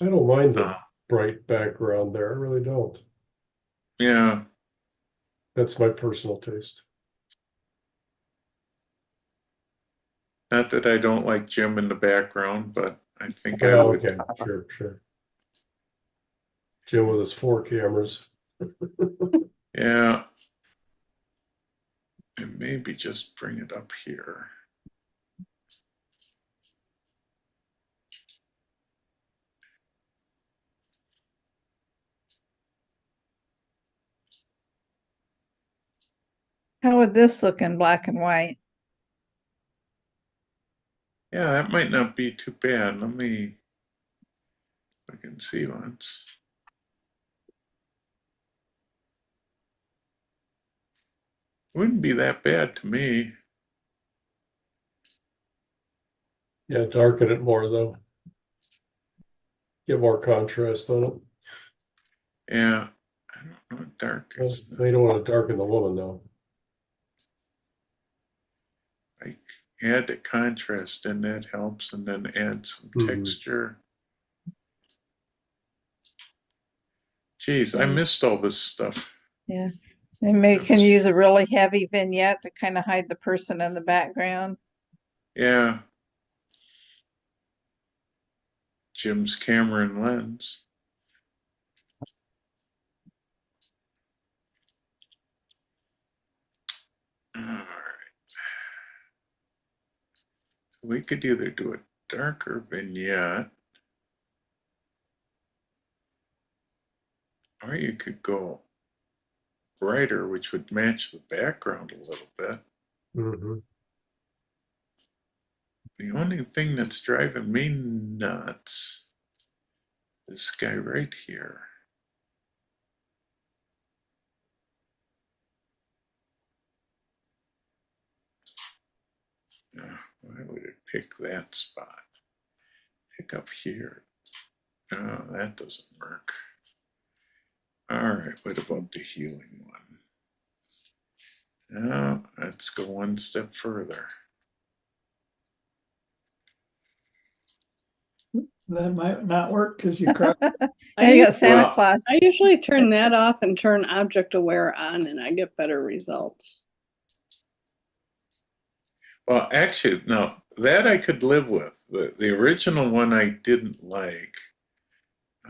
I don't mind the bright background there. I really don't. Yeah. That's my personal taste. Not that I don't like Jim in the background, but I think I Oh, would. okay, sure. Jim with his 4 cameras. Yeah. And maybe just bring it up here. How would this look in black and white? Yeah, that might not be too bad. Let me look and see once. Wouldn't be that bad to me. Yeah, darken it more though. Get more contrast on it. Yeah. I don't know what dark is. They don't want to darken the woman though. I add the contrast and that helps, and then add some texture. Geez, I missed all this stuff. Yeah. And maybe can use a really heavy vignette to kind of hide the person in the background. Yeah. Jim's camera and lens. All right. We could either do a darker vignette, or you could go brighter, which would match the background a little bit. The only thing that's driving me nuts is this guy right here. Why would it pick that spot? Pick up here. Oh, that doesn't work. All right, what about the healing one? Now, let's go one step further. That might not work because you crop. There you go, Santa Claus. I usually turn that off and turn object aware on, and I get better results. Well, actually, no, that I could live with. The original one I didn't like.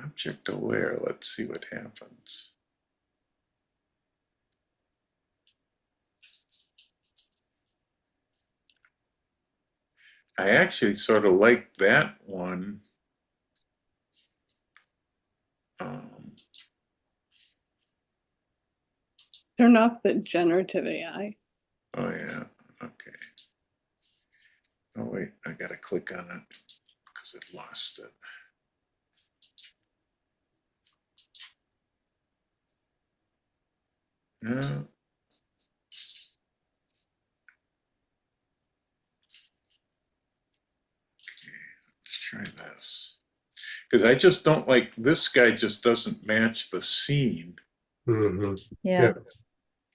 Object aware, let's see what happens. I actually sort of like that one. Turn off the generative AI. Oh, yeah, okay. Oh, wait, I gotta click on it because it lost it. No. Okay, let's try this. Because I just don't like, this guy just doesn't match the scene. Yeah.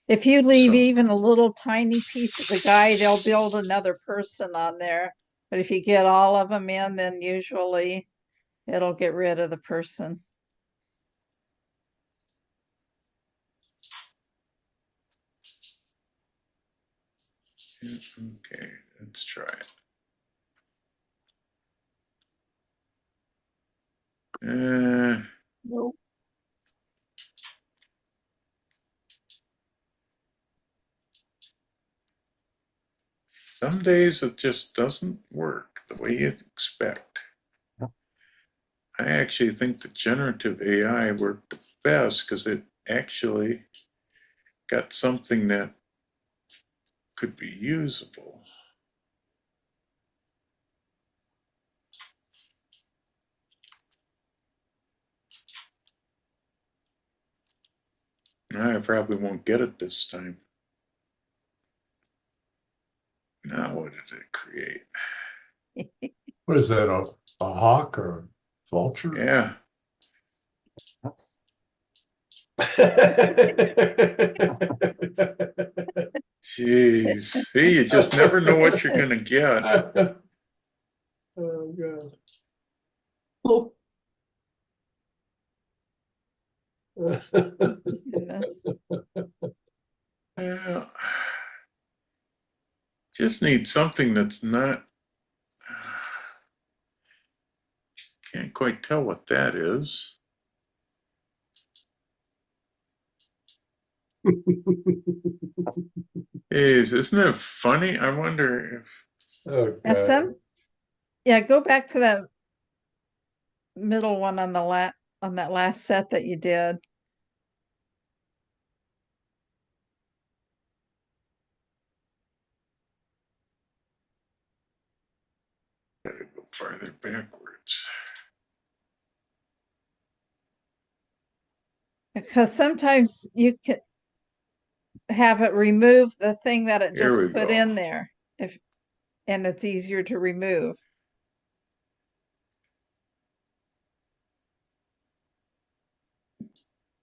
If you leave even a little tiny piece of the guy, they'll build another person on there. But if you get all of them in, then usually it'll get rid of the person. Okay, let's try it. Nope. Some days it just doesn't work the way you expect. I actually think the generative AI worked the best because it actually got something that could be usable. I probably won't get it this time. Now what did it create? What is that, a hawk or a vulture? Yeah. Jeez. See, you just never know what you're gonna get. Oh, God. Goodness. Yeah. Just need something that's not. Can't quite tell what that is. Isn't it funny? I wonder if. Oh, And God. yeah, go back to that middle one on on that last set that you did. Gotta go farther backwards. Because sometimes you can have it remove the thing that it just Here we put go. in there, and it's easier to remove.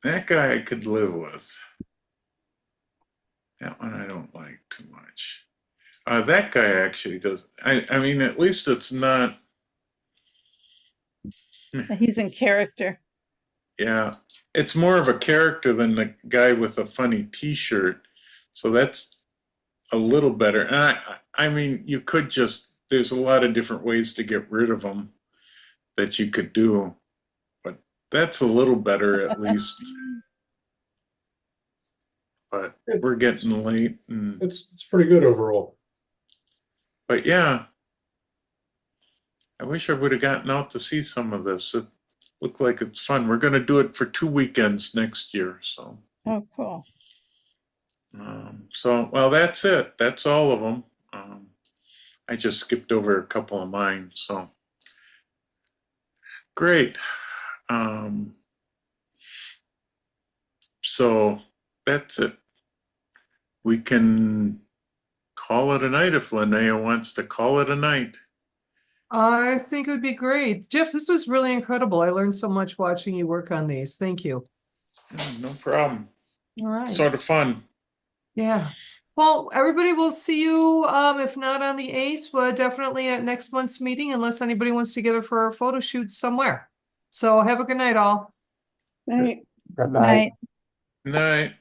That guy I could live with. That one I don't like too much. That guy actually does. I mean, at least it's not. He's in character. Yeah, it's more of a character than the guy with a funny T-shirt. So that's a little better. And I mean, you could just. There's a lot of different ways to get rid of them that you could do, but that's a little better at least. But we're getting late. And, It's pretty good overall. but yeah, I wish I would have gotten out to see some of this. It looked like it's fun. We're going to do it for 2 weekends next year. So, Oh, cool. Well, that's it. That's all of them. I just skipped over a couple of mine. So, great. So that's it. We can call it a night if Linnea wants to call it a night. I think it would be great. Jeff, this was really incredible. I learned so much watching you work on these. Thank you. No problem. All right. Sort of fun. Yeah. Well, everybody will see you, if not on the 8th, but definitely at next month's meeting, unless anybody wants to gather for a photo shoot somewhere. So have a good night, all. Right. Good night. Night. Night.